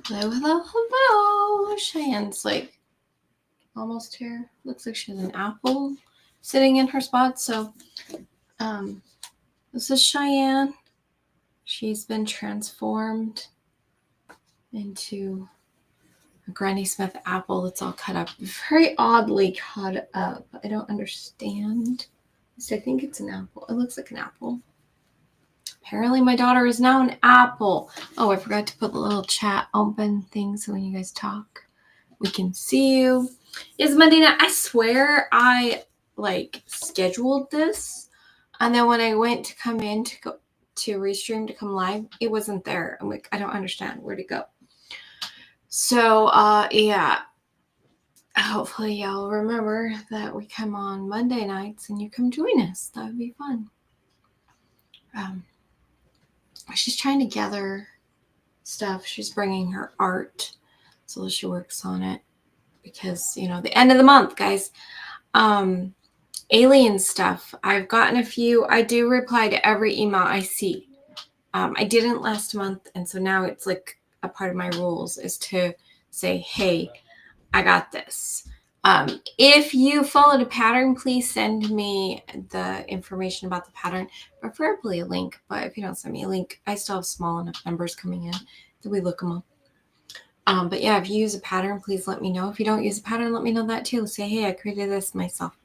Hello, hello, hello. Cheyenne's like almost here. Looks like she has an apple sitting in her spot. So, this is Cheyenne. She's been transformed into a Granny Smith apple that's all cut up. Very oddly cut up. I don't understand. I think it's an apple. It looks like an apple. Apparently my daughter is now an apple. Oh, I forgot to put the little chat open thing so when you guys talk, we can see you. It's Monday night. I swear I scheduled this, and then when I went to come in to go to restream to come live, it wasn't there. I'm like, I don't understand. Where'd it go? So yeah. Hopefully y'all remember that we come on Monday nights and you come join us. That would be fun. She's trying to gather stuff. She's bringing her art so she works on it because, the end of the month, guys. Alien stuff. I've gotten a few. I do reply to every email I see. I didn't last month, and so now it's like a part of my rules is to say, hey, I got this. If you followed a pattern, please send me the information about the pattern, preferably a link. But if you don't send me a link, I still have small enough numbers coming in that we look them up. But yeah, if you use a pattern, please let me know. If you don't use a pattern, let me know that too. Say, hey, I created this myself.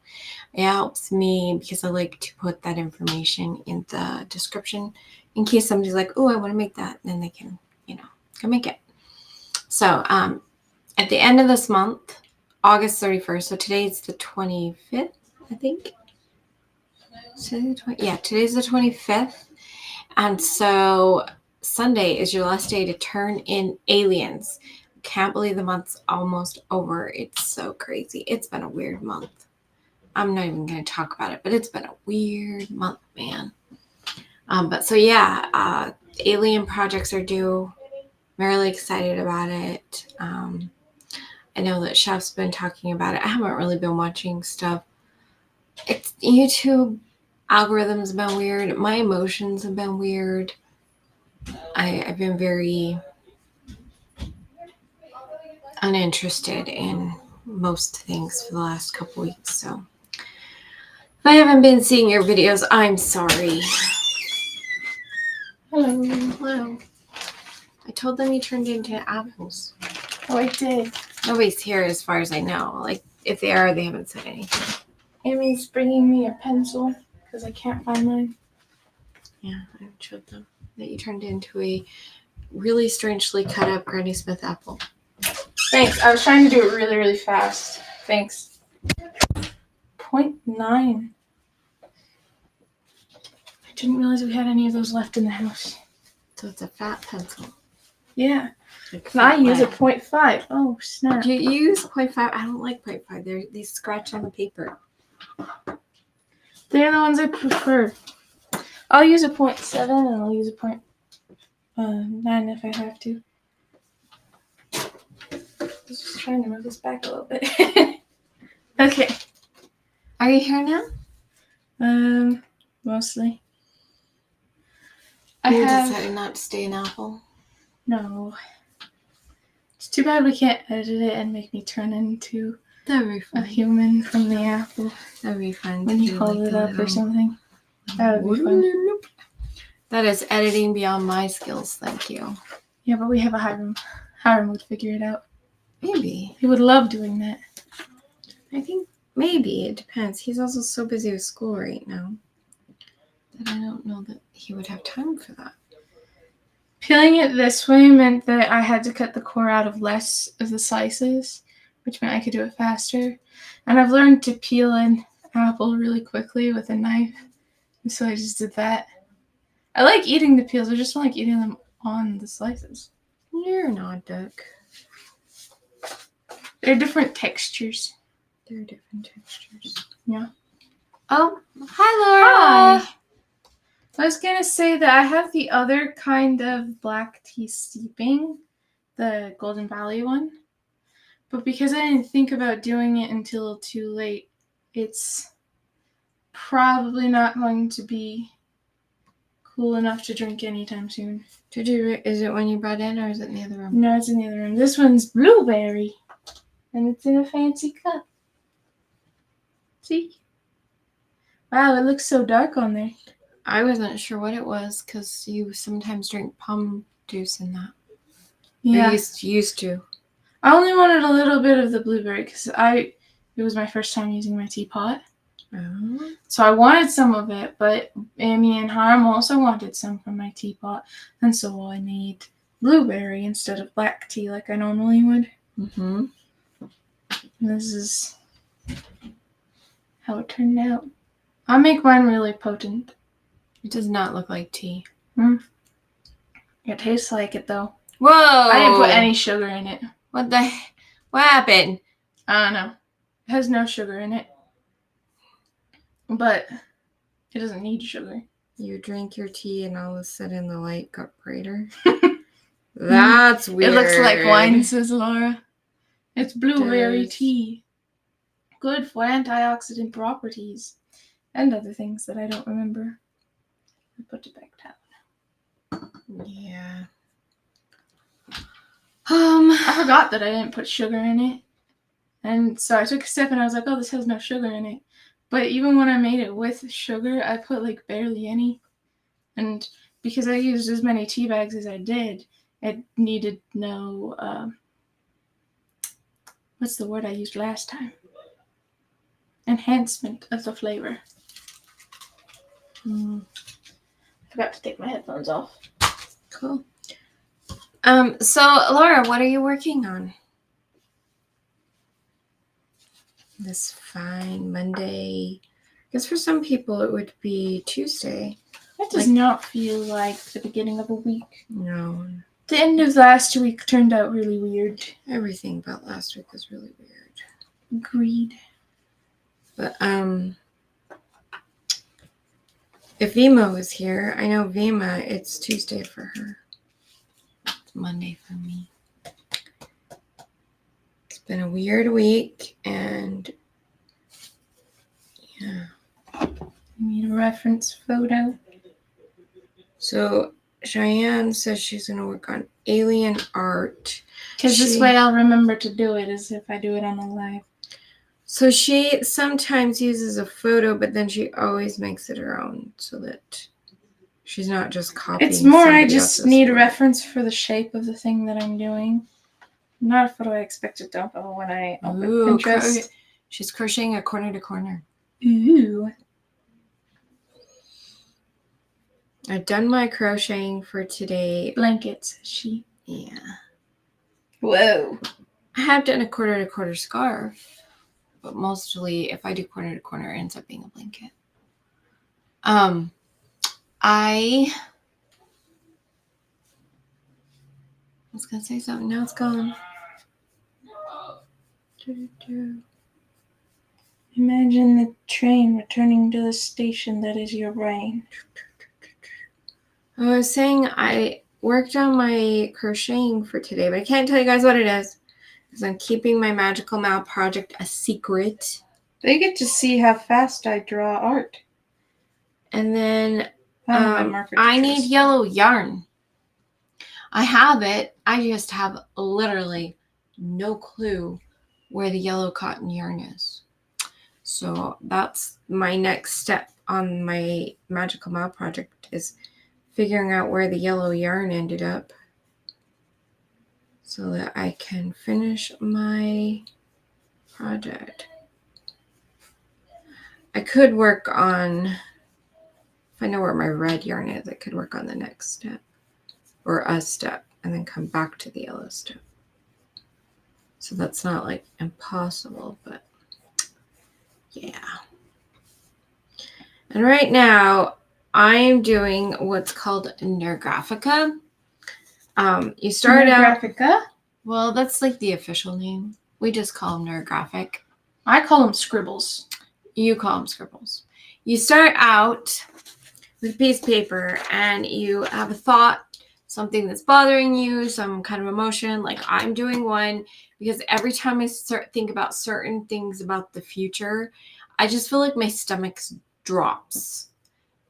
It helps me because I like to put that information in the description in case somebody's like, oh, I want to make that. Then they can, go make it. So at the end of this month, August 31st, so today's the 25th, I think. Today's the 25th. And so Sunday is your last day to turn in aliens. Can't believe the month's almost over. It's so crazy. It's been a weird month. I'm not even going to talk about it, but it's been a weird month, man. But so yeah, alien projects are due. I'm really excited about it. I know that Chef's been talking about it. I haven't really been watching stuff. It's YouTube algorithms have been weird. My emotions have been weird. I've been very uninterested in most things for the last couple weeks. So if I haven't been seeing your videos, I'm sorry. Hello. Hello. I told them you turned into apples. Oh, I did. Nobody's here as far as I know. Like, if they are, they haven't said anything. Amy's bringing me a pencil because I can't find mine. Yeah, I showed them that you turned into a really strangely cut up Granny Smith apple. Thanks. I was trying to do it really, really fast. Thanks. 0.9. I didn't realize we had any of those left in the house. So it's a fat pencil. Yeah. Like I use a 0.5. Oh, snap. Do you use 0.5? I don't like 0.5. They scratch on the paper. They're the ones I prefer. I'll use a 0.7 and I'll use a 0.9 if I have to. I was just trying to move this back a little bit. Okay. Are you here now? Mostly. You decided not to stay an apple? No. It's too bad we can't edit it and make me turn into a human from the apple. That'd be fun. When you hold it up or something. That would be fun. That is editing beyond my skills, thank you. Yeah, but we have a Hiram would figure it out. Maybe. He would love doing that. I think maybe. It depends. He's also so busy with school right now that I don't know that he would have time for that. Peeling it this way meant that I had to cut the core out of less of the slices, which meant I could do it faster. And I've learned to peel an apple really quickly with a knife, and so I just did that. I like eating the peels, I just don't like eating them on the slices. You're not, Duck. They're different textures. They're different textures. Yeah. Oh, hi, Laura. Hi. I was going to say that I have the other kind of black tea steeping, the Golden Valley one. But because I didn't think about doing it until too late, it's probably not going to be cool enough to drink anytime soon. Is it one you brought in, or is it in the other room? No, it's in the other room. This one's blueberry, and it's in a fancy cup. See? Wow, it looks so dark on there. I wasn't sure what it was because you sometimes drink plum juice in that. Yeah. Or used to. I only wanted a little bit of the blueberry because it was my first time using my teapot. Oh. So I wanted some of it, but Amy and Harm also wanted some from my teapot, and so I made blueberry instead of black tea like I normally would. Mm-hmm. This is how it turned out. I make mine really potent. It does not look like tea. It tastes like it though. Whoa! I didn't put any sugar in it. What happened? I don't know. It has no sugar in it. But it doesn't need sugar. You drink your tea and all of a sudden the light got brighter. That's weird. It looks like wine, says Laura. It's blueberry tea. Good for antioxidant properties. And other things that I don't remember. I put it back down. Yeah. I forgot that I didn't put sugar in it. And so I took a sip and I was like, oh, this has no sugar in it. But even when I made it with sugar, I put like barely any. And because I used as many tea bags as I did, it needed no, what's the word I used last time? Enhancement of the flavor. I forgot to take my headphones off. Cool. So Laura, what are you working on this fine Monday? I guess for some people it would be Tuesday. That does not feel like the beginning of a week. No. The end of last week turned out really weird. Everything about last week was really weird. Agreed. But if Vima was here, I know Vima, it's Tuesday for her. It's Monday for me. It's been a weird week, and yeah. You need a reference photo. So ShiAnne says she's going to work on alien art. Because this way I'll remember to do it as if I do it on a live. So she sometimes uses a photo, but then she always makes it her own so that she's not just copying. It's more I somebody just else's need a work. reference for the shape of the thing that I'm doing. Not what I expect to dump when I open Pinterest. She's crocheting a corner to corner. Ooh. I've done my crocheting for today. Blankets, she. Yeah. Whoa. I have done a quarter to quarter scarf, but mostly if I do corner to corner, it ends up being a blanket. I was gonna say something, now it's gone. Imagine the train returning to the station that is your brain. I was saying I worked on my crocheting for today, but I can't tell you guys what it is because I'm keeping my Magical Mal project a secret. They get to see how fast I draw art. And then I need yellow yarn. I have it. I just have literally no clue where the yellow cotton yarn is. So that's my next step on my Magical Mal project, is figuring out where the yellow yarn ended up so that I can finish my project. I could work on, if I know where my red yarn is, I could work on the next step or a step and then come back to the yellow step. So that's not like impossible, but yeah. And right now I'm doing what's called Nergraphica. You start Nergraphica? out. Well, that's like the official name. We just call them Nergraphic. I call them scribbles. You call them scribbles. You start out with a piece of paper and you have a thought, something that's bothering you, some kind of emotion. Like I'm doing one because every time I think about certain things about the future, I just feel like my stomach drops.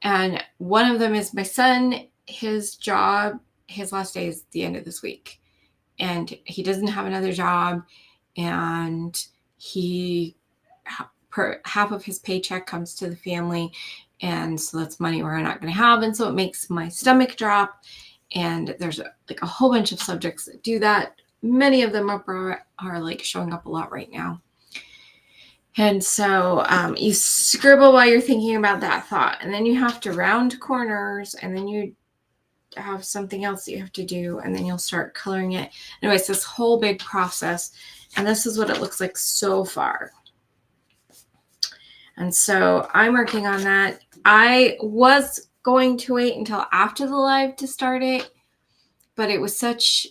And one of them is my son. His job, his last day is the end of this week. And he doesn't have another job. And half of his paycheck comes to the family. And so that's money we're not going to have. And so it makes my stomach drop. And there's like a whole bunch of subjects that do that. Many of them are like showing up a lot right now. And so you scribble while you're thinking about that thought. And then you have to round corners. And then you have something else that you have to do. And then you'll start coloring it. Anyway, it's this whole big process. And this is what it looks like so far. And so I'm working on that. I was going to wait until after the live to start it. But it was such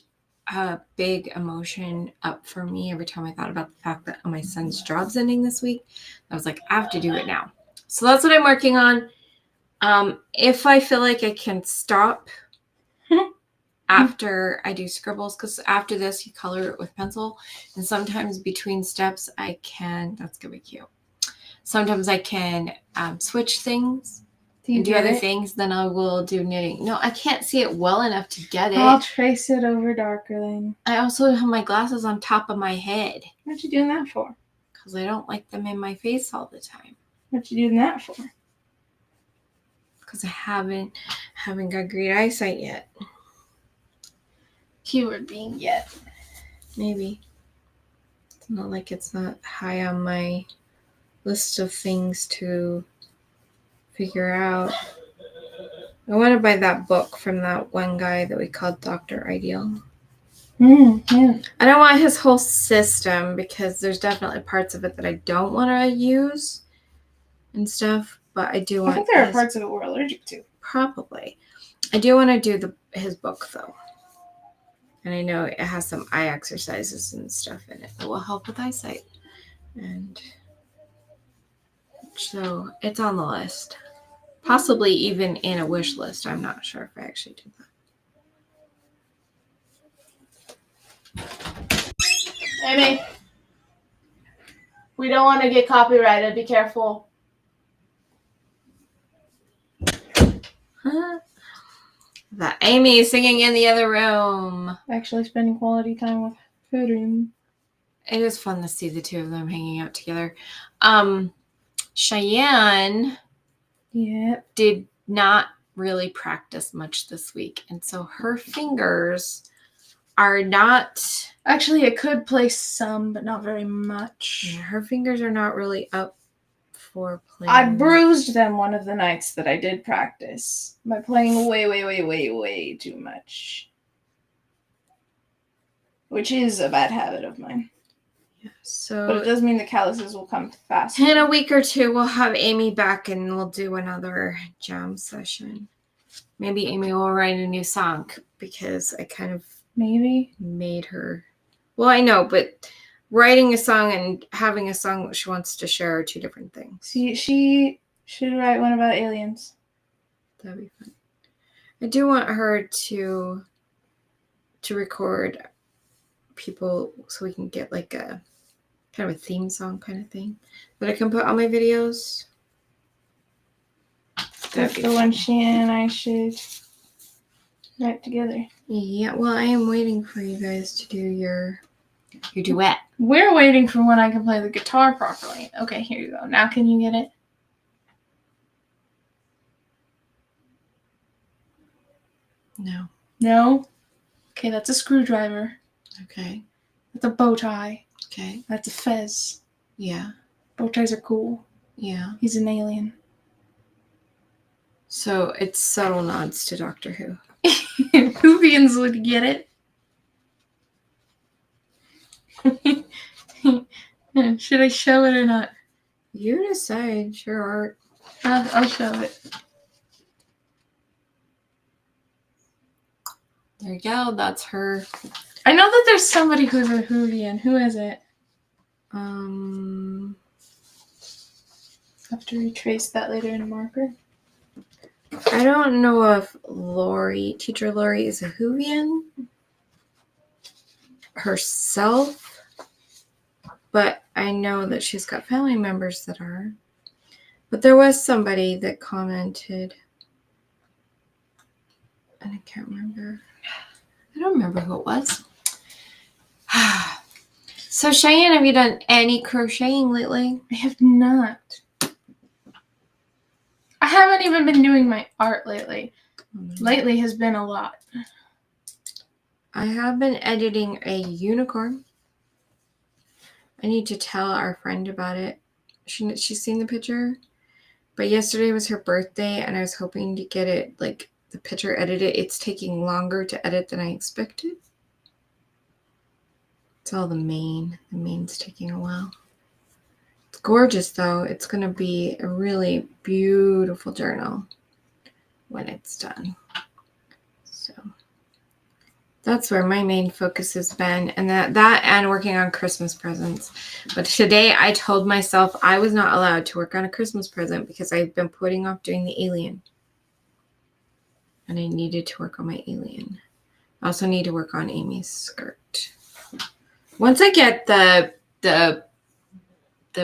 a big emotion up for me every time I thought about the fact that my son's job's ending this week. I was like, I have to do it now. So that's what I'm working on. If I feel like I can stop after I do scribbles, because after this you color it with pencil, and sometimes between steps I can, that's gonna be cute. Sometimes I can switch things and do other things, then I will do knitting. No, I can't see it well enough to get it. I'll trace it over darker then. I also have my glasses on top of my head. What you doing that for? Because I don't like them in my face all the time. What you doing that for? Because I haven't got great eyesight yet. Keyword being yet. Maybe. It's not like it's not high on my list of things to figure out. I want to buy that book from that one guy that we called Dr. Ideal. Yeah. I don't want his whole system because there's definitely parts of it that I don't want to use and stuff, but I do want. I think there are parts of it we're allergic to. Probably. I do want to do his book though. And I know it has some eye exercises and stuff in it that will help with eyesight. And so it's on the list. Possibly even in a wish list. I'm not sure if I actually did that. Amy, we don't want to get copyrighted. Be careful. That Amy is singing in the other room. Actually spending quality time with her. It is fun to see the two of them hanging out together. ShiAnne did not really practice much this week. And so her fingers are not... Actually, it could play some, but not very much. Yeah, her fingers are not really up for playing. I bruised them one of the nights that I did practice by playing way too much. Which is a bad habit of mine. Yeah, so but it does mean the calluses will come faster. In a week or two, we'll have Amy back and we'll do another jam session. Maybe Amy will write a new song because I kind of made her. Well, I know, but writing a song and having a song that she wants to share are two different things. See, she should write one about aliens. That'd be fun. I do want her to record people so we can get like a kind of a theme song kind of thing that I can put on my videos. That's the one ShiAnne and I should write together. Yeah, well, I am waiting for you guys to do your duet. We're waiting for when I can play the guitar properly. Okay, here you go. Now can you get it? No. No? Okay, that's a screwdriver. Okay. That's a bow tie. Okay. That's a fez. Yeah. Bow ties are cool. Yeah. He's an alien. So it's subtle nods to Doctor Who. Whovians would get it. Should I show it or not? You decide. Sure, Art. I'll show it. There you go. That's her. I know that there's somebody who's a Whovian. Who is it? I'll have to retrace that later in a marker. I don't know if Teacher Lori is a Whovian herself, but I know that she's got family members that are. But there was somebody that commented, and I can't remember. I don't remember who it was. So, ShiAnne, have you done any crocheting lately? I have not. I haven't even been doing my art lately. Lately has been a lot. I have been editing a unicorn. I need to tell our friend about it. She's seen the picture, but yesterday was her birthday, and I was hoping to get it, like, the picture edited. It's taking longer to edit than I expected. It's all the mane. The mane's taking a while. It's gorgeous, though. It's going to be a really beautiful journal when it's done. So that's where my main focus has been, and that and working on Christmas presents. But today I told myself I was not allowed to work on a Christmas present because I've been putting off doing the alien. And I needed to work on my alien. I also need to work on Amy's skirt. Once I get the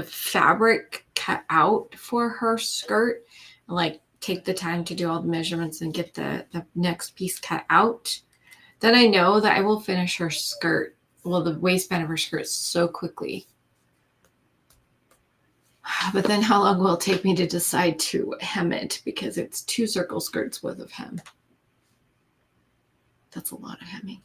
fabric cut out for her skirt, and like take the time to do all the measurements and get the next piece cut out, then I know that I will finish her skirt, well, the waistband of her skirt, so quickly. But then how long will it take me to decide to hem it? Because it's 2 circle skirts worth of hem. That's a lot of hemming.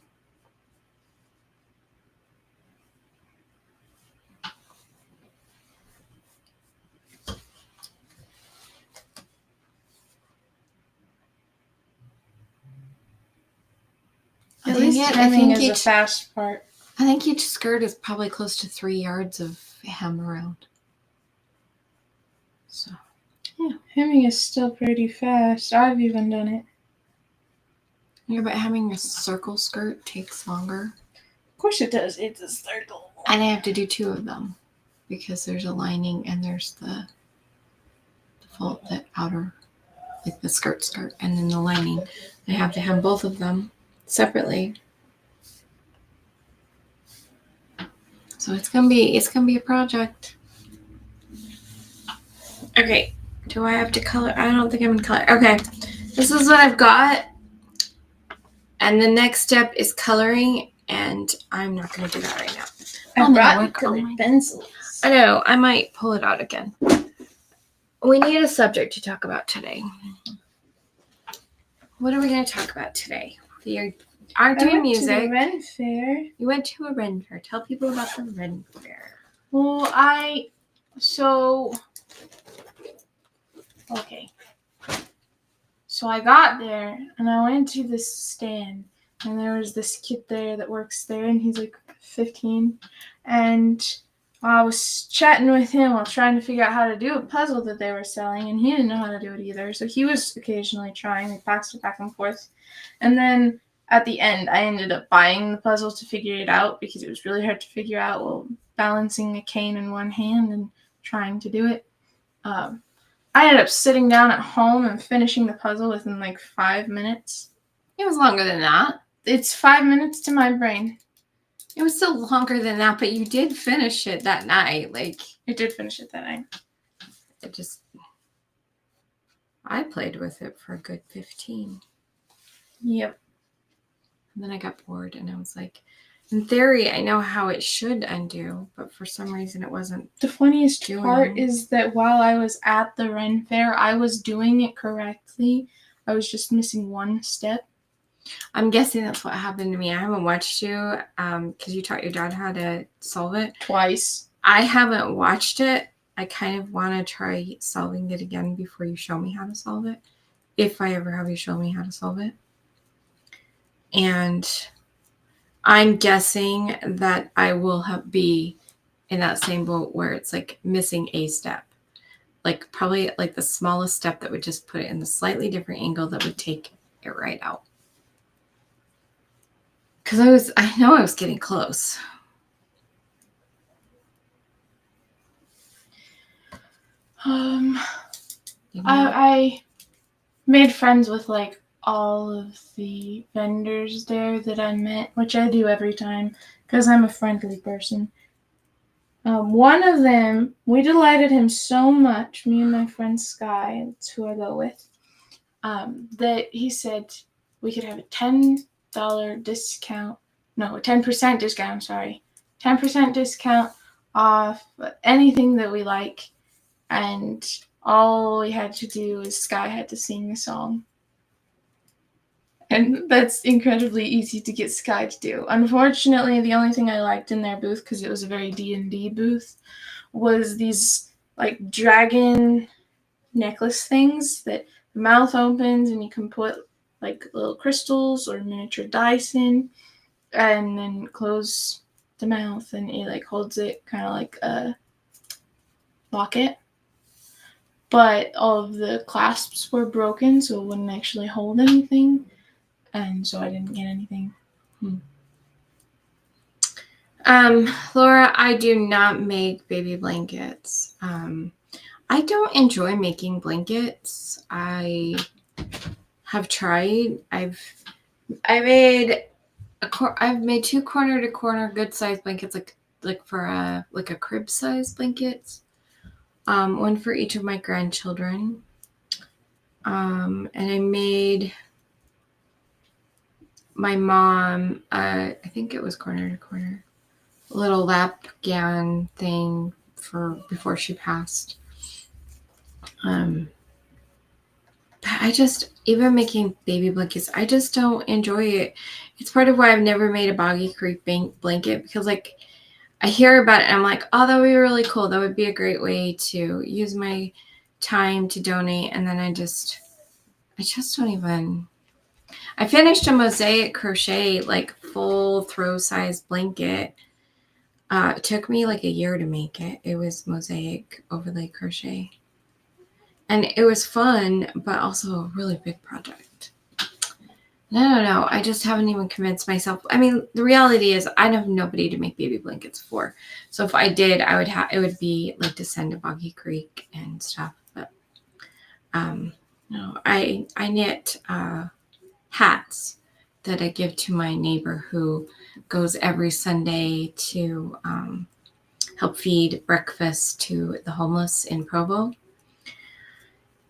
At least hemming is the fast part. I think each skirt is probably close to 3 yards of hem around. So, yeah, hemming is still pretty fast. I've even done it. Yeah, but hemming a circle skirt takes longer. Of course it does. It's a circle. And I have to do 2 of them because there's a lining and there's the outer, like the skirt, and then the lining. I have to hem both of them separately. So it's gonna be a project. Okay, do I have to color? I don't think I'm gonna color. Okay, this is what I've got. And the next step is coloring, and I'm not gonna do that right now. I brought colored pencils. I know, I might pull it out again. We need a subject to talk about today. What are we gonna talk about today? We are doing music. To the Ren Fair. You went to a Ren Fair. Tell people about the Ren Fair. Well, So I got there and I went to this stand and there was this kid there that works there and he's like 15 and I was chatting with him while trying to figure out how to do a puzzle that they were selling and he didn't know how to do it either. So he was occasionally trying. We passed it back and forth. And then at the end, I ended up buying the puzzle to figure it out because it was really hard to figure out while balancing a cane in one hand and trying to do it. I ended up sitting down at home and finishing the puzzle within like 5 minutes. It was longer than that. It's 5 minutes to my brain. It was still longer than that, but you did finish it that night. Like, I did finish it that night. I played with it for a good 15. Yep. And then I got bored and I was like, in theory, I know how it should undo, but for some reason it wasn't. The funniest part is that while I was at the Ren Fair, I was doing it correctly. I was just missing one step. I'm guessing that's what happened to me. I haven't watched you because you taught your dad how to solve it. Twice. I haven't watched it. I kind of want to try solving it again before you show me how to solve it. If I ever have you show me how to solve it. And I'm guessing that I will be in that same boat where it's like missing a step. Like probably like the smallest step that would just put it in the slightly different angle that would take it right out. Because I know I was getting close. I made friends with like all of the vendors there that I met, which I do every time because I'm a friendly person. One of them, we delighted him so much, me and my friend Sky, that's who I go with, that he said we could have a $10 discount. No, a 10% discount, I'm sorry. 10% discount off anything that we like. And all we had to do is Sky had to sing the song. And that's incredibly easy to get Sky to do. Unfortunately, the only thing I liked in their booth, because it was a very D&D booth, was these like dragon necklace things that the mouth opens and you can put like little crystals or miniature dice in, and then close the mouth and it like holds it kind of like a locket. But all of the clasps were broken, so it wouldn't actually hold anything, and so I didn't get anything. Laura, I do not make baby blankets. I don't enjoy making blankets. I have tried. I've made two corner to corner good size blankets, like for a crib size blankets. One for each of my grandchildren. And I made my mom, I think it was corner to corner, a little lap gown thing for before she passed. I just, even making baby blankets, I just don't enjoy it. It's part of why I've never made a Boggy Creek blanket, because like I hear about it and I'm like, oh, that would be really cool. That would be a great way to use my time to donate. And then I just don't even. I finished a mosaic crochet, like full throw size blanket. It took me like a year to make it. It was mosaic overlay crochet. And it was fun, but also a really big project. I don't know. I just haven't even convinced myself. I mean, the reality is I have nobody to make baby blankets for. So if I did, it would be like to send to Boggy Creek and stuff. But no, I knit hats that I give to my neighbor who goes every Sunday to help feed breakfast to the homeless in Provo.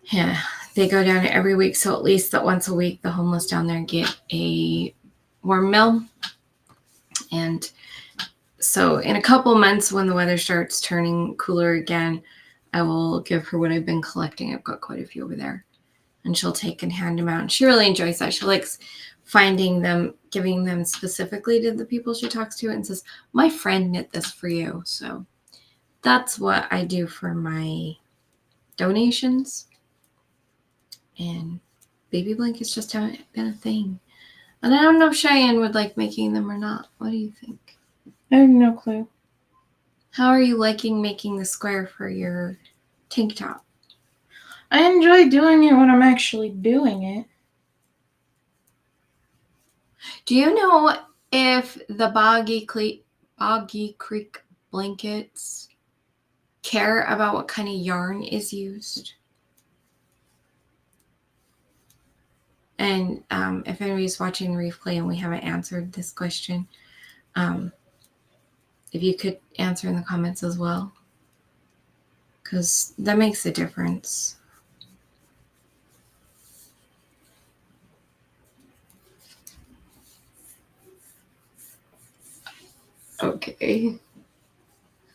Yeah, they go down every week, so at least that once a week the homeless down there get a warm meal. And so in a couple months when the weather starts turning cooler again, I will give her what I've been collecting. I've got quite a few over there. And she'll take and hand them out. And she really enjoys that. She likes finding them, giving them specifically to the people she talks to, and says, my friend knit this for you. So that's what I do for my donations. And baby blankets just haven't been a thing. And I don't know if ShiAnne would like making them or not. What do you think? I have no clue. How are you liking making the square for your tank top? I enjoy doing it when I'm actually doing it. Do you know if the Boggy Creek blankets care about what kind of yarn is used? And if anybody's watching the replay and we haven't answered this question, if you could answer in the comments as well, because that makes a difference. Okay.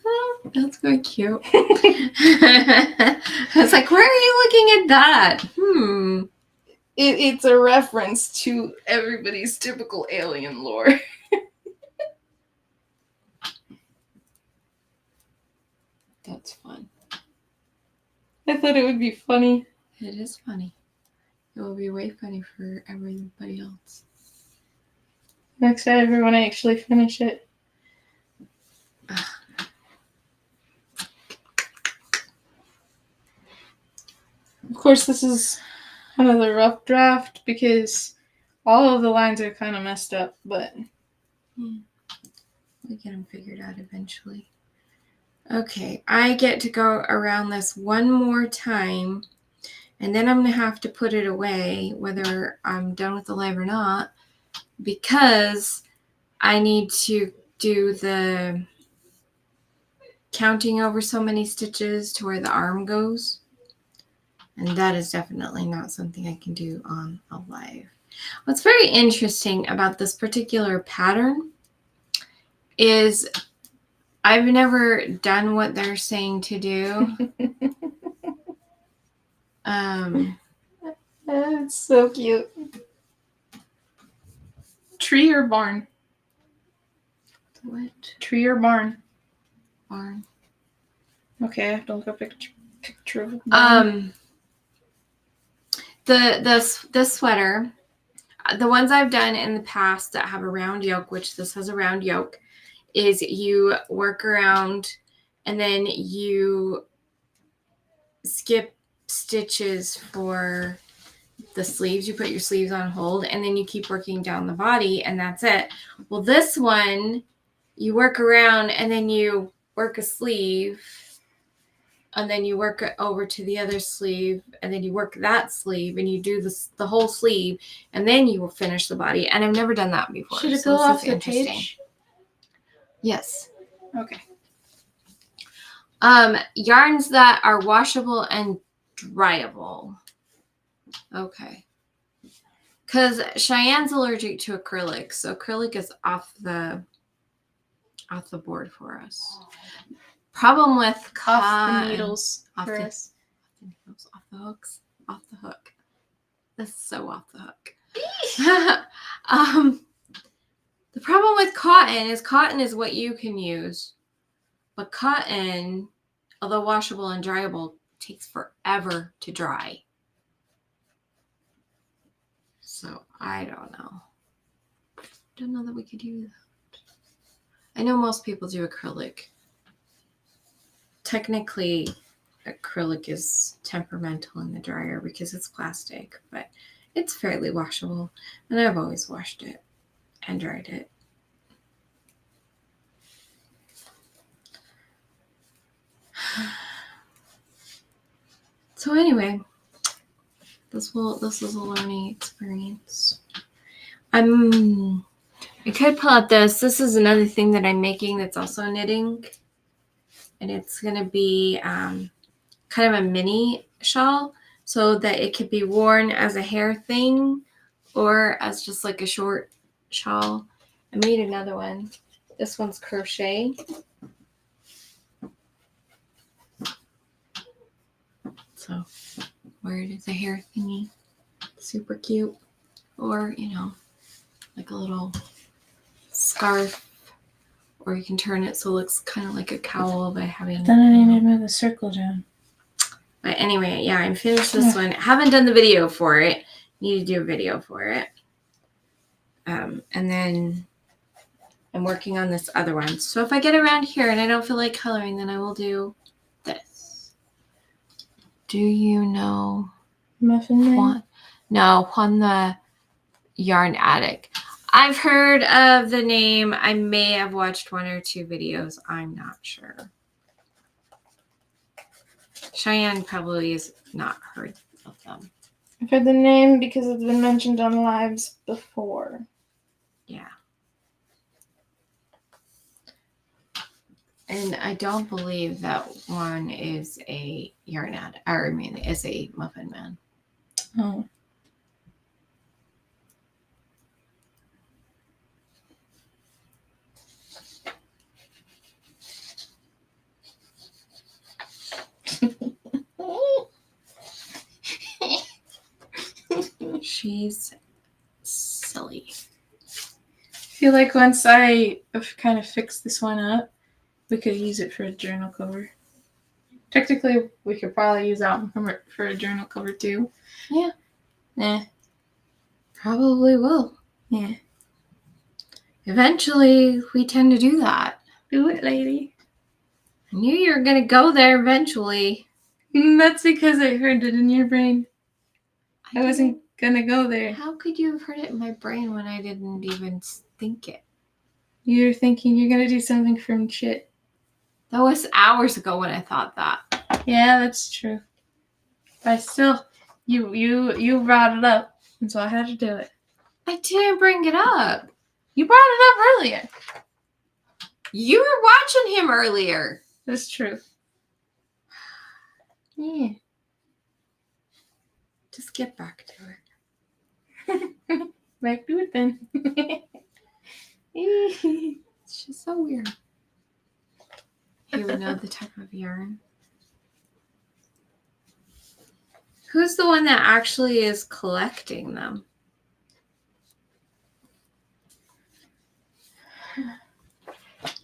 Oh, that's very cute. I was like, where are you looking at that? It's a reference to everybody's typical alien lore. That's fun. I thought it would be funny. It is funny. It will be way funny for everybody else. I'm excited for when I actually finish it. Of course, this is another rough draft because all of the lines are kind of messed up, but we'll get them figured out eventually. Okay, I get to go around this one more time, and then I'm going to have to put it away, whether I'm done with the live or not, because I need to do the counting over so many stitches to where the arm goes. And that is definitely not something I can do on a live. What's very interesting about this particular pattern is I've never done what they're saying to do. That's so cute. Tree or barn? What? Tree or barn? Barn. Okay, I have to look up a picture of a barn. This sweater, the ones I've done in the past that have a round yoke, which this has a round yoke, is you work around and then you skip stitches for the sleeves. You put your sleeves on hold and then you keep working down the body and that's it. Well, this one, you work around and then you work a sleeve and then you work it over to the other sleeve and then you work that sleeve and you do the whole sleeve and then you will finish the body. And I've never done that before. Should it go off the page? Yes. Okay. Yarns that are washable and dryable. Okay. Because ShiAnne's allergic to acrylic, so acrylic is off the board for us. Problem with off the needles for us. Off the hooks. Off the hook. This is so off the hook. The problem with cotton is what you can use. But cotton, although washable and dryable, takes forever to dry. So I don't know. Don't know that we could do that. I know most people do acrylic. Technically, acrylic is temperamental in the dryer because it's plastic, but it's fairly washable. And I've always washed it and dried it. So anyway, this is a learning experience. I could pull out this. This is another thing that I'm making that's also knitting. And it's going to be kind of a mini shawl so that it could be worn as a hair thing or as just like a short shawl. I made another one. This one's crochet. So wear it as a hair thingy. Super cute. Or, like a little scarf. Or you can turn it so it looks kind of like a cowl by having... Then I need to move the circle down. But anyway, yeah, I'm finished this one. I haven't done the video for it. Need to do a video for it. And then I'm working on this other one. So if I get around here and I don't feel like coloring, then I will do this. Do you know... Muffin Man? No, Juan the Yarn Addict. I've heard of the name. I may have watched one or two videos. I'm not sure. ShiAnne probably has not heard of them. I've heard the name because it's been mentioned on lives before. Yeah. And I don't believe that one is a yarn ad, or I mean, is a Muffin Man. Oh. She's silly. I feel like once I kind of fix this one up, we could use it for a journal cover. Technically, we could probably use that one for a journal cover too. Yeah. Yeah. Probably will. Yeah. Eventually, we tend to do that. Do it, lady. I knew you were going to go there eventually. That's because I heard it in your brain. I wasn't going to go there. How could you have heard it in my brain when I didn't even think it? You're thinking you're going to do something from shit. That was hours ago when I thought that. Yeah, that's true. But still, you brought it up, and so I had to do it. I didn't bring it up. You brought it up earlier. You were watching him earlier. That's true. Yeah. Just get back to it. Back to it then. It's just so weird. You would know the type of yarn. Who's the one that actually is collecting them?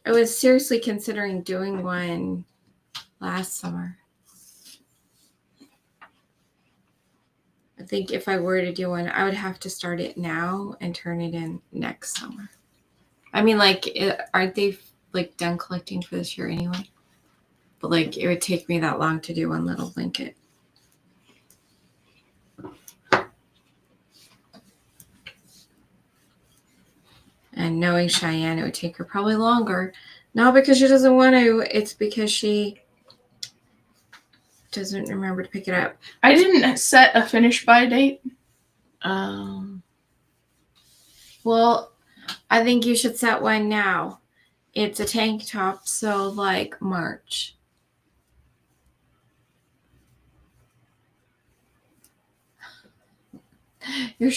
I was seriously considering doing one last summer. I think if I were to do one, I would have to start it now and turn it in next summer. I mean, like, aren't they like done collecting for this year anyway? But like, it would take me that long to do one little blanket. And knowing ShiAnne, it would take her probably longer. Not because she doesn't want to, it's because she doesn't remember to pick it up. I didn't set a finish by date. Well, I think you should set one now. It's a tank top, so like March.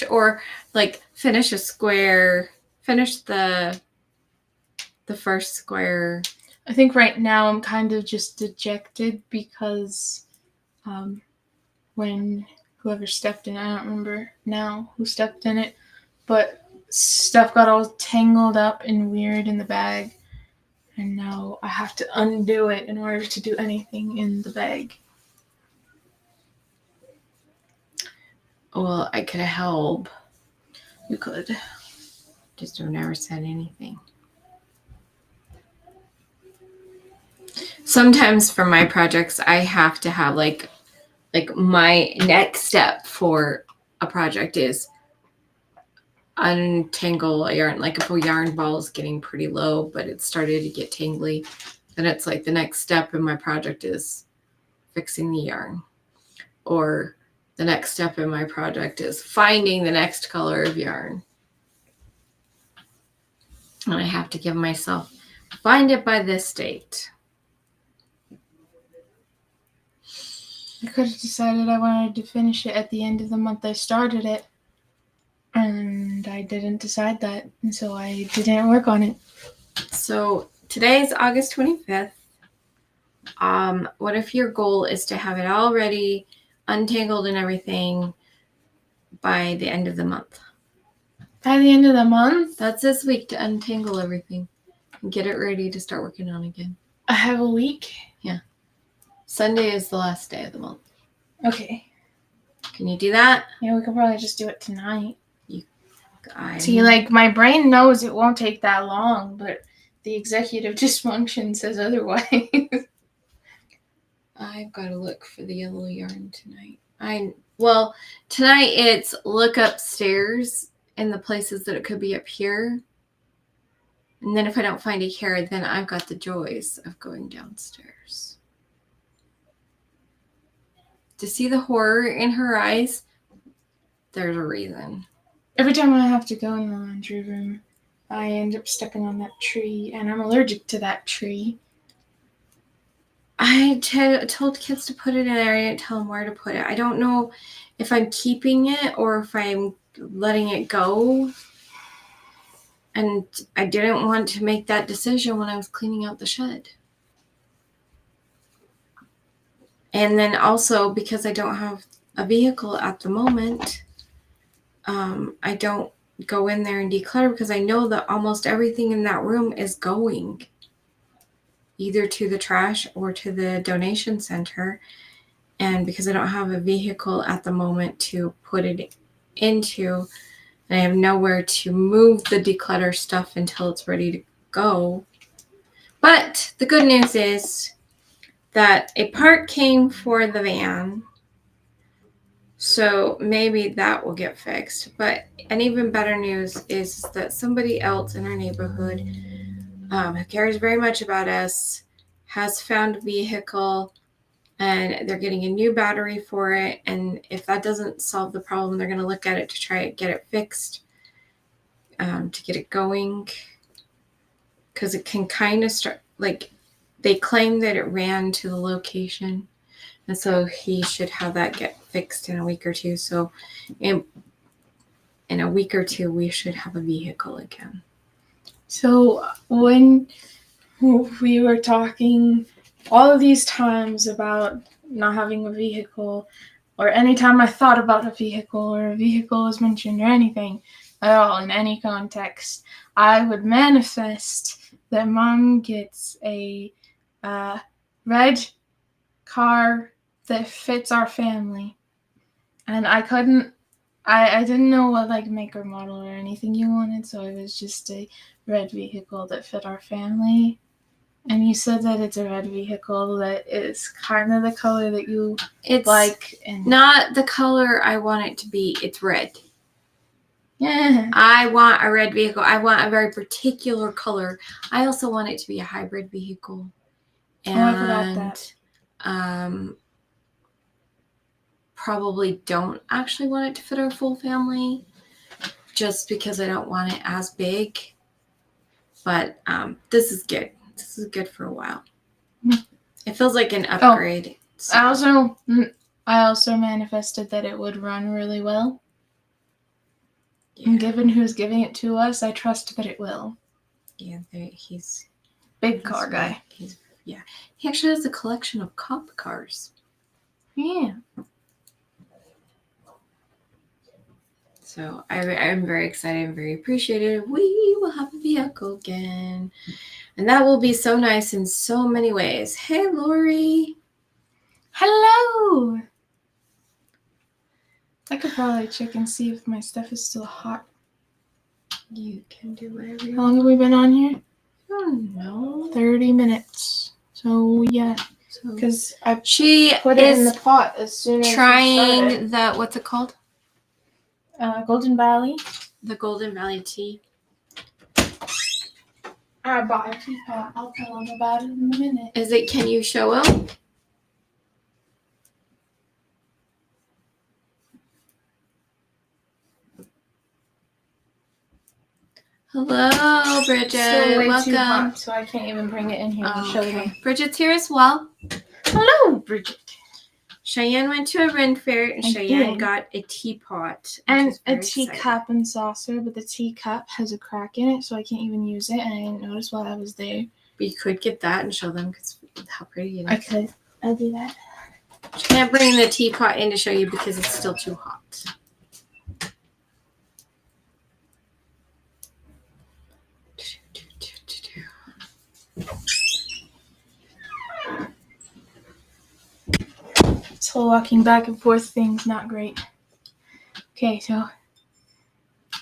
Or like finish a square, finish the first square. I think right now I'm kind of just dejected because when whoever stepped in, I don't remember now who stepped in it, but stuff got all tangled up and weird in the bag, and now I have to undo it in order to do anything in the bag. Well, I could help. You could. Just have never said anything. Sometimes for my projects, I have to have like my next step for a project is untangle a yarn. Like if a yarn ball is getting pretty low, but it started to get tangly, then it's like the next step in my project is fixing the yarn. Or the next step in my project is finding the next color of yarn. And I have to give myself, find it by this date. I could have decided I wanted to finish it at the end of the month I started it, and I didn't decide that, and so I didn't work on it. So today is August 25th. What if your goal is to have it all ready, untangled and everything by the end of the month? By the end of the month? That's this week to untangle everything and get it ready to start working on again. I have a week? Yeah. Sunday is the last day of the month. Okay. Can you do that? Yeah, we could probably just do it tonight. See, like, my brain knows it won't take that long, but the executive dysfunction says otherwise. I've got to look for the yellow yarn tonight. Tonight it's look upstairs in the places that it could be up here. And then if I don't find it here, then I've got the joys of going downstairs. To see the horror in her eyes, there's a reason. Every time I have to go in the laundry room, I end up stepping on that tree, and I'm allergic to that tree. I told kids to put it in there. I didn't tell them where to put it. I don't know if I'm keeping it or if I'm letting it go. And I didn't want to make that decision when I was cleaning out the shed. And then also because I don't have a vehicle at the moment, I don't go in there and declutter because I know that almost everything in that room is going either to the trash or to the donation center. And because I don't have a vehicle at the moment to put it into, and I have nowhere to move the declutter stuff until it's ready to go. But the good news is that a part came for the van, so maybe that will get fixed. But an even better news is that somebody else in our neighborhood who cares very much about us has found a vehicle, and they're getting a new battery for it. And if that doesn't solve the problem, they're going to look at it to try to get it fixed, to get it going, because it can kind of start, like, they claim that it ran to the location, and so he should have that get fixed in a week or two. So in a week or two, we should have a vehicle again. So when we were talking all of these times about not having a vehicle, or anytime I thought about a vehicle or a vehicle was mentioned or anything at all in any context, I would manifest that Mom gets a red car that fits our family. And I didn't know what like make or model or anything you wanted, so it was just a red vehicle that fit our family. And you said that it's a red vehicle that is kind of the color that you like. And not the color I want it to be. It's red. Yeah. I want a red vehicle. I want a very particular color. I also want it to be a hybrid vehicle. And I forgot that. Probably don't actually want it to fit our full family, just because I don't want it as big. But this is good. This is good for a while. It feels like an upgrade. So. I also manifested that it would run really well. Yeah. And given who's giving it to us, I trust that it will. Yeah, he's big car guy. Yeah, he actually has a collection of cop cars. Yeah. So I'm very excited and very appreciative. We will have a vehicle again. And that will be so nice in so many ways. Hey, Lori. Hello. I could probably check and see if my stuff is still hot. You can do whatever you want. How long have we been on here? I don't know. 30 minutes. So, yeah. Because she put it in the pot as soon as trying the, what's it called? Golden Valley. The Golden Valley tea. I bought a teapot. I'll tell them about it in a minute. Is it, can you show them? Hello, Bridget. Still way welcome. Too hot, so I can't even bring it in here and show them. Bridget's here as well. Hello, Bridget. ShiAnne went to a Ren fair and ShiAnne got a teapot. And a teacup and saucer, but the teacup has a crack in it, so I can't even use it, and I didn't notice while I was there. But you could get that and show them because how pretty it is. I could. I'll do that. I can't bring the teapot in to show you because it's still too hot. This whole walking back and forth thing's not great. Okay, so.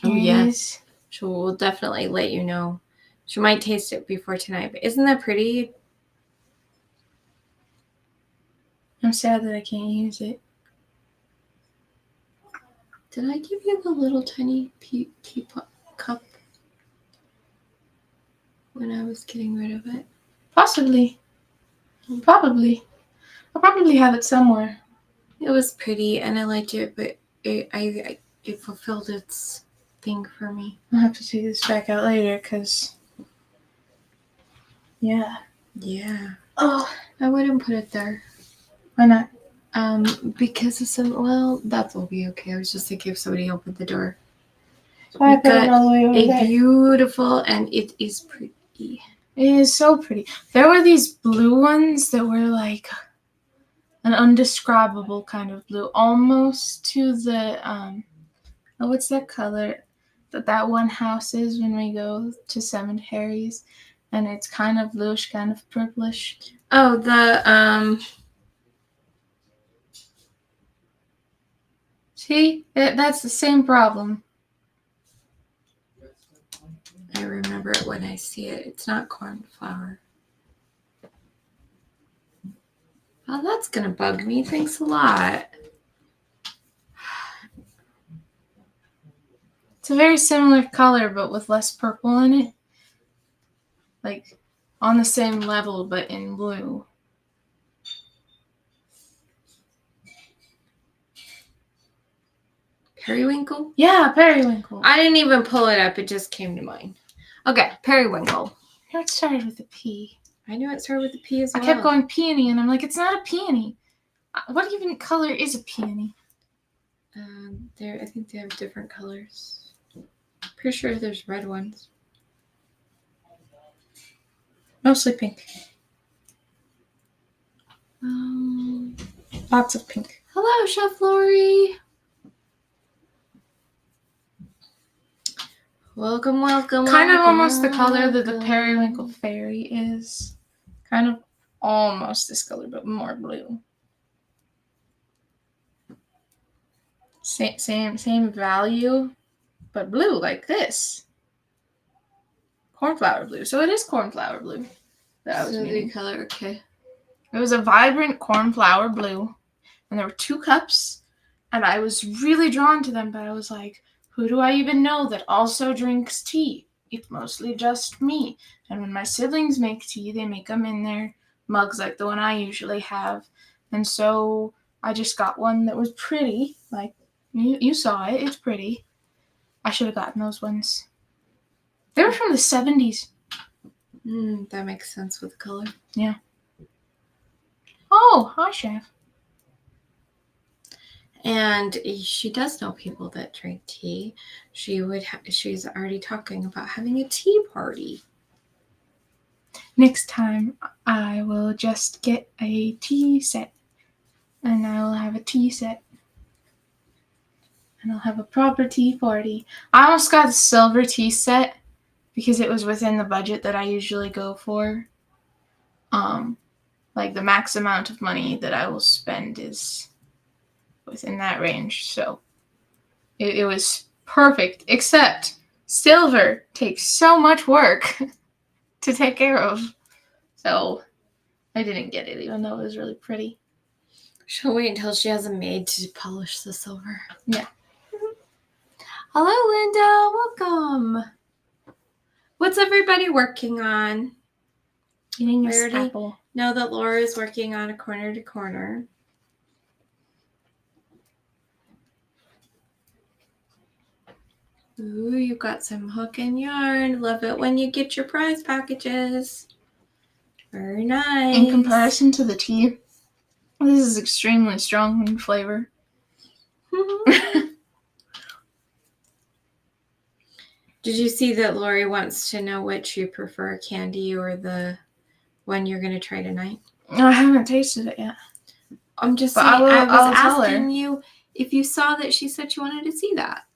Yes. She will definitely let you know. She might taste it before tonight, but isn't that pretty? I'm sad that I can't use it. Did I give you the little tiny teapot cup when I was getting rid of it? Possibly. Probably. I'll probably have it somewhere. It was pretty and I liked it, but it fulfilled its thing for me. I'll have to take this back out later because, yeah. Yeah. Oh, I wouldn't put it there. Why not? Because of some, well, that will be okay. I was just thinking if somebody opened the door. So I put it all the way over there. Beautiful, and it is pretty. It is so pretty. There were these blue ones that were like an undescribable kind of blue, almost to the what's that color that one house is when we go to cemeteries, and it's kind of bluish, kind of purplish. Oh, the See, that's the same problem. I remember it when I see it. It's not cornflower. Oh, that's gonna bug me. Thanks a lot. It's a very similar color, but with less purple in it. Like, on the same level, but in blue. Periwinkle? Yeah, periwinkle. I didn't even pull it up. It just came to mind. Okay, periwinkle. It started with a P. I knew it started with a P as I well. kept going peony, and I'm like, it's not a peony. What even color is a peony? I think they have different colors. Pretty sure there's red ones. Mostly pink. Um, Lots of pink. Hello, Chef Lori. Welcome. Kind of almost the color that the periwinkle fairy is. Kind of almost this color, but more blue. Same value, but blue like this. Cornflower blue. So it is cornflower blue. That was the color. Okay. It was a vibrant cornflower blue, and there were 2 cups, and I was really drawn to them, but I was like, who do I even know that also drinks tea? It's mostly just me. And when my siblings make tea, they make them in their mugs like the one I usually have. And so I just got one that was pretty. Like, you saw it. It's pretty. I should have gotten those ones. They were from the 70s. That makes sense with the color. Yeah. Oh, hi, Chef. And she does know people that drink tea. She's already talking about having a tea party. Next time, I will just get a tea set. And I will have a tea set. And I'll have a proper tea party. I almost got a silver tea set because it was within the budget that I usually go for. Like the max amount of money that I will spend is within that range. So it was perfect, except silver takes so much work to take care of. So I didn't get it, even though it was really pretty. She'll wait until she has a maid to polish the silver. Yeah. Hello, Linda. Welcome. What's everybody working on? Eating this apple. Know that Laura is working on a corner to corner. Ooh, you got some hook and yarn. Love it when you get your prize packages. Very nice. In comparison to the tea, this is extremely strong in flavor. Did you see that Lori wants to know which you prefer, candy or the one you're going to try tonight? I haven't tasted it yet. I'm just saying, I was asking you if you saw that she said she wanted to see that.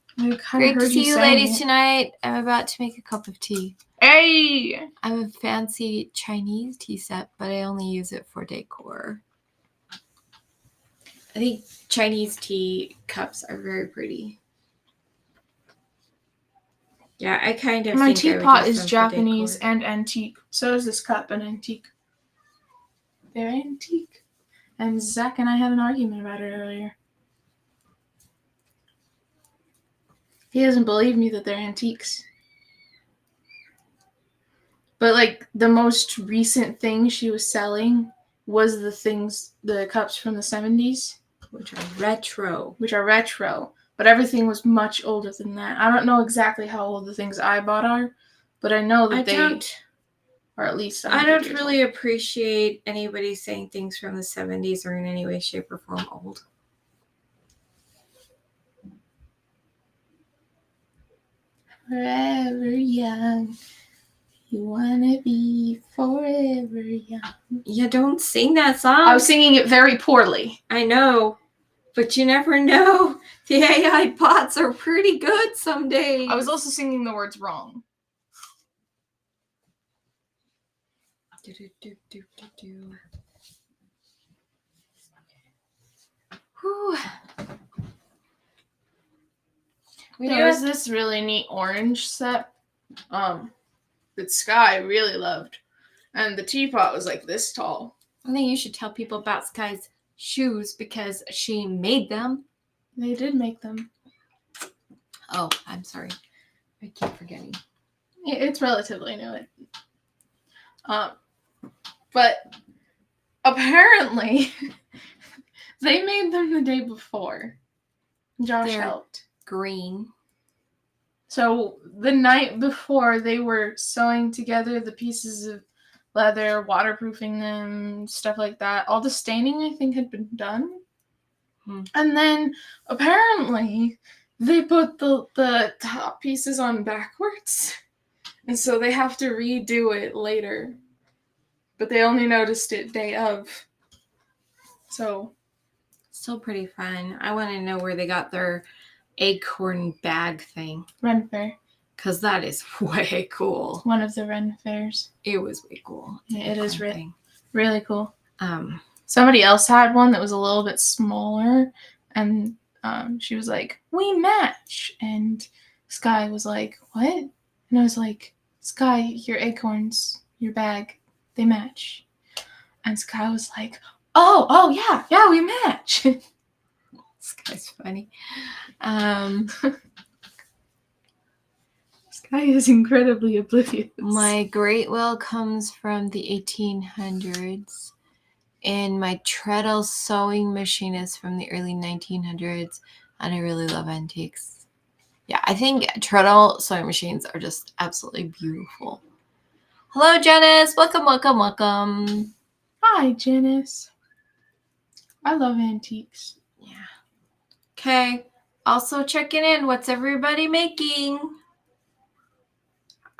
Great to see you ladies tonight. I'm about to make a cup of tea. Hey! I have a fancy Chinese tea set, but I only use it for decor. I think Chinese tea cups are very pretty. Yeah, I kind of My think teapot is Japanese and antique. So is this cup an antique. They're antique. And Zach and I had an argument about it earlier. He doesn't believe me that they're antiques. But like the most recent thing she was selling was the cups from the 70s. Which are retro. But everything was much older than that. I don't know exactly how old the things I bought are, but I know that they are at least 100 I don't years really old. appreciate anybody saying things from the 70s are in any way, shape, or form old. Forever young. You wanna be forever young. Yeah, don't sing that song. I was singing it very poorly. I know. But you never know. The AI bots are pretty good some days. I was also singing the words wrong. Whew. There was this really neat orange set that Sky really loved. And the teapot was like this tall. I think you should tell people about Sky's shoes because she made them. They did make them. Oh, I'm sorry. I keep forgetting. It's relatively new. But apparently they made them the day before. Josh helped. Green. So the night before, they were sewing together the pieces of leather, waterproofing them, stuff like that. All the staining, I think, had been done. And then apparently they put the top pieces on backwards. And so they have to redo it later. But they only noticed it day of. So. Still pretty fun. I want to know where they got their acorn bag thing. Ren Fair. Because that is way cool. One of the Ren Fairs. It was way cool. Yeah, it is really cool. Um, Somebody else had one that was a little bit smaller, and she was like, "We match," and Sky was like, "What?" And I was like, "Sky, your acorns, your bag, they match." And Sky was like, "Oh, yeah, we match." Sky's funny. Sky is incredibly oblivious. My great will comes from the 1800s. And my treadle sewing machine is from the early 1900s. And I really love antiques. Yeah, I think treadle sewing machines are just absolutely beautiful. Hello, Janice. Welcome. Hi, Janice. I love antiques. Yeah. Okay. Also checking in. What's everybody making?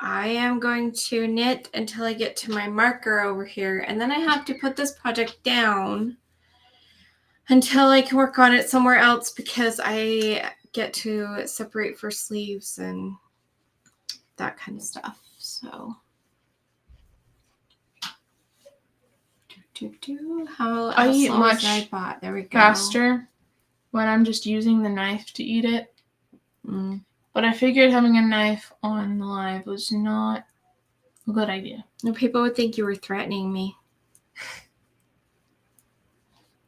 I am going to knit until I get to my marker over here. And then I have to put this project down until I can work on it somewhere else because I get to separate for sleeves and that kind of stuff. So, how I eat slow much I bought? There we go. Faster when I'm just using the knife to eat it. But I figured having a knife on the live was not a good idea. No, people would think you were threatening me.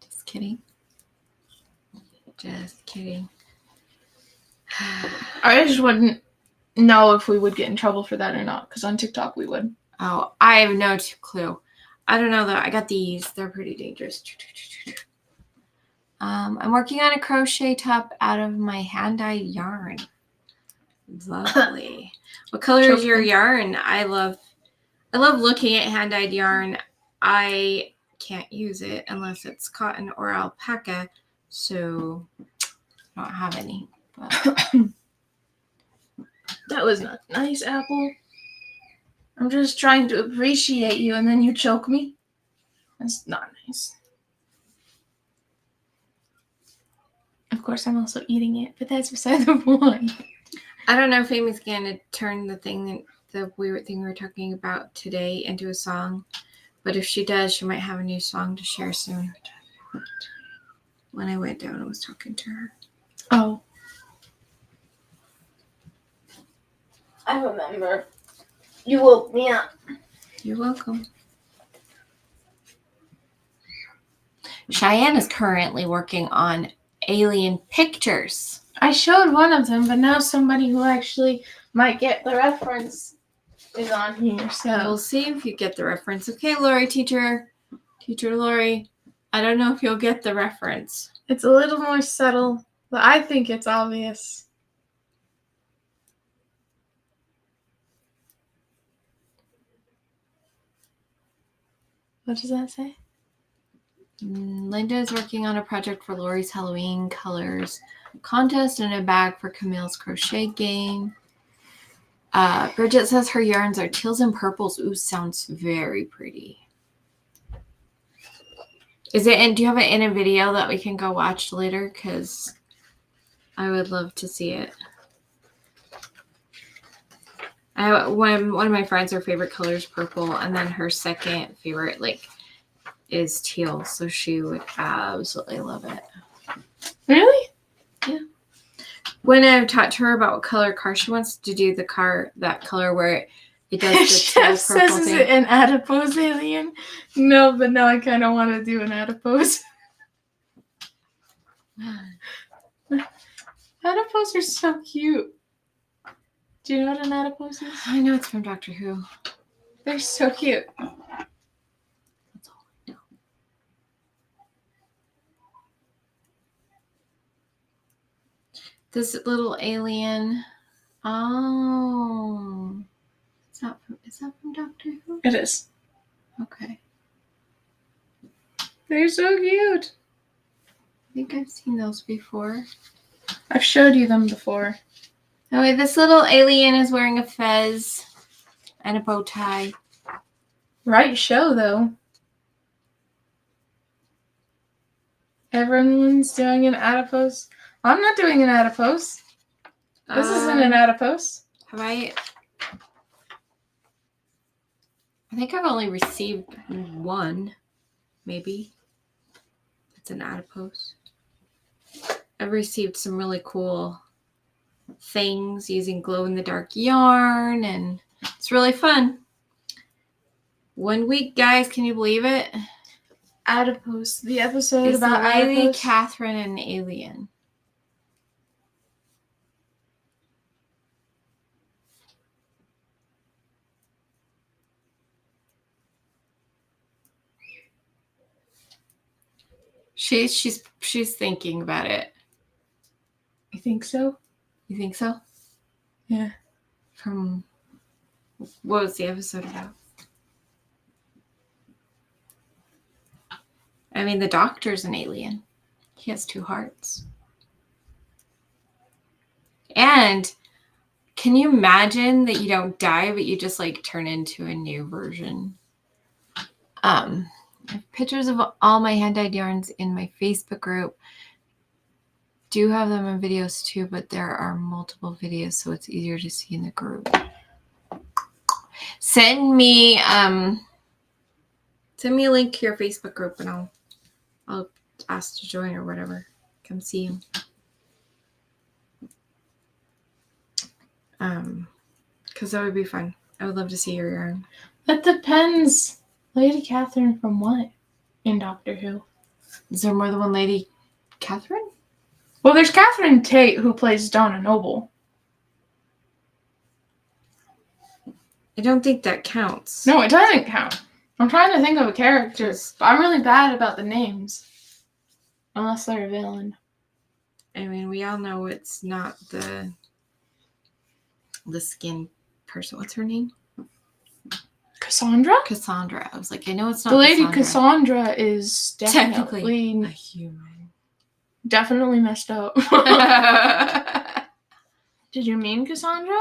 Just kidding. I just wouldn't know if we would get in trouble for that or not, because on TikTok we would. Oh, I have no clue. I don't know though. I got these. They're pretty dangerous. I'm working on a crochet top out of my hand-dyed yarn. Lovely. What color is your yarn? I love looking at hand-dyed yarn. I can't use it unless it's cotton or alpaca, so I don't have any. But that was not nice, Apple. I'm just trying to appreciate you and then you choke me. That's not nice. Of course, I'm also eating it, but that's beside the point. I don't know if Amy's going to turn the weird thing we were talking about today into a song, but if she does, she might have a new song to share soon. When I went down, I was talking to her. Oh. I remember. You woke me up. You're welcome. ShiAnne is currently working on alien pictures. I showed one of them, but now somebody who actually might get the reference is on here. So we'll see if you get the reference. Okay, Lori, teacher Lori. I don't know if you'll get the reference. It's a little more subtle, but I think it's obvious. What does that say? Linda is working on a project for Lori's Halloween colors contest and a bag for Camille's crochet game. Bridget says her yarns are teals and purples. Ooh, sounds very pretty. Is it in? Do you have it in a video that we can go watch later? Because I would love to see it. One of my friends, her favorite color is purple, and then her second favorite is teal, so she would absolutely love it. Really? Yeah. When I've talked to her about what color car she wants to do, that color where it does the teal purple says, thing. Is it an adipose alien? No, but now I kind of want to do an adipose. Adipose are so cute. Do you know what an adipose is? I know it's from Doctor Who. They're so cute. That's all I know. This little alien. Oh. Is that from Doctor Who? It is. Okay. They're so cute. I think I've seen those before. I've showed you them before. Oh, wait, this little alien is wearing a fez and a bow tie. Right show, though. Everyone's doing an adipose. I'm not doing an adipose. This isn't an adipose. Have I think I've only received one, maybe. It's an adipose. I've received some really cool things using glow-in-the-dark yarn, and it's really fun. 1 week, guys, can you believe it? Adipose, the episode It's about Lady adipose. Catherine and Alien. She's thinking about it. You think so? You think so? Yeah. From what was the episode about? I mean, the doctor's an alien. He has 2 hearts. And can you imagine that you don't die, but you just like turn into a new version? I have pictures of all my hand-dyed yarns in my Facebook group. Do have them in videos too, but there are multiple videos, so it's easier to see in the group. Send me a link to your Facebook group, and I'll ask to join or whatever. Come see you. Because that would be fun. I would love to see your yarn. That depends. Lady Catherine from what? In Doctor Who. Is there more than one Lady Catherine? Well, there's Catherine Tate, who plays Donna Noble. I don't think that counts. No, it doesn't count. I'm trying to think of a character, but I'm really bad about the names. Unless they're a villain. I mean, we all know it's not the skin person. What's her name? Cassandra? Cassandra. I was like, I know it's not the Lady Cassandra is technically a human. Definitely messed up. Did you mean Cassandra?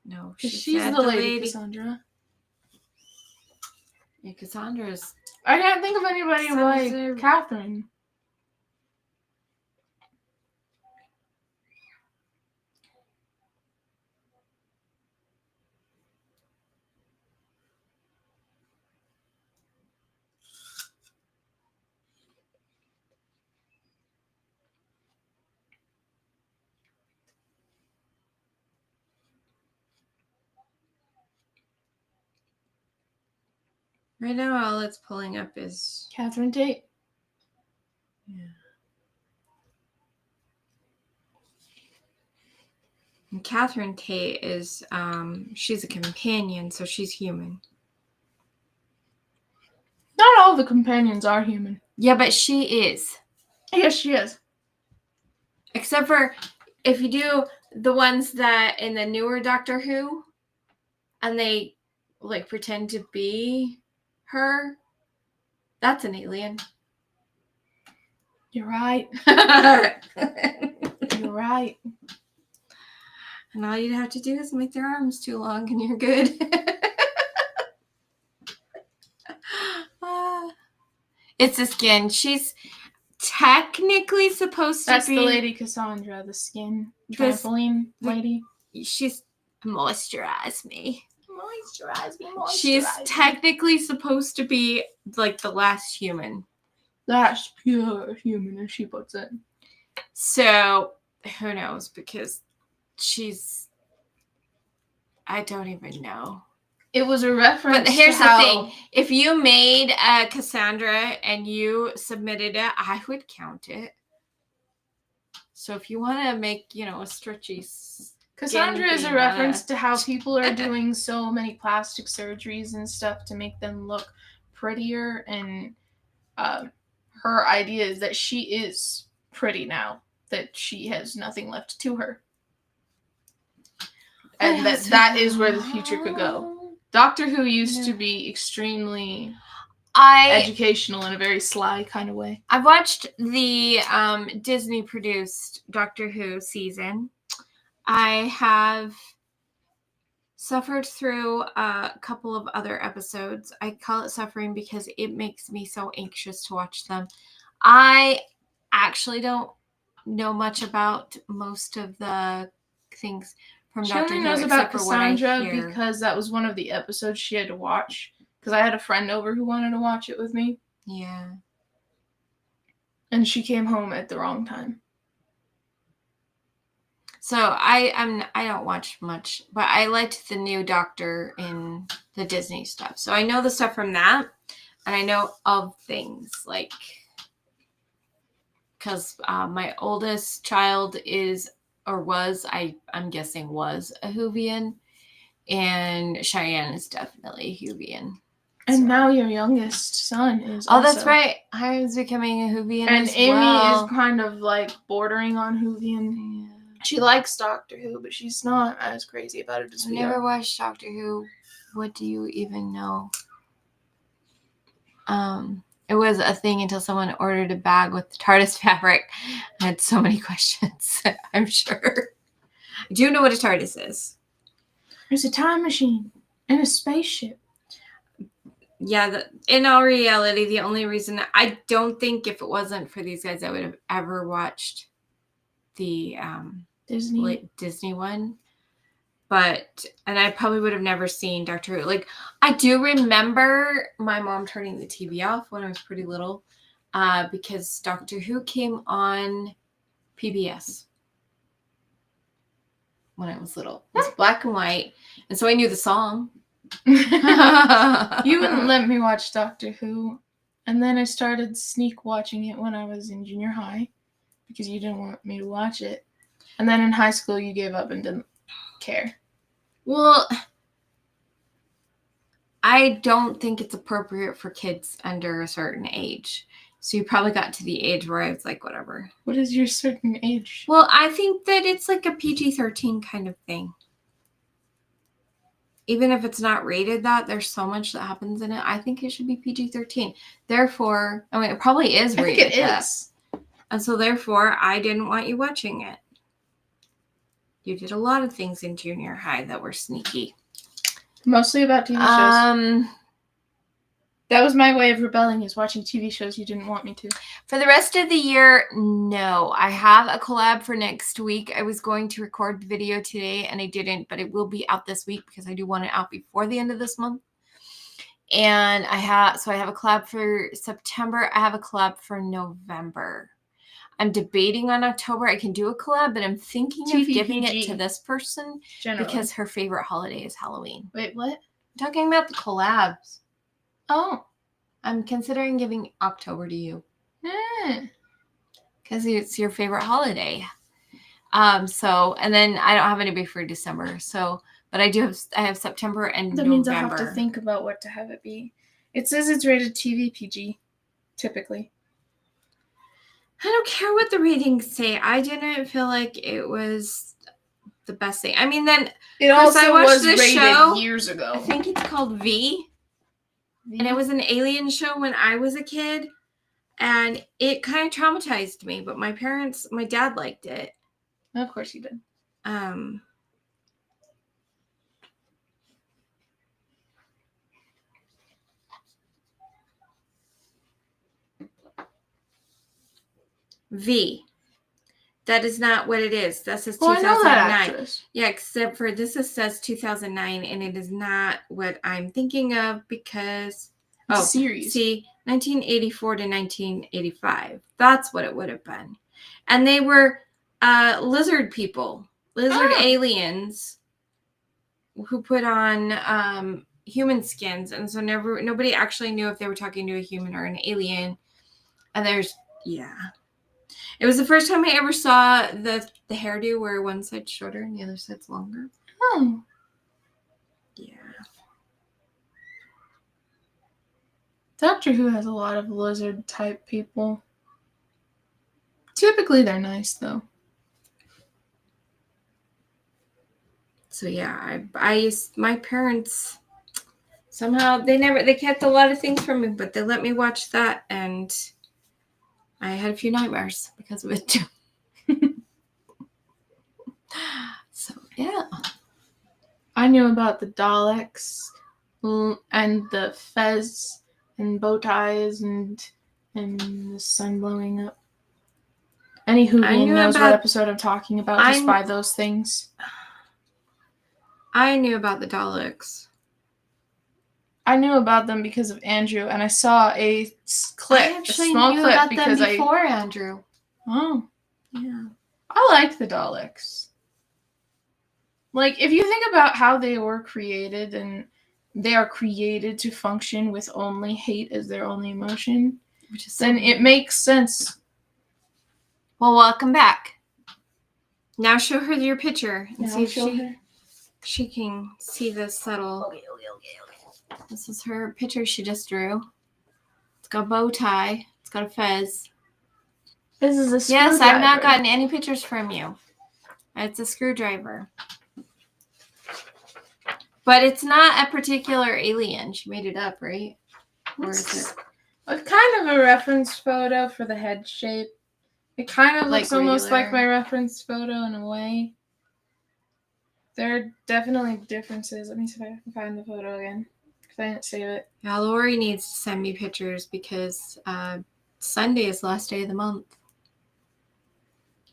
No, she's the lady Cassandra. Yeah, Cassandra's. I can't think of anybody like Catherine. Right now, all it's pulling up is Catherine Tate. Yeah. And Catherine Tate is, she's a companion, so she's human. Not all the companions are human. Yeah, but she is. Yes, she is. Except for if you do the ones that in the newer Doctor Who, and they like pretend to be her, that's an alien. You're right. You're right. And all you'd have to do is make their arms too long and you're good. It's the skin. She's technically supposed to be... That's the Lady Cassandra, the skin trampoline lady. She's... Moisturize me. Moisturize me. She's technically supposed to be like the last human. That's pure human, as she puts it. So, who knows? Because she's... I don't even know. It was a reference. But here's the thing. If you made Cassandra and you submitted it, I would count it. So if you want to make, a stretchy... Cassandra is a reference to how people are doing so many plastic surgeries and stuff to make them look prettier. And her idea is that she is pretty now. That she has nothing left to her. And that is where the future could go. Doctor Who used to be extremely I educational in a very sly kind of way. I've watched the Disney produced Doctor Who season. I have suffered through a couple of other episodes. I call it suffering because it makes me so anxious to watch them. I actually don't know much about most of the things from She Doctor only Who knows about except for what I Cassandra hear. because that was one of the episodes she had to watch. Because I had a friend over who wanted to watch it with me. Yeah. And she came home at the wrong time. So I don't watch much, but I liked the new Doctor in the Disney stuff. So I know the stuff from that, and I know of things like because my oldest child is or was I'm guessing was a Whovian, and ShiAnne is definitely a Whovian. And now your youngest son is Oh, also. that's right. I was becoming a Whovian and as Amy well. is kind of like bordering on Whovian. Yeah. She likes Doctor Who, but she's not as crazy about it as we are. I never watched Doctor Who. What do you even know? It was a thing until someone ordered a bag with TARDIS fabric. I had so many questions, I'm sure. I do know what a TARDIS is. There's a time machine and a spaceship. Yeah, in all reality, the only reason I don't think if it wasn't for these guys, I would have ever watched the Disney one. And I probably would have never seen Doctor Who. Like, I do remember my mom turning the TV off when I was pretty little because Doctor Who came on PBS when I was little. It was black and white, and so I knew the song. You wouldn't let me watch Doctor Who, and then I started sneak watching it when I was in junior high because you didn't want me to watch it. And then in high school, you gave up and didn't care. Well, I don't think it's appropriate for kids under a certain age. So you probably got to the age where I was like, whatever. What is your certain age? Well, I think that it's like a PG-13 kind of thing. Even if it's not rated that, there's so much that happens in it. I think it should be PG-13. Therefore, I mean, it probably is rated. I think it is. And so therefore, I didn't want you watching it. You did a lot of things in junior high that were sneaky. Mostly about TV shows. That was my way of rebelling, is watching TV shows you didn't want me to. For the rest of the year, no. I have a collab for next week. I was going to record the video today, and I didn't, but it will be out this week because I do want it out before the end of this month. And I have a collab for September. I have a collab for November. I'm debating on October. I can do a collab, but I'm thinking of giving it to this person because her favorite holiday is Halloween. Wait, what? I'm talking about the collabs. Oh. I'm considering giving October to you. Because it's your favorite holiday. And then I don't have anybody for December. But I have September and November. That means I have to think about what to have it be. It says it's rated TV PG, typically. I don't care what the ratings say. I didn't feel like it was the best thing. I mean, then it also was rated years ago. I think it's called V. And it was an alien show when I was a kid. And it kind of traumatized me. But my dad liked it. Of course he did. V. That is not what it is. That says 2009. I know that actress. Yeah, except for this says 2009, and it is not what I'm thinking of because series. See, 1984 to 1985. That's what it would have been, and they were lizard people, aliens, who put on human skins, and so nobody actually knew if they were talking to a human or an alien. And it was the first time I ever saw the hairdo where one side's shorter and the other side's longer. Oh. Yeah. Doctor Who has a lot of lizard type people. Typically they're nice though. So yeah, my parents, somehow they kept a lot of things from me, but they let me watch that, and I had a few nightmares because of it too. So yeah, I knew about the Daleks and the fez and bow ties and the sun blowing up. Any Whovian knows what episode I'm talking about just by those things. I knew about the Daleks. I knew about them because of Andrew, and I saw a clip, a small clip, about them before Andrew. Oh, yeah. I liked the Daleks. Like, if you think about how they were created, and they are created to function with only hate as their only emotion, then it makes sense. Well, welcome back. Now show her your picture and see if she can see this subtle. Okay. This is her picture she just drew. It's got a bow tie. It's got a fez. This is a screwdriver. Yes, I've not gotten any pictures from you. It's a screwdriver. But it's not a particular alien. She made it up, right? Or is it? It's kind of a reference photo for the head shape. It kind of looks almost like my reference photo in a way. There are definitely differences. Let me see if I can find the photo again, because I didn't save it. Yeah, Lori needs to send me pictures because Sunday is the last day of the month.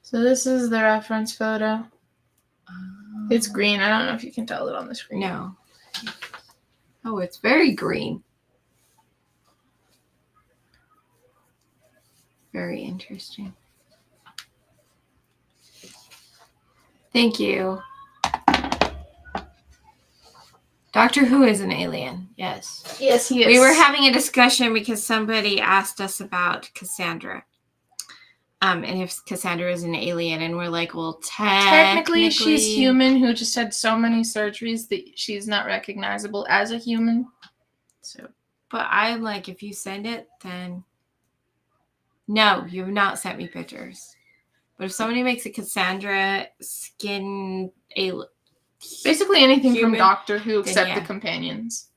So this is the reference photo. It's green. I don't know if you can tell it on the screen. No. Oh, it's very green. Very interesting. Thank you. Doctor Who is an alien. Yes. Yes, he is. We were having a discussion because somebody asked us about Cassandra. And if Cassandra is an alien, and we're like, well, technically she's human who just had so many surgeries that she's not recognizable as a human. So, but I'm like, if you send it, then no, you've not sent me pictures. But if somebody makes a Cassandra skin basically anything human, from Doctor Who except the companions.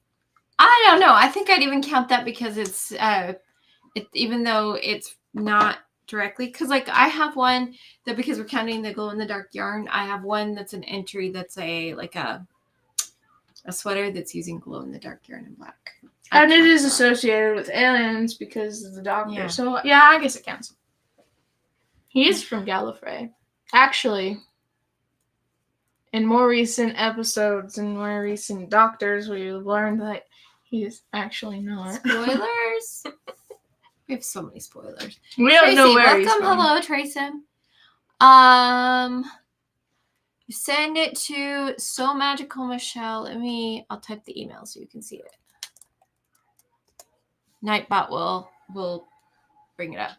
I don't know. I think I'd even count that because it's even though it's not directly, because like I have one that, because we're counting the glow in the dark yarn, I have one that's an entry that's a sweater that's using glow in the dark yarn and black. And it is associated with aliens because of the Doctor. Yeah. So yeah, I guess it counts. He is from Gallifrey. Actually, in more recent episodes and more recent Doctors, we've learned that he's actually not. Spoilers. We have so many spoilers. We don't know where he's from. Hello, Tracy. Send it to So Magical Michele. I'll type the email so you can see it. Nightbot will bring it up.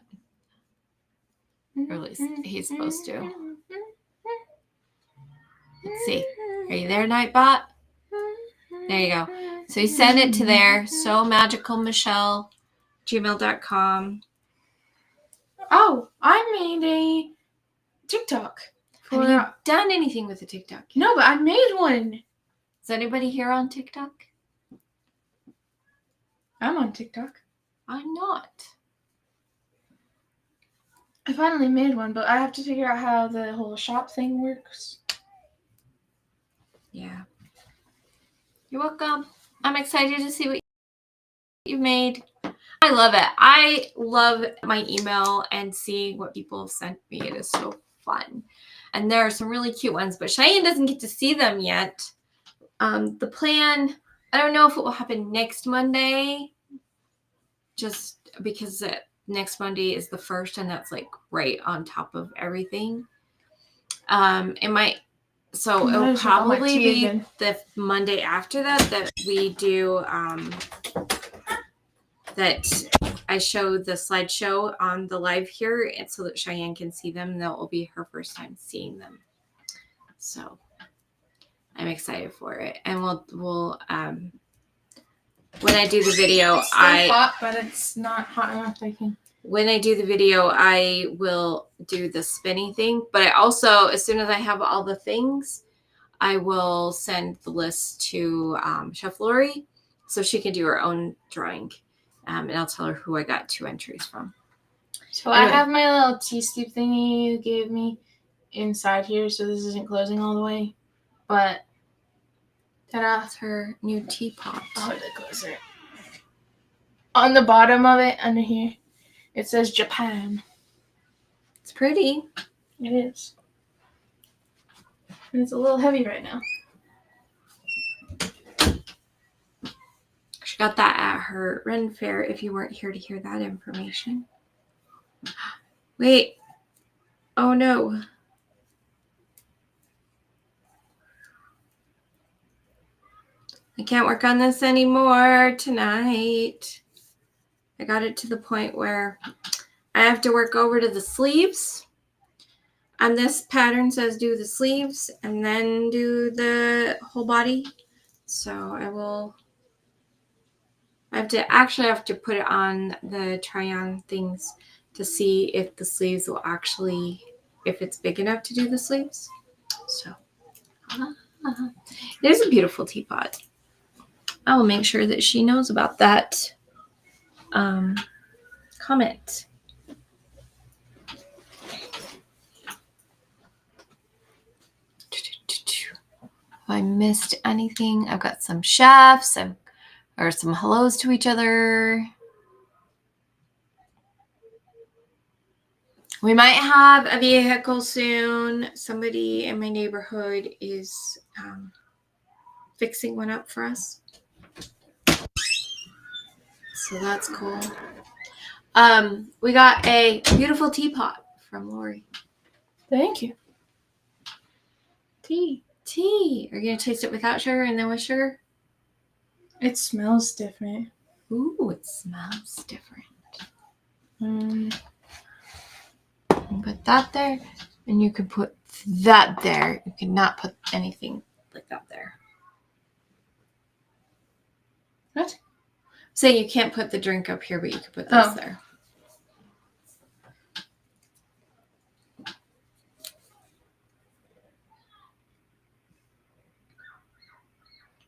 Or at least he's supposed to. Let's see. Are you there, Nightbot? There you go. So you send it to there. So Magical Michele. gmail.com. Oh, I made a TikTok. Have you done anything with the TikTok? No, but I made one. Is anybody here on TikTok? I'm on TikTok. I'm not. I finally made one, but I have to figure out how the whole shop thing works. Yeah. You're welcome. I'm excited to see what you've made. I love it. I love my email and seeing what people have sent me. It is so fun. And there are some really cute ones, but ShiAnne doesn't get to see them yet. The plan, I don't know if it will happen next Monday, just because next Monday is the 1st, and that's like right on top of everything. It might, so it'll probably be the Monday after that we do, that I show the slideshow on the live here, and so that ShiAnne can see them. That will be her first time seeing them. So I'm excited for it. And we'll when I do the video, it's hot, but it's not hot enough, I think. When I do the video, I will do the spinning thing. But I also, as soon as I have all the things, I will send the list to Chef Lori, so she can do her own drawing. And I'll tell her who I got 2 entries from. So anyway. I have my little tea sleeve thingy you gave me inside here, so this isn't closing all the way. But that's her new teapot. Oh, the closer. On the bottom of it, under here, it says Japan. It's pretty. It is. And it's a little heavy right now. She got that at her Ren Fair, if you weren't here to hear that information. Wait. Oh, no. I can't work on this anymore tonight. I got it to the point where I have to work over to the sleeves. And this pattern says do the sleeves and then do the whole body. So I have to put it on the try-on things to see if the sleeves will actually, if it's big enough to do the sleeves. So it is a beautiful teapot. I will make sure that she knows about that comment. If I missed anything, I've got some chefs or some hellos to each other. We might have a vehicle soon. Somebody in my neighborhood is fixing one up for us. So that's cool. We got a beautiful teapot from Lori. Thank you. Tea. Are you going to taste it without sugar and then with sugar? It smells different. Ooh, it smells different. Put that there, and you could put that there. You cannot put anything like that there. What? Saying you can't put the drink up here, but you could put this there.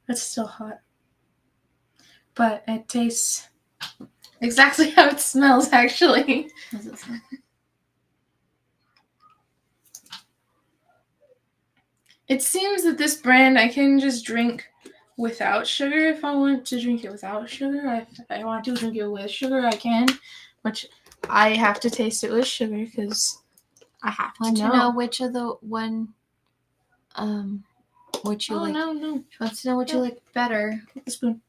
It's still hot. But it tastes exactly how it smells, actually. Does it smell? It seems that this brand I can just drink without sugar if I want to drink it without sugar. If I want to drink it with sugar, I can. Which I have to taste it with sugar because I have to know which of the one what you like. No. She wants to know what you like better. Take the spoon.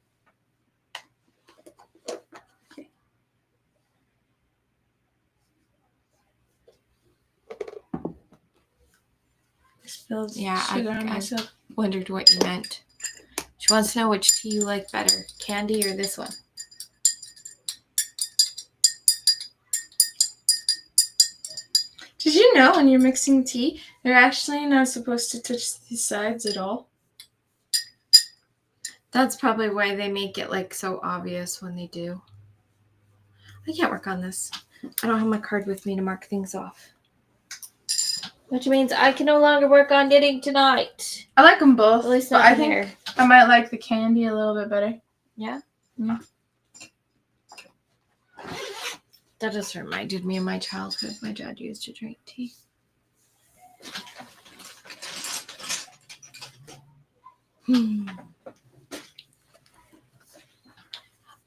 Okay. I spilled sugar on myself. Wondered what you meant. She wants to know which tea you like better, candy or this one. Did you know when you're mixing tea, you're actually not supposed to touch the sides at all? That's probably why they make it like so obvious when they do. I can't work on this. I don't have my card with me to mark things off. Which means I can no longer work on knitting tonight. I like them both. At least not I think I might like the candy a little bit better. Yeah? Yeah. That just reminded me of my childhood. My dad used to drink tea.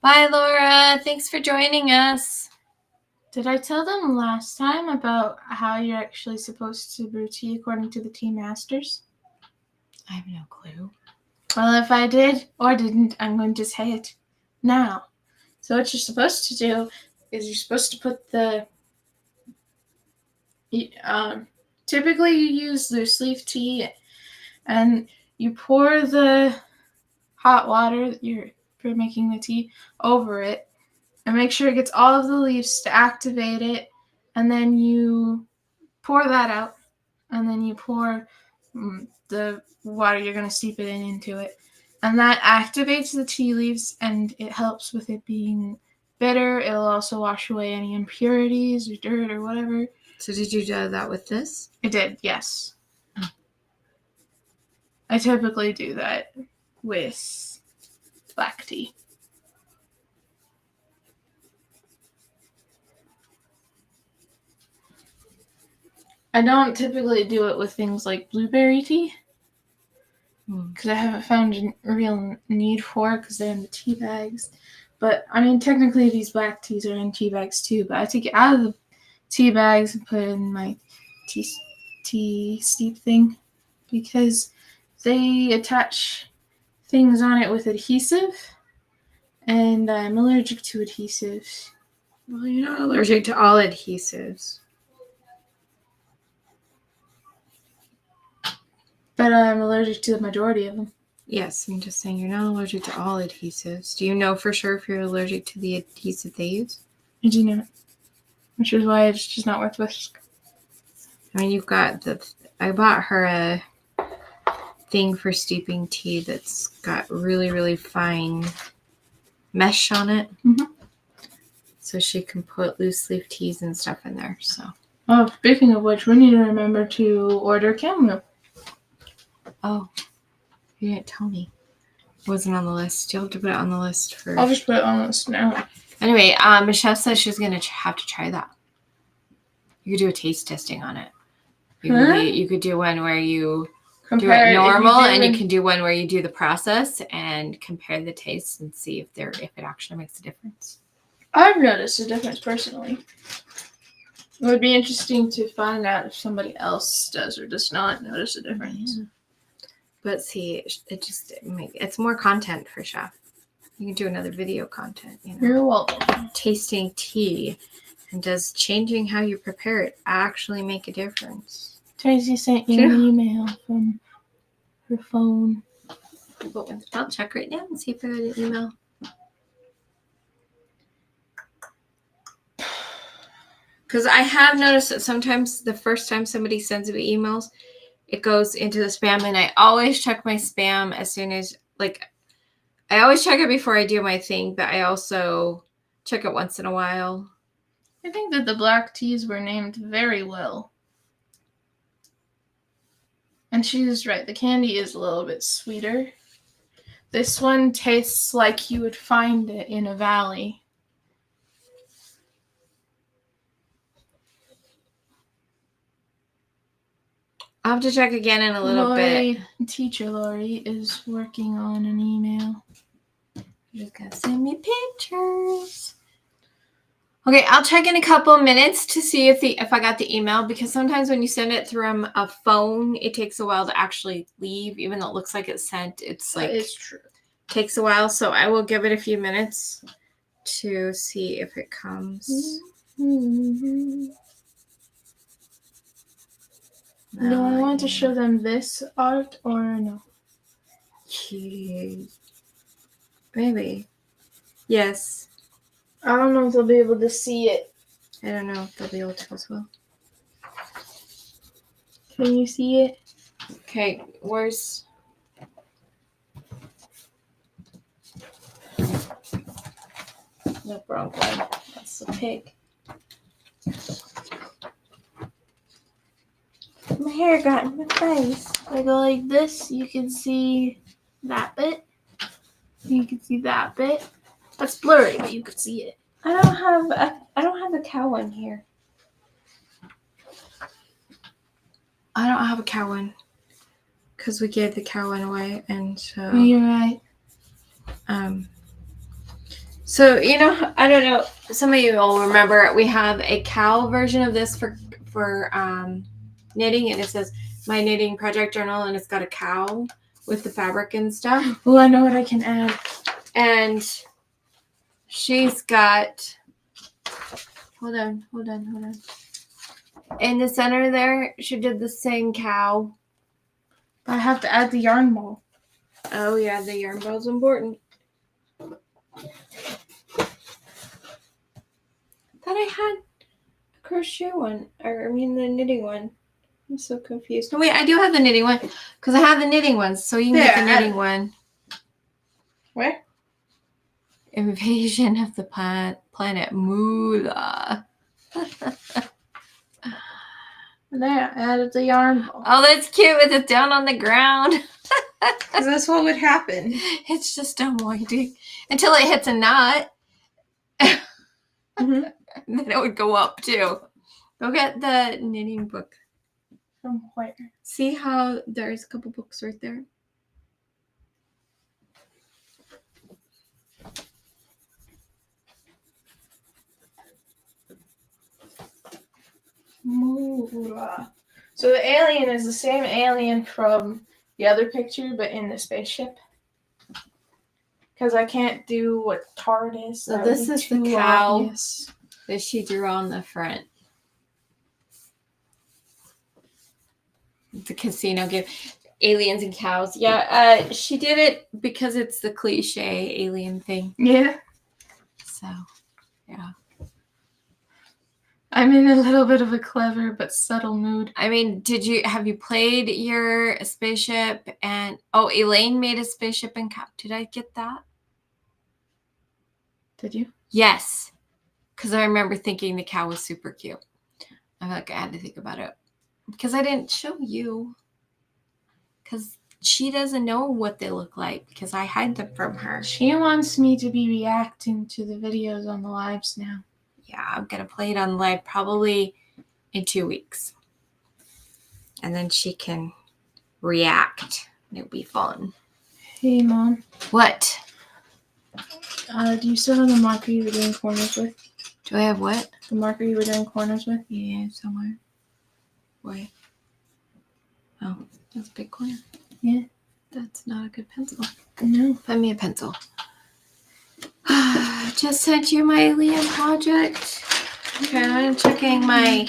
Bye, Laura. Thanks for joining us. Did I tell them last time about how you're actually supposed to brew tea according to the tea masters? I have no clue. Well, if I did or didn't, I'm going to say it now. So what you're supposed to do is you're supposed to put the... typically you use loose leaf tea and you pour the hot water for making the tea over it and make sure it gets all of the leaves to activate it, and then you pour that out, and then you pour the water you're going to steep it into it, and that activates the tea leaves and it helps with it being bitter. It'll also wash away any impurities or dirt or whatever. So did you do that with this? It did, yes. I typically do that with black tea. I don't typically do it with things like blueberry tea because I haven't found a real need for it because they're in the tea bags. But, I mean, technically these black teas are in tea bags too, but I take it out of the tea bags and put it in my tea steep thing because they attach things on it with adhesive, and I'm allergic to adhesives. Well, you're not allergic to all adhesives. But I'm allergic to the majority of them. Yes, I'm just saying you're not allergic to all adhesives. Do you know for sure if you're allergic to the adhesive they use? I do not. Which is why it's just not worth whisk. I mean, you've got I bought her a thing for steeping tea that's got really, really fine mesh on it. Mm-hmm. So she can put loose leaf teas and stuff in there. So. Oh, speaking of which, we need to remember to order chamomile. Oh, you didn't tell me. It wasn't on the list. You'll have to put it on the list for. I'll just put it on the list now. Anyway, Michele says she's gonna have to try that. You could do a taste testing on it. You could do one where you do it normal, and you can do one where you do the process and compare the tastes and see if it actually makes a difference. I've noticed a difference personally. It would be interesting to find out if somebody else does or does not notice a difference. Yeah. But see, it's more content for Chef. You can do another video content. You're welcome. Tasting tea, and does changing how you prepare it actually make a difference? Tracy sent you an email from her phone. I'll check right now and see if I got an email. Because I have noticed that sometimes the first time somebody sends me emails, it goes into the spam, and I always check my spam as soon as, I always check it before I do my thing, but I also check it once in a while. I think that the black teas were named very well. And she is right. The candy is a little bit sweeter. This one tastes like you would find it in a valley. I'll have to check again in a little bit. Teacher Lori is working on an email. You're just going to send me pictures. Okay, I'll check in a couple of minutes to see if I got the email, because sometimes when you send it through a phone, it takes a while to actually leave, even though it looks like it's sent. It's like, it's true. Takes a while, so I will give it a few minutes to see if it comes. Mm-hmm. No, I want to show them this art or no? Maybe. Yes. I don't know if they'll be able to see it. I don't know if they'll be able to as well. Can you see it? Okay, where's... No, wrong one. That's the pig. My hair got in my face. If I go like this, you can see that bit. You can see that bit. That's blurry, but you can see it. I don't have a cow one here. I don't have a cow one because we gave the cow one away, and so. You're right. So I don't know. Some of you will remember we have a cow version of this for knitting, and it says my knitting project journal, and it's got a cow with the fabric and stuff. Oh, I know what I can add. And she's got, hold on. In the center there, she did the same cow. But I have to add the yarn ball. Oh yeah, the yarn ball's important. I thought I had a crochet one, the knitting one. I'm so confused. No, wait, I do have the knitting one because I have the knitting ones, so you can get the knitting one. Where? Invasion of the planet Moolah. There, I added the yarn ball. Oh, that's cute with it down on the ground. Because that's what would happen. It's just unwinding until it hits a knot. Mm-hmm. Then it would go up too. Go get the knitting book From where? See how there's a couple books right there? So the alien is the same alien from the other picture, but in the spaceship. Because I can't do what TARDIS. So That this would be is the too cow obvious. that she drew on the front. The casino game. Aliens and cows. Yeah, she did it because it's the cliche alien thing. Yeah. So, yeah. I'm in a little bit of a clever but subtle mood. I mean, have you played your spaceship and Elaine made a spaceship and cow. Did I get that? Did you? Yes. Because I remember thinking the cow was super cute. I'm like, I had to think about it. Because I didn't show you. Because she doesn't know what they look like. Because I hide them from her. She wants me to be reacting to the videos on the lives now. Yeah, I'm going to play it on live probably in 2 weeks. And then she can react. It'll be fun. Hey, Mom. What? Do you still have the marker you were doing corners with? Do I have what? The marker you were doing corners with? Yeah, somewhere. Why? Oh, that's a big corner. Yeah. That's not a good pencil. No. Find me a pencil. Just sent you my Liam project. Okay, I'm checking my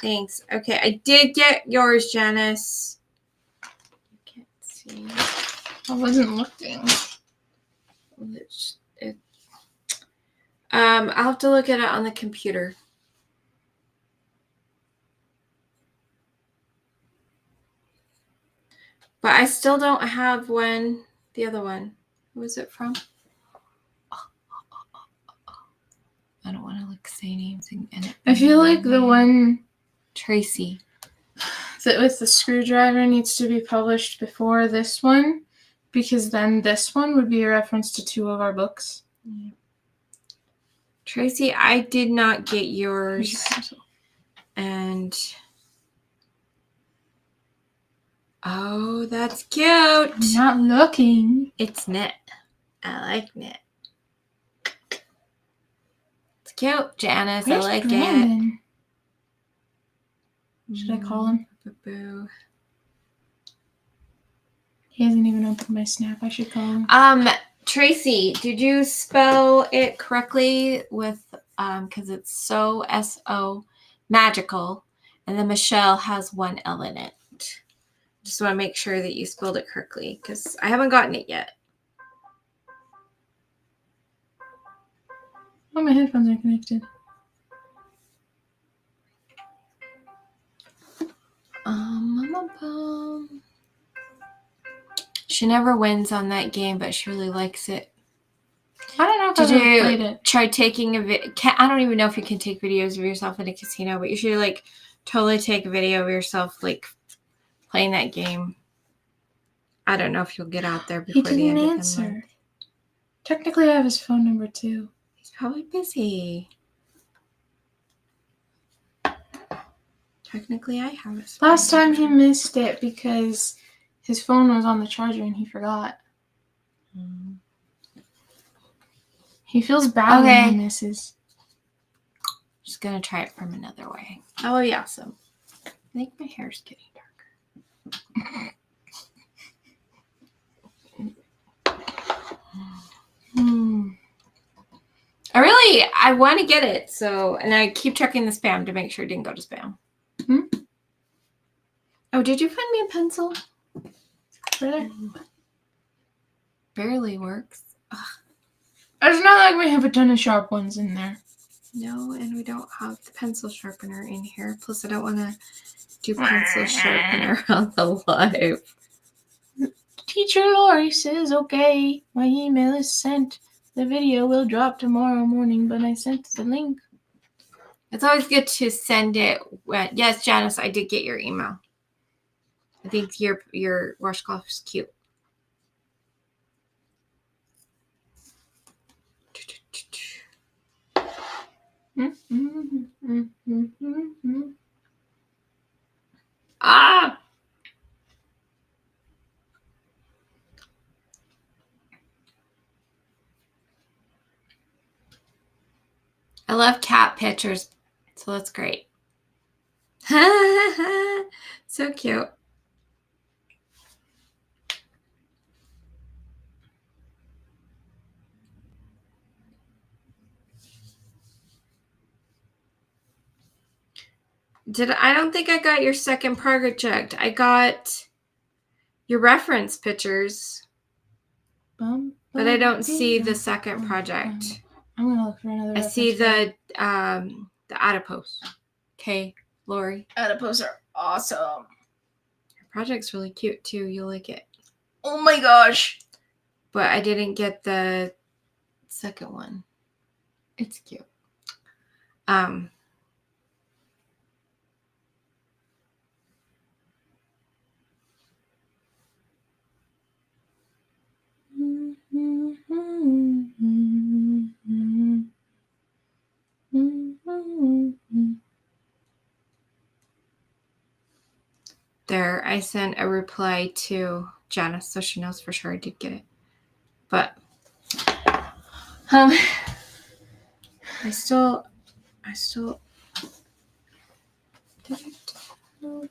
things. Okay, I did get yours, Janice. You can't see. I wasn't looking. I'll have to look at it on the computer. But I still don't have the other one. Who was it from? I don't want to say names. I feel like the one Tracy. that with the screwdriver needs to be published before this one, because then this one would be a reference to 2 of our books. Yeah. Tracy, I did not get yours. And oh, that's cute. I'm not looking. It's knit. I like knit. It's cute, Janice. Where's I like Brandon? it. Should I call him? Boo. He hasn't even opened my snap. I should call him. Tracy, did you spell it correctly with because it's so magical, and then Michele has 1 L in it. Just want to make sure that you spelled it correctly because I haven't gotten it yet. Oh, my headphones are connected. She never wins on that game, but she really likes it. I don't know if I've ever played it. Try taking a video? I don't even know if you can take videos of yourself in a casino, but you should totally take a video of yourself playing that game. I don't know if you'll get out there before the end of the month. He didn't answer. Technically, I have his phone number too. He's probably busy. Technically, I have his phone Last time number. he missed it because his phone was on the charger and he forgot. He feels bad when he misses. Just gonna try it from another way. That would be awesome. I think my hair's getting darker. I want to get it, and I keep checking the spam to make sure it didn't go to spam. Oh, did you find me a pencil? Really? Barely works. Ugh. It's not like we have a ton of sharp ones in there. No, and we don't have the pencil sharpener in here. Plus, I don't want to do pencil sharpener on the live. Teacher Lori says, okay, my email is sent. The video will drop tomorrow morning, but I sent the link. It's always good to send it. Yes, Janice, I did get your email. I think your washcloth is cute. I love cat pictures, so that's great. So cute. I don't think I got your second project. I got your reference pictures, but I don't see the second project. I'm gonna look for another. I see the adipose. Okay, Lori. Adipose are awesome. Your project's really cute too. You'll like it. Oh my gosh. But I didn't get the second one. It's cute. There, I sent a reply to Janice, so she knows for sure I did get it. But I still did it.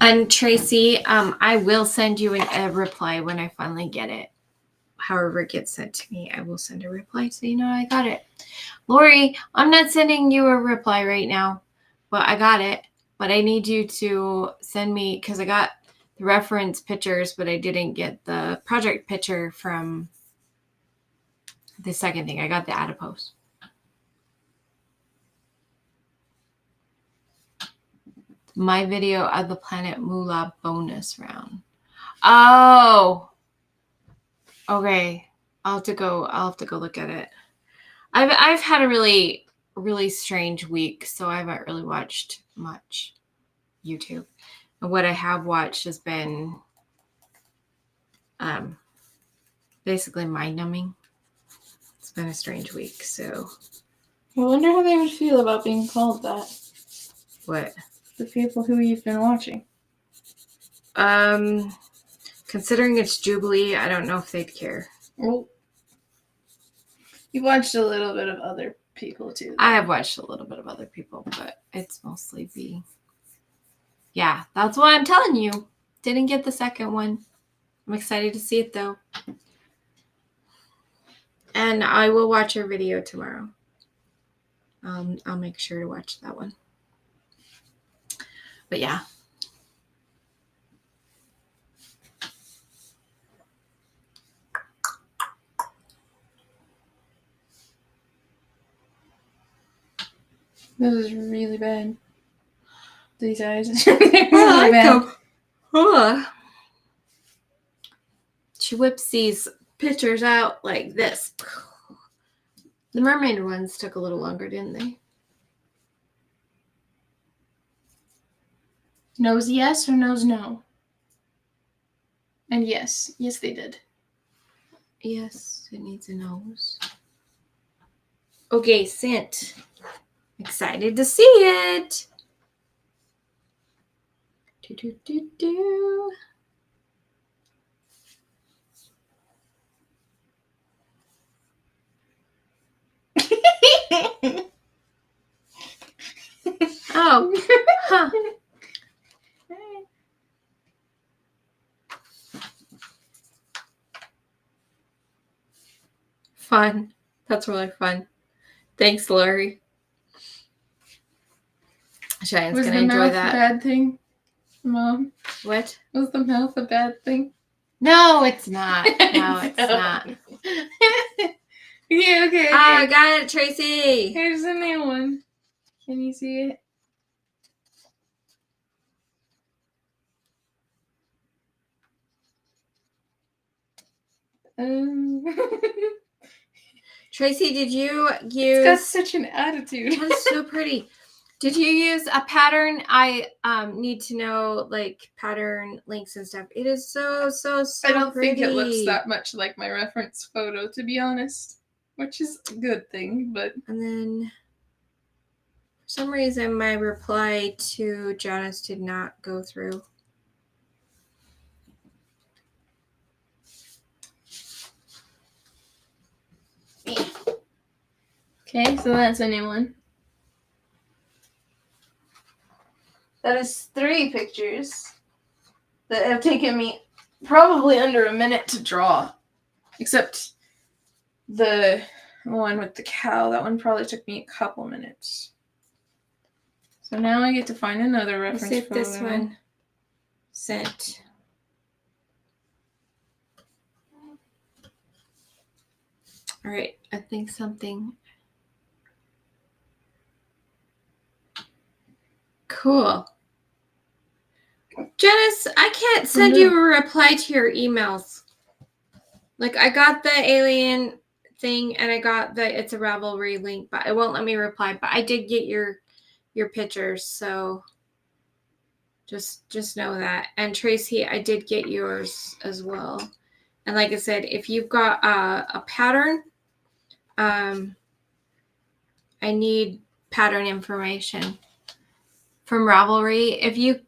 And Tracy, I will send you a reply when I finally get it. However it gets sent to me, I will send a reply so you know I got it. Lori, I'm not sending you a reply right now, but I got it. But I need you to send me, because I got the reference pictures, but I didn't get the project picture from the second thing. I got the adipose. My video of the Planet Moolah bonus round. Oh, okay. I'll have to go look at it. I've had a really, really strange week, so I haven't really watched much YouTube. And what I have watched has been basically mind-numbing. It's been a strange week, so. I wonder how they would feel about being called that. What? The people who you've been watching. Considering it's Jubilee, I don't know if they'd care. Well, you've watched a little bit of other people too. Though. I have watched a little bit of other people, but it's mostly yeah, that's why I'm telling you. Didn't get the second one. I'm excited to see it though. And I will watch your video tomorrow. I'll make sure to watch that one. But yeah. This is really bad. These eyes. They're really bad. She whips these pictures out like this. The mermaid ones took a little longer, didn't they? Nose yes or nose no? And yes. Yes, they did. Yes, it needs a nose. Okay, sent. Excited to see it. Do. Oh, huh. Fun. That's really fun. Thanks, Lori. ShiAnne's Was gonna the enjoy mouth that. a bad thing, Mom? What? Was the mouth a bad thing? No, it's not. No, it's not. Okay. I got it, Tracy. Here's a new one. Can you see it? Tracy, did you use... It's got such an attitude. That's so pretty. Did you use a pattern? I need to know, like, pattern links and stuff. It is so I don't pretty. think it looks that much like my reference photo, to be honest. Which is a good thing, but... And then... some reason my reply to Janice did not go through. Okay, so that's a new one. That is 3 pictures that have taken me probably under a minute to draw. Except the one with the cow. That one probably took me a couple minutes. So now I get to find another reference Let's see if photo. this one sent. All right, I think something. Cool. Janice, I can't send you a reply to your emails. Like, I got the alien thing and I got the it's a Ravelry link, but it won't let me reply. But I did get your pictures, so just know that. And Tracy, I did get yours as well. And like I said, if you've got a pattern, I need pattern information from Ravelry. If you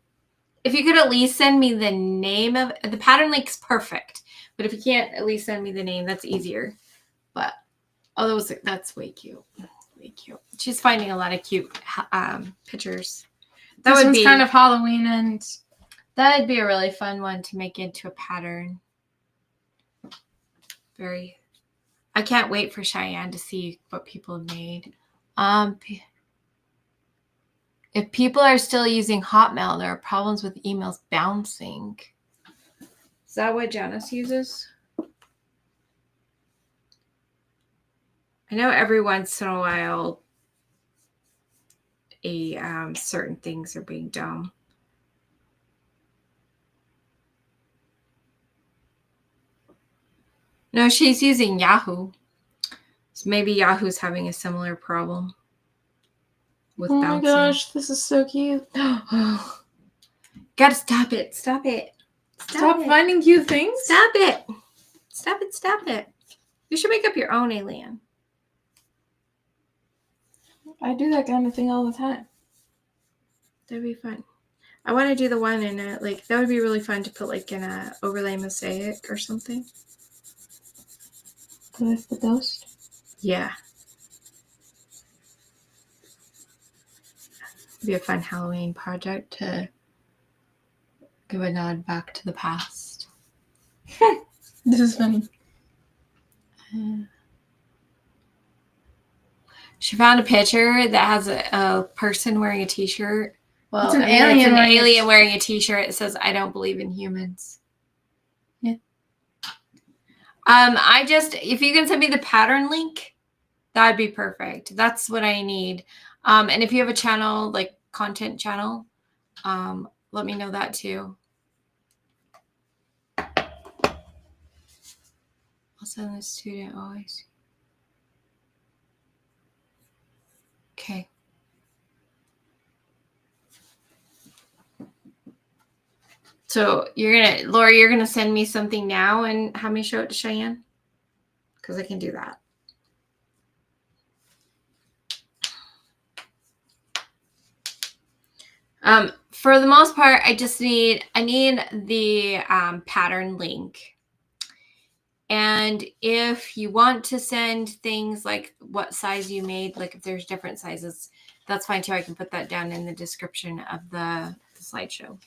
could at least send me the name of the pattern link's perfect. But if you can't at least send me the name, that's easier. But although that's way cute. Way cute. She's finding a lot of cute pictures. This one's kind of Halloween, and that would be a really fun one to make into a pattern. I can't wait for ShiAnne to see what people have made. If people are still using Hotmail, there are problems with emails bouncing. Is that what Janice uses? I know every once in a while, certain things are being dumb. No, she's using Yahoo. So maybe Yahoo's having a similar problem with bouncing. Oh my gosh, this is so cute. Gotta stop it. Stop it. Stop finding cute things. Stop it. Stop it. Stop it. You should make up your own alien. I do that kind of thing all the time. That'd be fun. I want to do the one in a, like, that would be really fun to put like in a overlay mosaic or something. With the ghost? Yeah. It'd be a fun Halloween project to give a nod back to the past. This is funny. She found a picture that has a person wearing a t-shirt. Well, it's an alien wearing a t-shirt. It says, "I don't believe in humans." Yeah. If you can send me the pattern link, that'd be perfect. That's what I need. And if you have a channel, like content channel, let me know that too. I'll send the student always. Okay. So Laura, you're gonna send me something now and have me show it to ShiAnne? Because I can do that. For the most part, I need the pattern link. And if you want to send things like what size you made, like if there's different sizes, that's fine too. I can put that down in the description of the slideshow.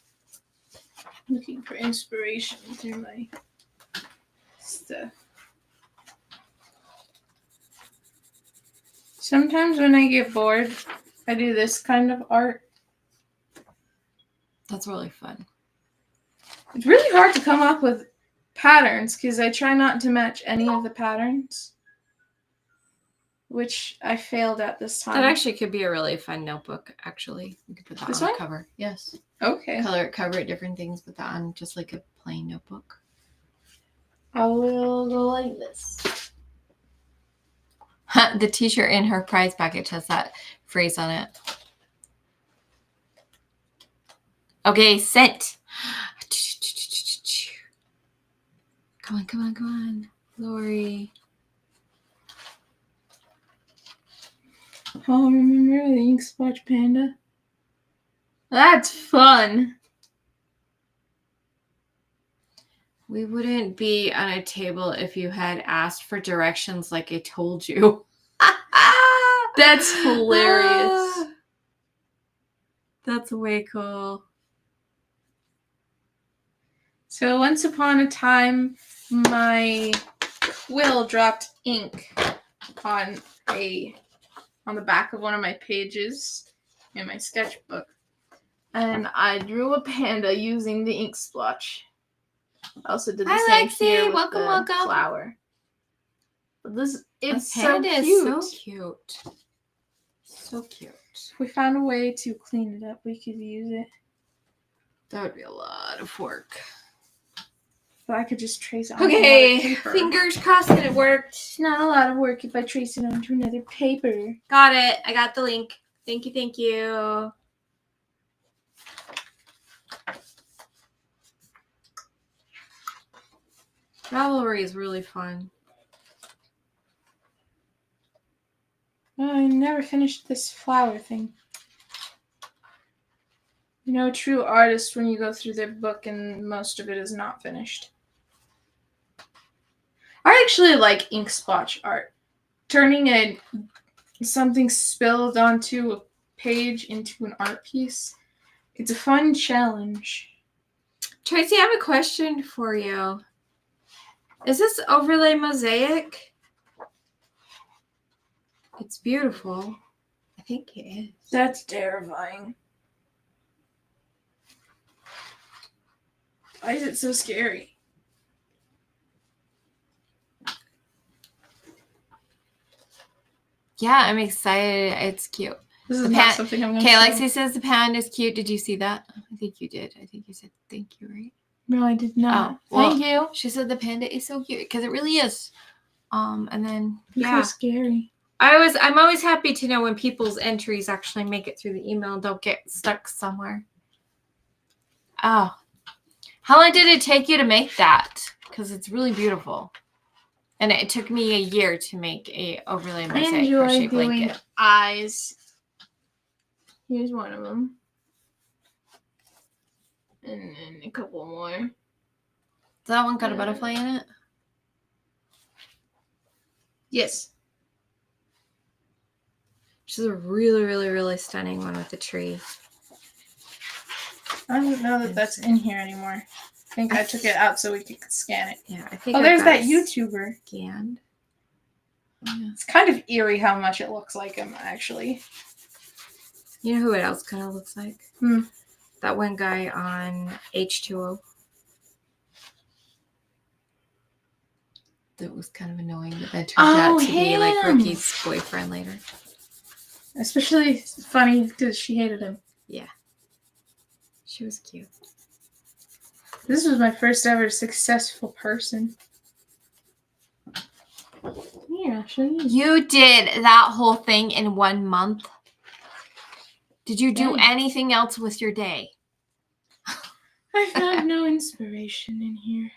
Looking for inspiration through my stuff. Sometimes when I get bored, I do this kind of art. That's really fun. It's really hard to come up with patterns because I try not to match any of the patterns, which I failed at this time. That actually could be a really fun notebook, actually. You could put that this on one? the cover. Yes. Okay. Cover it different things, put that on just like a plain notebook. I will go like this. The t-shirt in her prize package has that phrase on it. Okay, sent. Come on, Lori. Oh, remember the ink splotch panda? That's fun. We wouldn't be on a table if you had asked for directions like I told you. That's hilarious. That's way cool. So once upon a time, my quill dropped ink on the back of one of my pages in my sketchbook, and I drew a panda using the ink splotch. I also did the Hi, same here Lexi. with Welcome, the welcome. flower. But it's A panda so cute. is so cute. So cute. If we found a way to clean it up, we could use it. That would be a lot of work. But I could just trace it onto another Okay, paper. fingers crossed that it worked. It's not a lot of work if I trace it onto another paper. Got it. I got the link. Thank you, thank you. Ravelry is really fun. Oh, I never finished this flower thing. You know, a true artist when you go through their book and most of it is not finished. I actually like ink splotch art. Turning something spilled onto a page into an art piece. It's a fun challenge. Tracy, I have a question for you. Is this overlay mosaic? It's beautiful. I think it is. That's terrifying. Why is it so scary? Yeah, I'm excited. It's cute. This is not something I'm going to Okay, show. Lexi says the panda is cute. Did you see that? I think you did. I think you said thank you, right? No, I did not. Oh, well, thank you. She said the panda is so cute because it really is. And then Look yeah, how scary. I'm always happy to know when people's entries actually make it through the email and don't get stuck somewhere. Oh, how long did it take you to make that? Because it's really beautiful, and it took me a year to make a overlay I mosaic enjoy crochet doing blanket. eyes. Here's one of them. And then a couple more. Does that one got a butterfly in it? Yes. She's a really, really, really stunning one with the tree. I don't know that that's in here anymore. I think I took it out so we could scan it. Yeah, I think. Oh, there's that YouTuber. Scanned. Yeah. It's kind of eerie how much it looks like him, actually. You know who it else kind of looks like? That one guy on H2O. That was kind of annoying, but then turned out to be like Ricky's boyfriend later. Especially funny because she hated him. Yeah. She was cute. This was my first ever successful person. Here, I'll show you. You did that whole thing in 1 month? Did you do anything else with your day? I found no inspiration in here.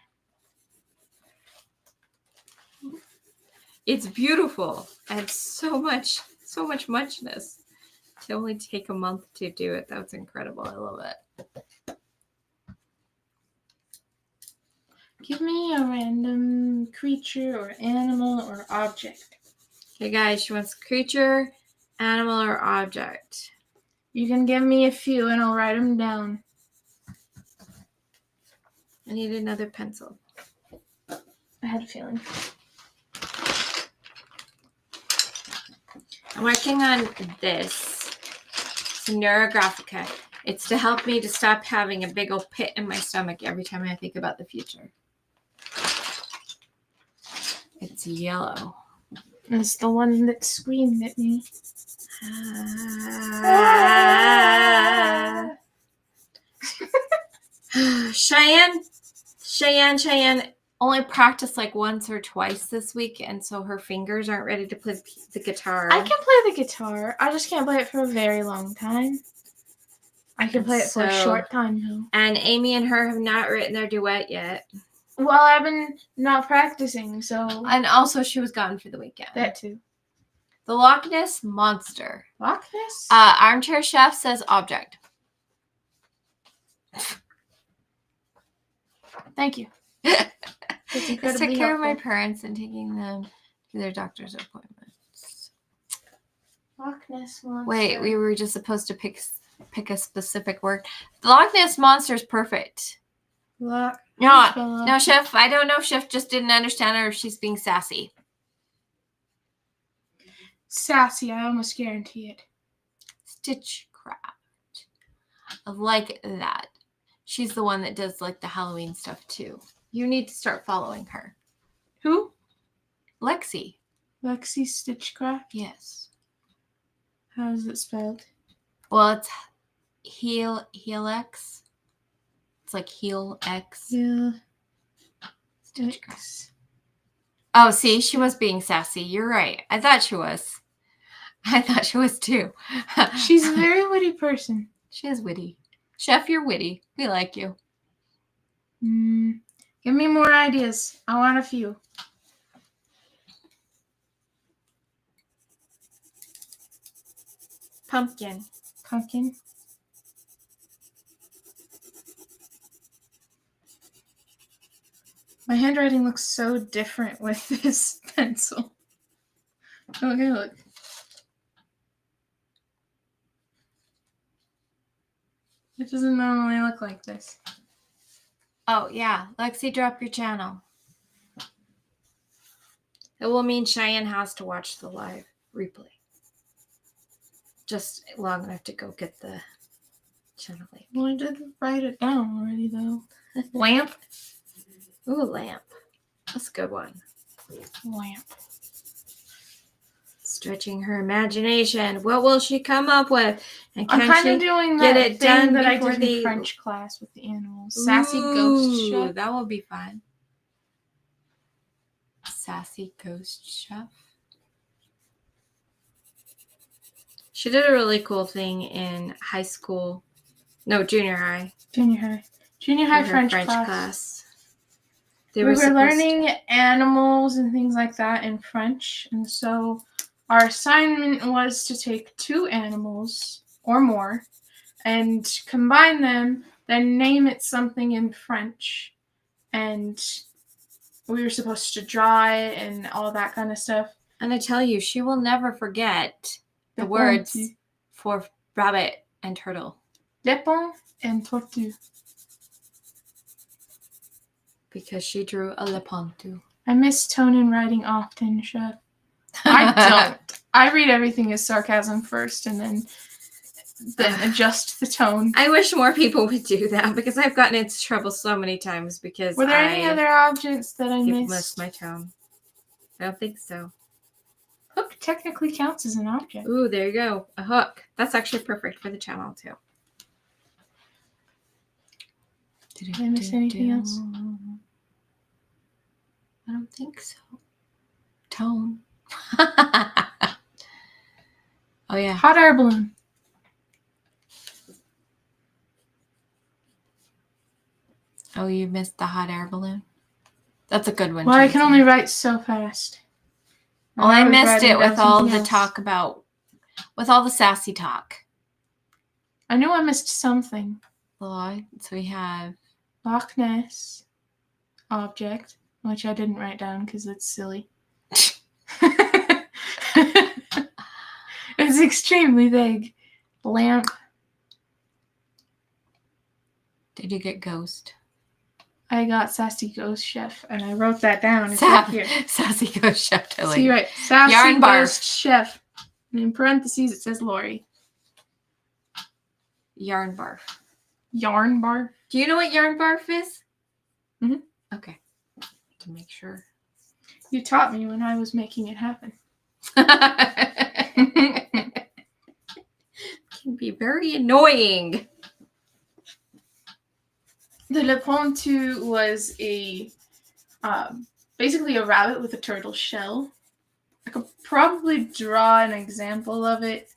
It's beautiful and so much muchness. To only take a month to do it. That's incredible. I love it. Give me a random creature or animal or object. Okay, guys, she wants creature, animal, or object. You can give me a few and I'll write them down. I need another pencil. I had a feeling. I'm working on this. It's Neurographica. It's to help me to stop having a big old pit in my stomach every time I think about the future. It's yellow. It's the one that screamed at me. ShiAnne only practiced like once or twice this week, and so her fingers aren't ready to play the guitar. I can play the guitar. I just can't play it for a very long time. I can play it for a short time, though. And Amy and her have not written their duet yet. Well, I've been not practicing, so... And also, she was gone for the weekend. That too. The Loch Ness Monster. Loch Ness? Armchair Chef says object. Thank you. It's incredibly took care of my helpful. parents and taking them to their doctor's appointments. Loch Ness Monster. Wait, we were just supposed to pick a specific word. The Loch Ness Monster is perfect. No, Chef. I don't know if Chef just didn't understand her or if she's being sassy. Sassy, I almost guarantee it. Stitchcraft. I like that. She's the one that does like the Halloween stuff too. You need to start following her. Who? Lexi. Lexi Stitchcraft? Yes. How is it spelled? Well, it's Helix. It's like heel X. Yeah. Stitchcraft. Oh, see, she was being sassy. You're right. I thought she was. I thought she was too. She's a very witty person. She is witty. Chef, you're witty. We like you. Give me more ideas. I want a few. Pumpkin. Pumpkin. My handwriting looks so different with this pencil. Okay, look. It doesn't normally look like this. Oh, yeah. Lexi, drop your channel. It will mean ShiAnne has to watch the live replay. Just long enough to go get the channel link. Well, I did write it down already, though. Lamp. Ooh, lamp. That's a good one. Lamp. Stretching her imagination. What will she come up with? And I'm kind she of doing get that it thing done that I before did the in French class with the animals. Sassy ghost chef. That will be fun. Sassy ghost chef. She did a really cool thing in high school. No, junior high. Junior high. Junior high French class. We were learning animals and things like that in French. And so our assignment was to take 2 animals or more and combine them, then name it something in French. And we were supposed to draw it and all that kind of stuff. And I tell you, she will never forget the words for rabbit and turtle. Lapin and tortue. Because she drew a lapin too. I miss tone and writing often, Chef. I don't. I read everything as sarcasm first and then adjust the tone. I wish more people would do that because I've gotten into trouble so many times because Were there any other objects that I missed? My tone. I don't think so. Hook technically counts as an object. Ooh, there you go. A hook. That's actually perfect for the channel too. Did I miss anything else? I don't think so. Tone. Oh, yeah. Hot air balloon. Oh, you missed the hot air balloon? That's a good one. Well, I can only write so fast. Well, I missed it with all the talk about, with all the sassy talk. I knew I missed something. So we have Loch Ness object, which I didn't write down because it's silly. It's extremely vague. Lamp. Did you get ghost? I got Sassy Ghost Chef, and I wrote that down. It's right here. Sassy Ghost Chef. See, right. Sassy Yarn Ghost barf. Chef. And in parentheses, it says Lori. Yarn barf. Yarn barf? Do you know what yarn barf is? Mm-hmm. Okay. To make sure. You taught me when I was making it happen. Can be very annoying. The Le Pontu was a basically a rabbit with a turtle shell. I could probably draw an example of it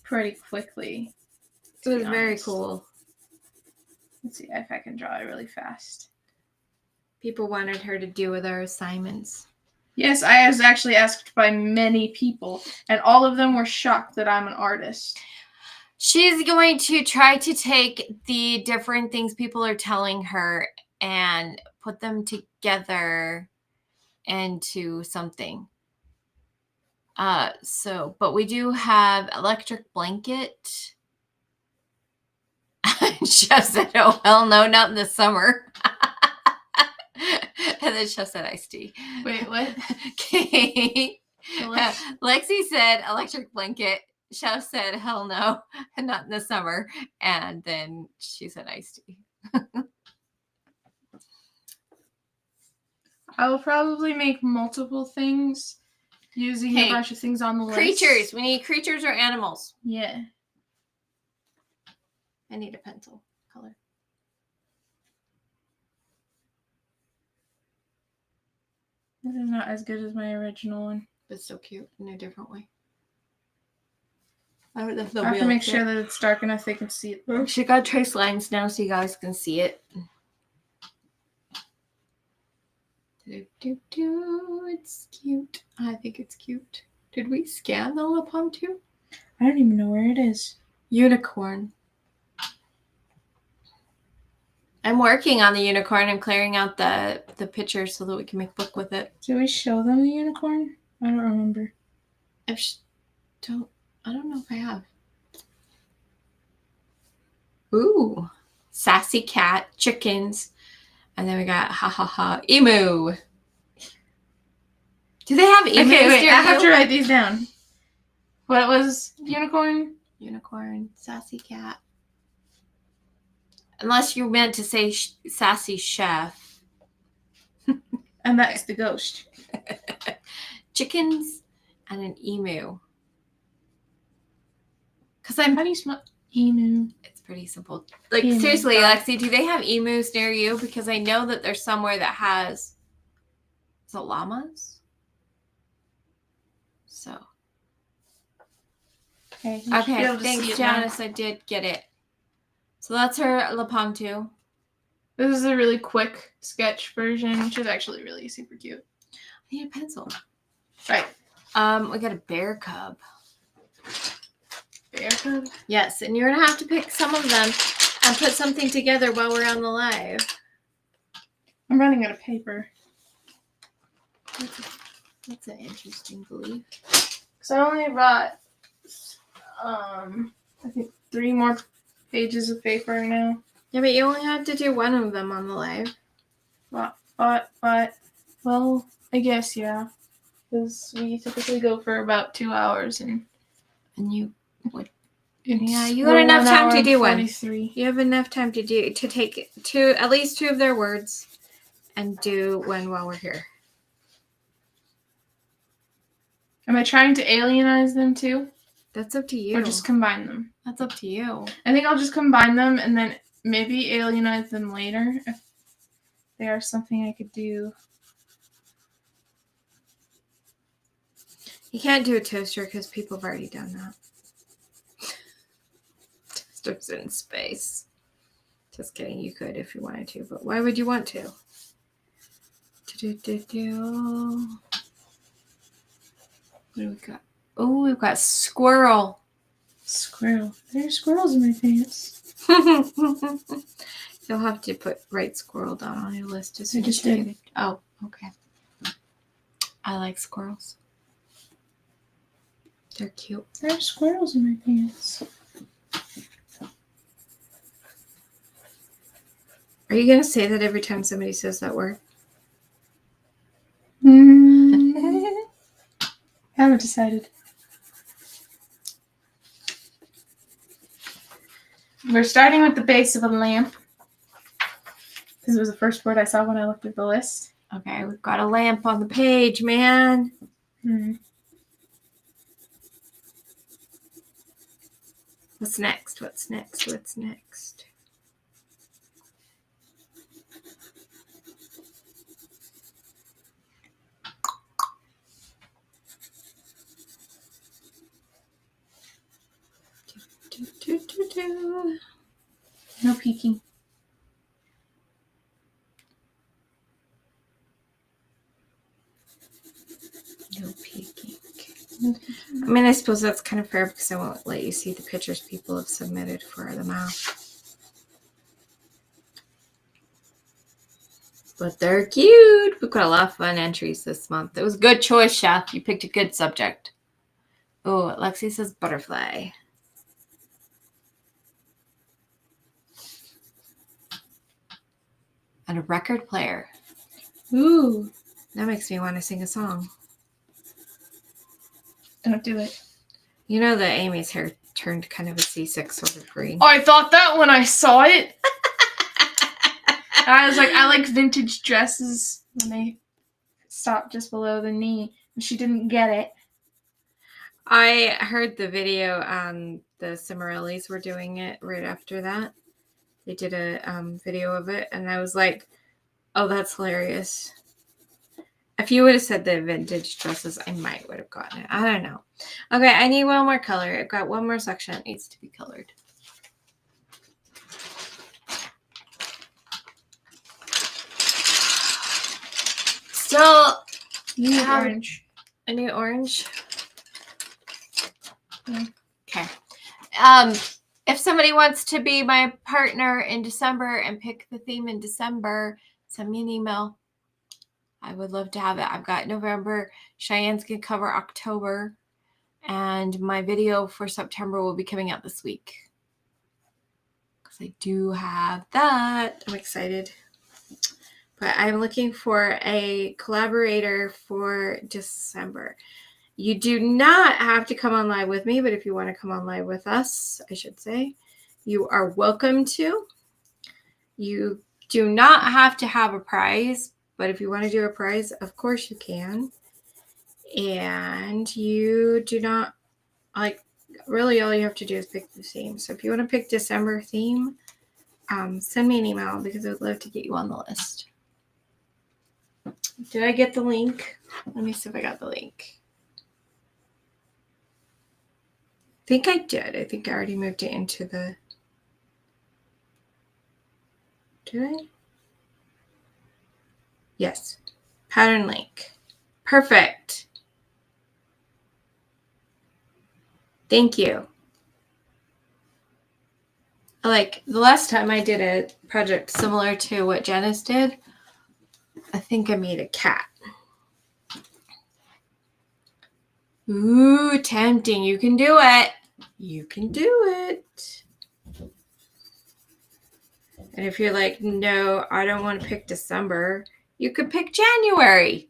pretty quickly. It was very cool. Let's see if I can draw it really fast. People wanted her to do with our assignments. Yes, I was actually asked by many people, and all of them were shocked that I'm an artist. She's going to try to take the different things people are telling her and put them together into something. But we do have electric blanket. Chef said, oh, hell no, not in the summer. And then Chef said iced tea. Wait, what? Okay. Lexi said electric blanket. Chef said, hell no, not in the summer. And then she said iced tea. I will probably make multiple things using a bunch of things on the list. Creatures. We need creatures or animals. Yeah. I need a pencil color. This is not as good as my original one. But it's so cute in a different way. I don't know if I have to make sure that it's dark enough they can see it. Though. She got trace lines now so you guys can see it. It's cute. I think it's cute. Did we scan the lip balm too? I don't even know where it is. Unicorn. I'm working on the unicorn. I'm clearing out the picture so that we can make a book with it. Did we show them the unicorn? I don't remember. I don't know if I have. Ooh. Sassy cat, chickens. And then we got emu. Do they have emus? Okay, wait, I have to write these down. What was unicorn? Unicorn, sassy cat. Unless you meant to say sassy chef. And that's the ghost. Chickens and an emu. How do you smell emu? It's pretty simple. Like, emu. Seriously, Lexi, do they have emus near you? Because I know that there's somewhere that has... Is it llamas? So. Okay, thanks, Janice. I did get it. So that's her lip balm too. This is a really quick sketch version, which is actually really super cute. I need a pencil. Right. We got a bear cub. Bear cub? Yes, and you're gonna have to pick some of them and put something together while we're on the live. I'm running out of paper. That's an interesting belief. Because I only brought, I think 3 more pages of paper now. Yeah, but you only have to do one of them on the live. But, well, I guess, yeah. Because we typically go for about 2 hours. And you would. Yeah, you got enough time to do 43. one. You have enough time to take at least 2 of their words and do one while we're here. Am I trying to alienize them too? That's up to you. Or just combine them? That's up to you. I think I'll just combine them and then maybe alienize them later if they are something I could do. You can't do a toaster because people have already done that. Toaster's in space. Just kidding. You could if you wanted to, but why would you want to? What do we got? Oh, we've got squirrel. Squirrel. There are squirrels in my pants. You'll have to write squirrel down on your list. I just did. Oh, okay. I like squirrels. They're cute. There are squirrels in my pants. Are you going to say that every time somebody says that word? I haven't decided. We're starting with the base of a lamp. This was the first word I saw when I looked at the list. Okay, we've got a lamp on the page, man. What's next? What's next? What's next? No peeking. I mean, I suppose that's kind of fair because I won't let you see the pictures people have submitted for the mouth. But they're cute. We've got a lot of fun entries this month. It was a good choice, Chef. You picked a good subject. Oh, Lexi says butterfly. And a record player. Ooh. That makes me want to sing a song. Don't do it. You know that Amy's hair turned kind of a C6 sort of green. Oh, I thought that when I saw it. I was like, I like vintage dresses when they stop just below the knee. And she didn't get it. I heard the video the Cimarellis were doing it right after that. They did a video of it, and I was like, oh, that's hilarious. If you would have said the vintage dresses, I might would have gotten it. I don't know. Okay, I need one more color. I've got one more section that needs to be colored. Still You need orange. I need orange. Yeah. Okay. If somebody wants to be my partner in December and pick the theme in December, send me an email. I would love to have it. I've got November. ShiAnne's going to cover October. And my video for September will be coming out this week. Because I do have that. I'm excited. But I'm looking for a collaborator for December. You do not have to come on live with me, but if you want to come on live with us, I should say, you are welcome to. You do not have to have a prize, but if you want to do a prize, of course you can. And you do not, like, really all you have to do is pick the theme. So if you want to pick December theme, send me an email because I would love to get you on the list. Did I get the link? Let me see if I got the link. I think I did. I think I already moved it into the... Did I? Yes. Pattern link. Perfect. Thank you. Like, the last time I did a project similar to what Janice did, I think I made a cat. Ooh, tempting. You can do it. You can do it. And if you're like, no, I don't want to pick December, you could pick January.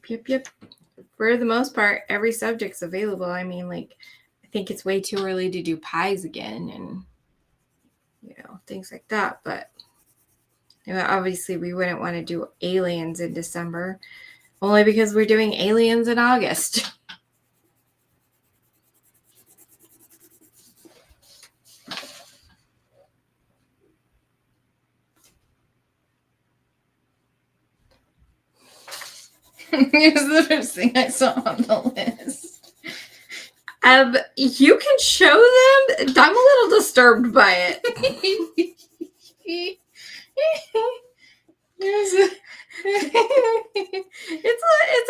Yep. For the most part, every subject's available. I mean, like, I think it's way too early to do pies again and, you know, things like that. But, you know, obviously we wouldn't want to do aliens in December, only because we're doing aliens in August. Here's the first thing I saw on the list. You can show them. I'm a little disturbed by it. It's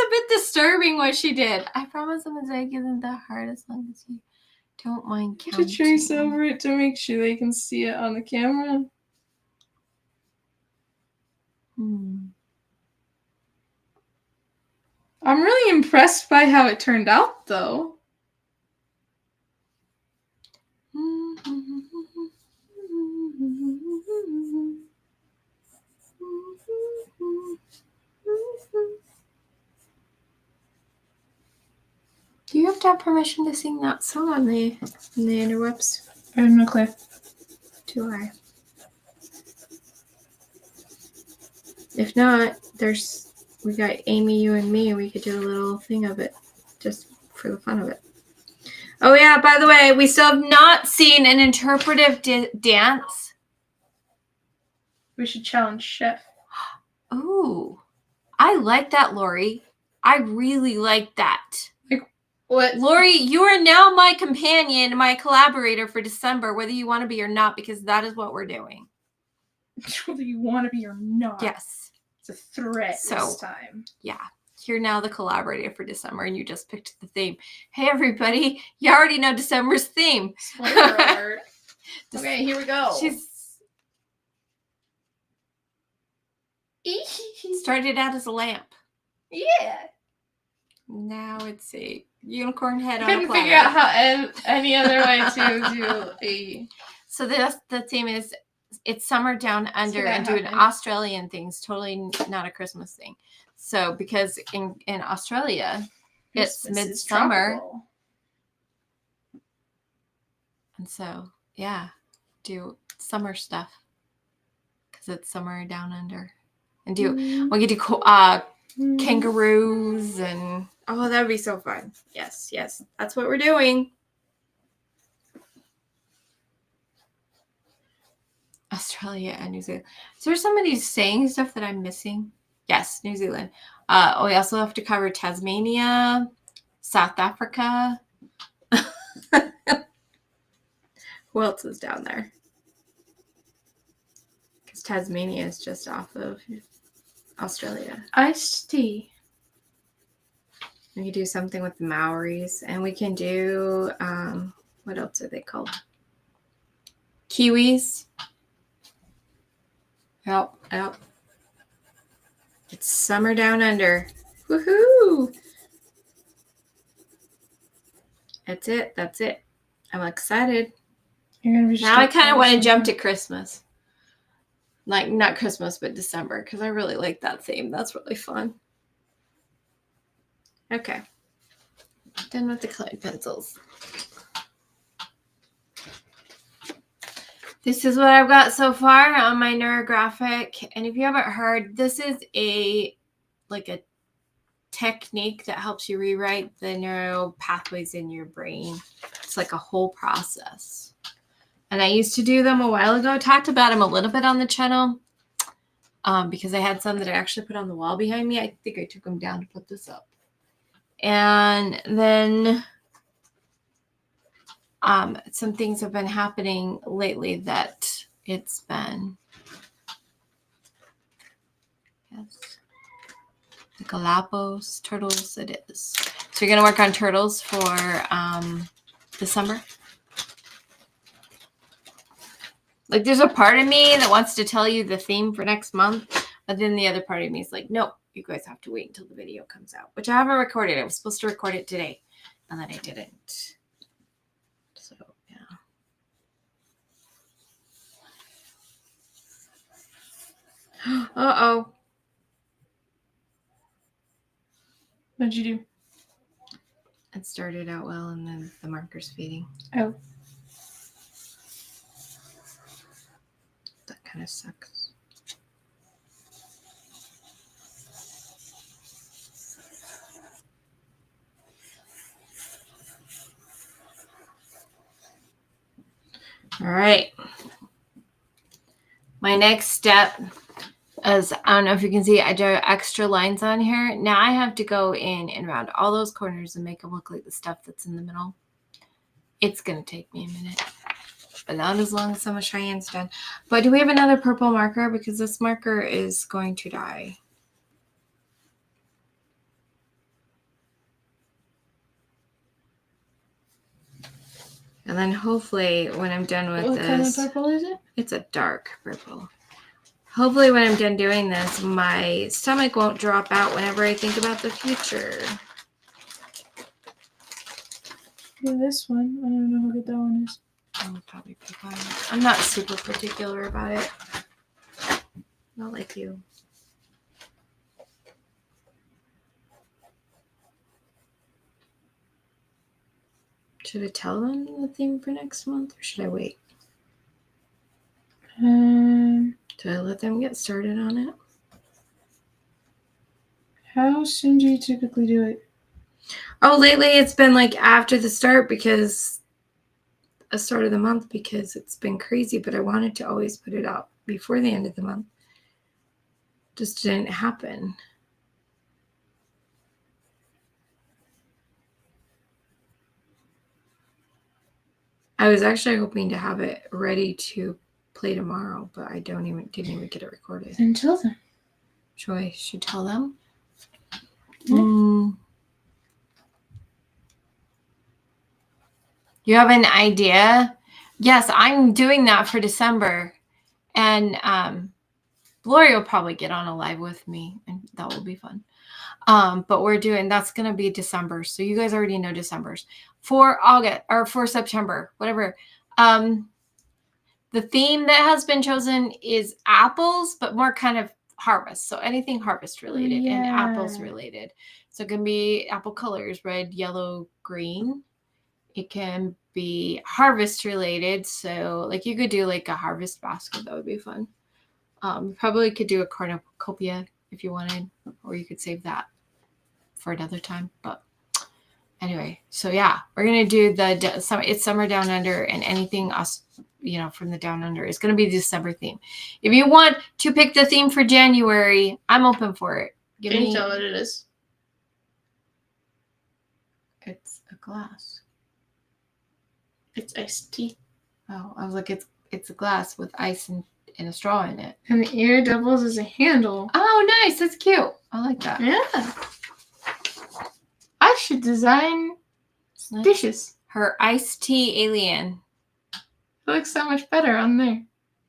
a bit disturbing what she did. I promise a mosaic isn't that hard as long as you don't mind counting. To trace over it to make sure they can see it on the camera. I'm really impressed by how it turned out, though. Do you have to have permission to sing that song on the interwebs? I have no clue. Do I? If not, we got Amy, you, and me. We could do a little thing of it just for the fun of it. Oh, yeah, by the way, we still have not seen an interpretive dance. We should challenge Chef. Ooh, I like that, Lori. I really like that. Like, what? Lori, you are now my companion, my collaborator for December, whether you want to be or not, because that is what we're doing. Whether you want to be or not. Yes. It's a threat So, this time. Yeah. You're now the collaborator for December, and you just picked the theme. Hey, everybody. You already know December's theme. Spoiler alert. Okay, here we go. She's started out as a lamp. Yeah. Now it's a unicorn head on a Couldn't platter. figure out how any other way to do a... So the theme is it's summer down under and doing happened. Australian things, totally not a Christmas thing. So because in Australia, it's Christmas is midsummer. tropical. And so, yeah, do summer stuff because it's summer down under. And we could do kangaroos and that'd be so fun. Yes, that's what we're doing. Australia and New Zealand. Is there somebody saying stuff that I'm missing? Yes, New Zealand. We also have to cover Tasmania, South Africa. Who else is down there? Because Tasmania is just off of Australia. Iced tea. We can do something with the Maoris, and we can do what else are they called? Kiwis. Yep. It's summer down under. Woohoo! That's it. I'm excited. You're gonna be Now I kind of want to jump to Christmas. Like, not Christmas, but December, because I really like that theme. That's really fun. Okay. Done with the colored pencils. This is what I've got so far on my neurographic. And if you haven't heard, this is a technique that helps you rewrite the neural pathways in your brain. It's like a whole process. And I used to do them a while ago. I talked about them a little bit on the channel because I had some that I actually put on the wall behind me. I think I took them down to put this up. And then some things have been happening lately that it's been, yes, the Galapagos turtles it is. So you're going to work on turtles for December. Like, there's a part of me that wants to tell you the theme for next month, but then the other part of me is like, no, you guys have to wait until the video comes out, which I haven't recorded. I was supposed to record it today, and then I didn't. So, yeah. Uh-oh. What'd you do? It started out well, and then the marker's fading. Oh. That kind of sucks. All right. My next step is, I don't know if you can see, I drew extra lines on here. Now I have to go in and round all those corners and make them look like the stuff that's in the middle. It's going to take me a minute, but not as long as some of ShiAnne's done. But do we have another purple marker? Because this marker is going to die. And then hopefully when I'm done with What kind of purple is it? It's a dark purple. Hopefully when I'm done doing this, my stomach won't drop out whenever I think about the future. Yeah, this one. I don't know how good that one is. I'll probably pick on it. I'm not super particular about it. Not like you. Should I tell them the theme for next month, or should I wait? Do I let them get started on it? How soon do you typically do it? Oh, lately it's been like after the start because the start of the month because it's been crazy, but I wanted to always put it out before the end of the month. Just didn't happen. I was actually hoping to have it ready to play tomorrow, but I didn't even get it recorded. Until then. Should tell them? Yeah. You have an idea? Yes, I'm doing that for December. And Lori will probably get on a live with me, and that will be fun. But that's going to be December. So you guys already know December's. For August or for September, whatever. The theme that has been chosen is apples, but more kind of harvest. So anything harvest related and apples related. So it can be apple colors, red, yellow, green. It can be harvest related. So like you could do like a harvest basket. That would be fun. Probably could do a cornucopia if you wanted, or you could save that for another time. But anyway, so yeah, we're going to do it's summer down under, and anything else, from the down under is going to be the December theme. If you want to pick the theme for January, I'm open for it. Can you tell what it is? It's a glass. It's iced tea. Oh, I was like, it's a glass with ice and a straw in it. And the ear doubles as a handle. Oh, nice. That's cute. I like that. Yeah. I should design dishes. Her iced tea alien. It looks so much better on there.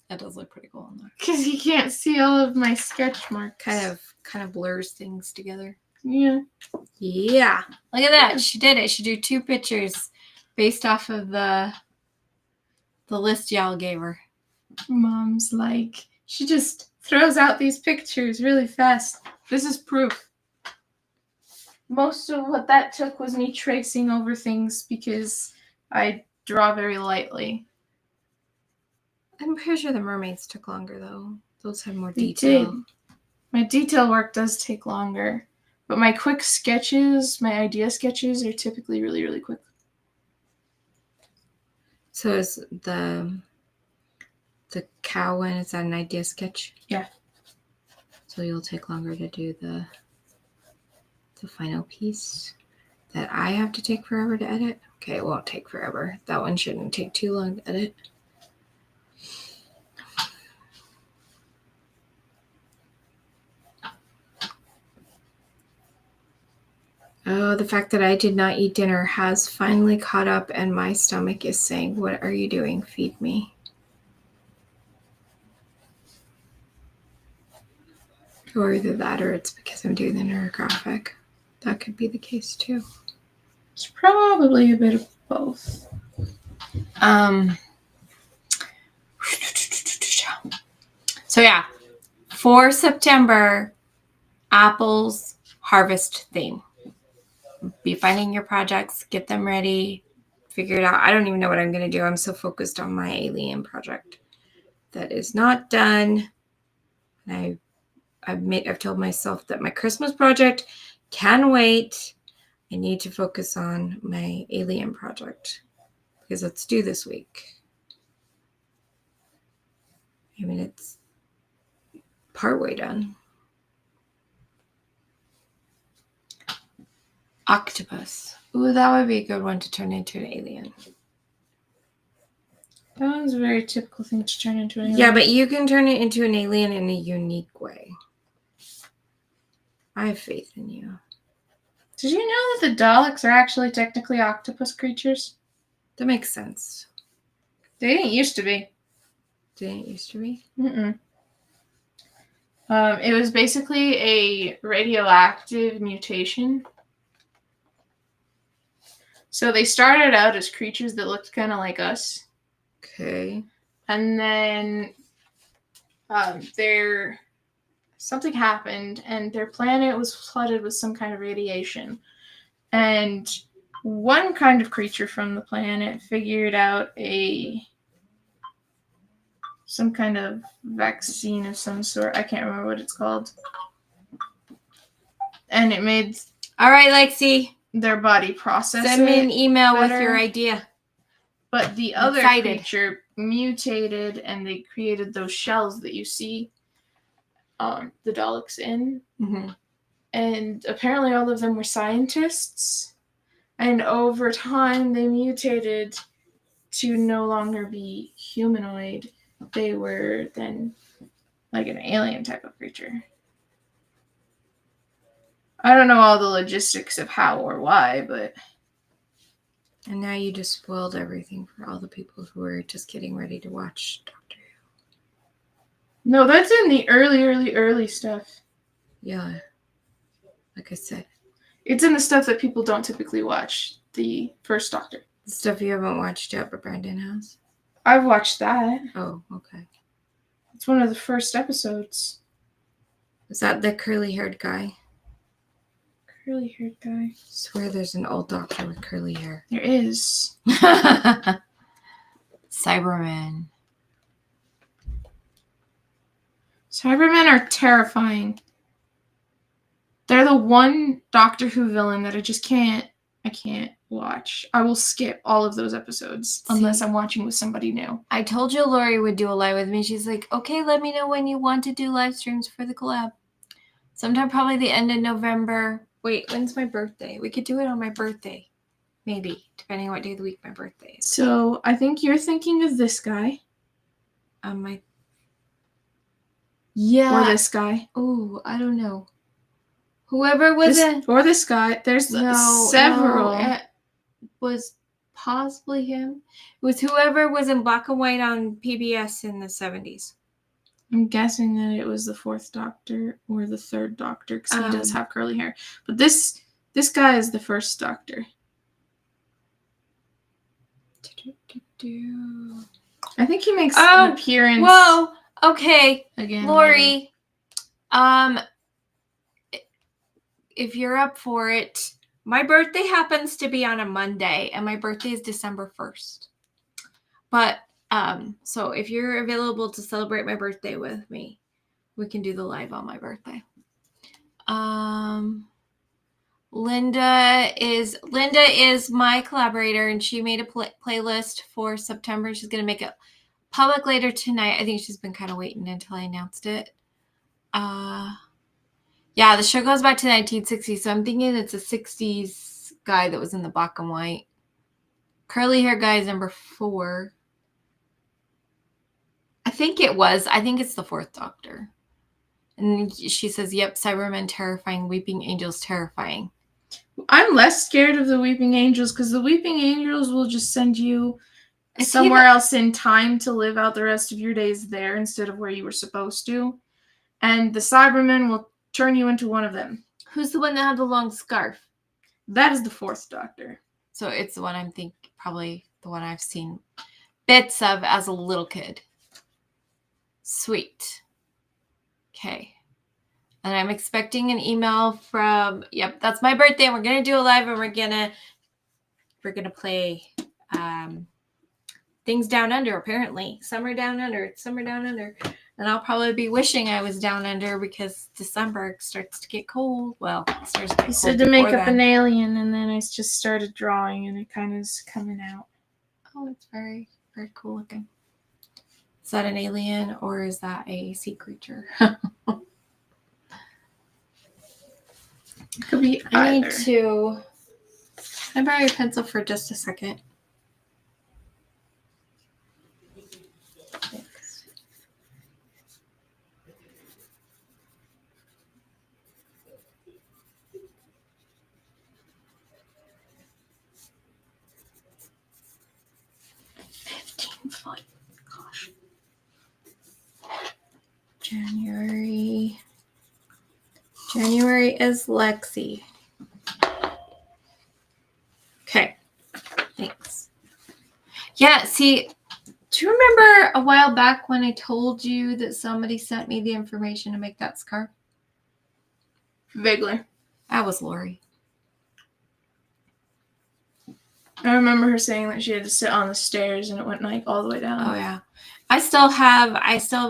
That does look pretty cool on there. Because you can't see all of my sketch marks. Kind of blurs things together. Yeah. Yeah. Look at that. She did it. She drew 2 pictures based off of the list y'all gave her. Mom's like, she just throws out these pictures really fast. This is proof. Most of what that took was me tracing over things because I draw very lightly. I'm pretty sure the mermaids took longer, though. Those had more They detail. did. My detail work does take longer. But my quick sketches, my idea sketches, are typically really, really quick. So is the cow one, is that an idea sketch? Yeah. So you'll take longer to do the final piece that I have to take forever to edit? Okay, it won't take forever. That one shouldn't take too long to edit. Oh, the fact that I did not eat dinner has finally caught up, and my stomach is saying, "What are you doing? Feed me." Or either that or it's because I'm doing the neurographic. That could be the case too. It's probably a bit of both. So yeah, for September, apples harvest theme. Be finding your projects, get them ready, figure it out. I don't even know what I'm going to do. I'm so focused on my alien project that is not done. And I've told myself that my Christmas project can wait. I need to focus on my alien project because it's due this week. I mean, it's partway done. Octopus. Ooh, that would be a good one to turn into an alien. That one's a very typical thing to turn into an alien. Yeah, but you can turn it into an alien in a unique way. I have faith in you. Did you know that the Daleks are actually technically octopus creatures? That makes sense. They didn't used to be. Didn't it used to be? Mm-mm. It was basically a radioactive mutation. So they started out as creatures that looked kind of like us. Okay. And then something happened and their planet was flooded with some kind of radiation. And one kind of creature from the planet figured out some kind of vaccine of some sort. I can't remember what it's called. And it made... All right, Lexi. Their body process Send me an email better. with your idea. But the other creature mutated and they created those shells that you see the Daleks in. Mm-hmm. And apparently all of them were scientists. And over time they mutated to no longer be humanoid. They were then like an alien type of creature. I don't know all the logistics of how or why, but... And now you just spoiled everything for all the people who are just getting ready to watch Doctor Who. No, that's in the early stuff. Yeah. Like I said. It's in the stuff that people don't typically watch. The first Doctor. The stuff you haven't watched yet, but Brandon has? I've watched that. Oh, okay. It's one of the first episodes. Is that the curly-haired guy? Curly-haired guy. I swear there's an old doctor with curly hair. There is. Cybermen. Cybermen are terrifying. They're the one Doctor Who villain that I can't watch. I will skip all of those episodes unless I'm watching with somebody new. I told you Lori would do a live with me. She's like, okay, let me know when you want to do live streams for the collab. Sometime probably the end of November. Wait, when's my birthday? We could do it on my birthday. Maybe, depending on what day of the week my birthday is. So I think you're thinking of this guy. Yeah. Or this guy. Oh, I don't know. Whoever was or this guy. There's several. No, it was possibly him. It was whoever was in black and white on PBS in the 70s. I'm guessing that it was the fourth Doctor or the third Doctor because he does have curly hair. But this guy is the first Doctor. I think he makes an appearance. Whoa. Okay. Again, Lori. If you're up for it, my birthday happens to be on a Monday, and my birthday is December 1st. But so if you're available to celebrate my birthday with me, we can do the live on my birthday. Linda is my collaborator, and she made a playlist for September. She's going to make it public later tonight. I think she's been kind of waiting until I announced it. Yeah, the show goes back to 1960, so I'm thinking it's a 60s guy that was in the black and white. Curly hair guy is number 4. I think it's the fourth Doctor. And she says, yep, Cybermen terrifying, Weeping Angels terrifying. I'm less scared of the Weeping Angels because the Weeping Angels will just send you somewhere else in time to live out the rest of your days there instead of where you were supposed to. And the Cybermen will turn you into one of them. Who's the one that had the long scarf? That is the fourth Doctor. So it's the one I'm thinking, probably the one I've seen bits of as a little kid. Sweet. Okay. And I'm expecting an email from, yep, that's my birthday. And we're going to do a live, and we're going to play Things Down Under, apparently. Summer Down Under. It's Summer Down Under. And I'll probably be wishing I was down under because December starts to get cold. Well, it starts to get cold. He said to make up an alien, and then I just started drawing, and it kind of is coming out. Oh, it's very, very cool looking. Is that an alien, or is that a sea creature? It could be either. I need to... Can I borrow your pencil for just a second? Thanks. $15. Gosh. January is Lexi. Okay. Thanks. Yeah, see, do you remember a while back when I told you that somebody sent me the information to make that scarf? Vaguely. That was Lori. I remember her saying that she had to sit on the stairs and it went like all the way down. Oh yeah. I still have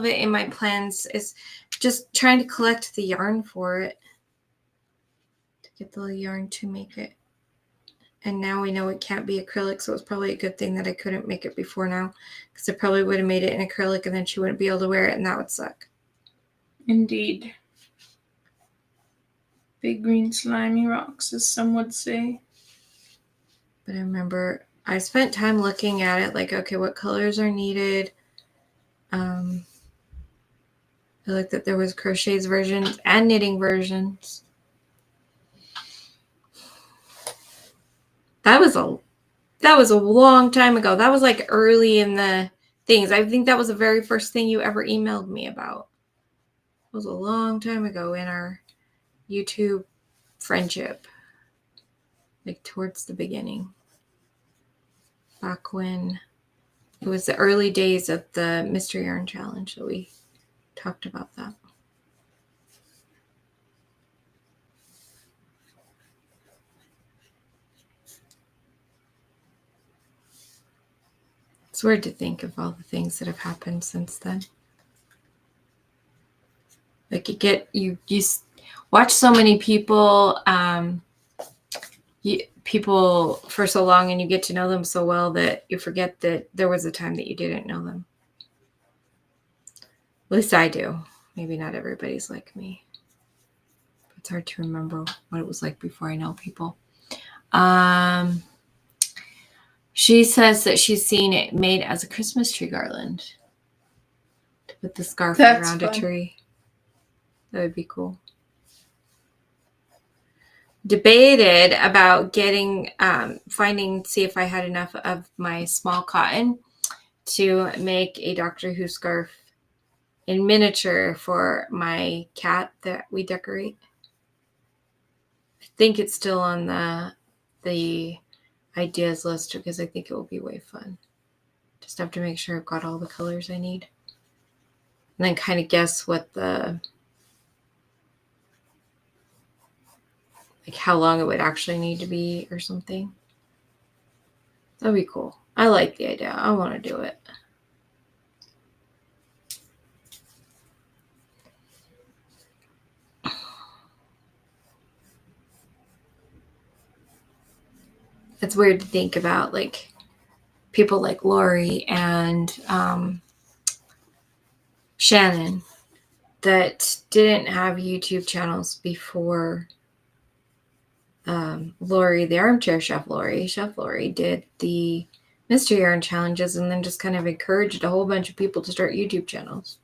it in my plans. It's just trying to collect the yarn for it. To get the yarn to make it. And now we know it can't be acrylic, so it's probably a good thing that I couldn't make it before now. Because I probably would have made it in acrylic and then she wouldn't be able to wear it, and that would suck. Indeed. Big green slimy rocks, as some would say. But I remember I spent time looking at it, like, okay, what colors are needed? I looked that there was crochets versions and knitting versions. That was a long time ago. That was like early in the things. I think that was the very first thing you ever emailed me about. It was a long time ago in our YouTube friendship. Like towards the beginning. Back when it was the early days of the Mystery Yarn Challenge that we talked about that. It's weird to think of all the things that have happened since then. Like you watch so many people people for so long, and you get to know them so well that you forget that there was a time that you didn't know them. At least I do. Maybe not everybody's like me. It's hard to remember what it was like before I know people. She says that she's seen it made as a Christmas tree garland. To put the scarf around a tree. That would be cool. Debated about getting, see if I had enough of my small cotton to make a Doctor Who scarf in miniature for my cat that we decorate. I think it's still on the ideas list because I think it will be way fun. Just have to make sure I've got all the colors I need. And then kind of guess what like how long it would actually need to be or something. That'd be cool. I like the idea. I want to do it. It's weird to think about like people like Lori and Shannon that didn't have YouTube channels before Lori, the armchair chef Lori did the mystery yarn challenges and then just kind of encouraged a whole bunch of people to start YouTube channels.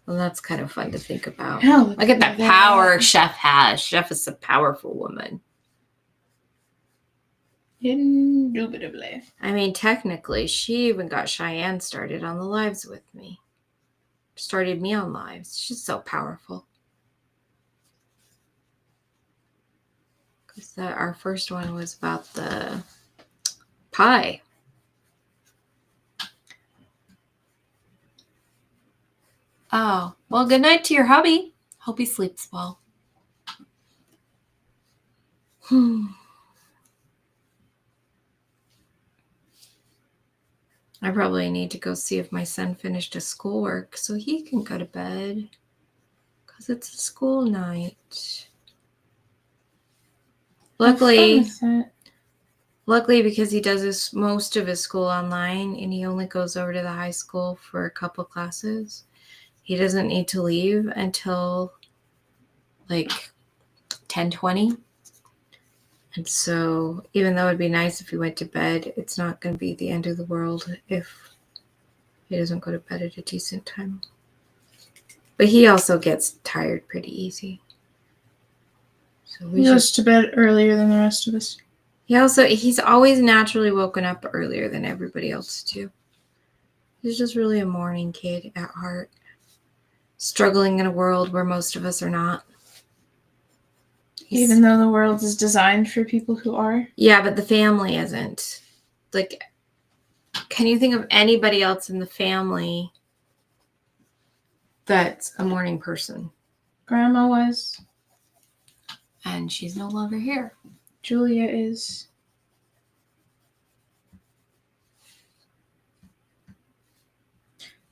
Well, that's kind of fun to think about. Oh, look at the power Chef has. Chef is a powerful woman. Indubitably. I mean, technically, she even got ShiAnne started on the lives with me. Started me on lives. She's so powerful. Because our first one was about the pie. Oh, well, good night to your hubby. Hope he sleeps well. I probably need to go see if my son finished his schoolwork so he can go to bed. Because it's a school night. Luckily, because he does most of his school online and he only goes over to the high school for a couple classes, he doesn't need to leave until like 10:20. And so even though it'd be nice if he went to bed, it's not going to be the end of the world if he doesn't go to bed at a decent time. But he also gets tired pretty easy. So he goes to bed earlier than the rest of us. He's always naturally woken up earlier than everybody else too. He's just really a morning kid at heart, struggling in a world where most of us are not. Even though the world is designed for people who are? Yeah, but the family isn't. Like, can you think of anybody else in the family that's a morning person? Grandma was. And she's no longer here. Julia is.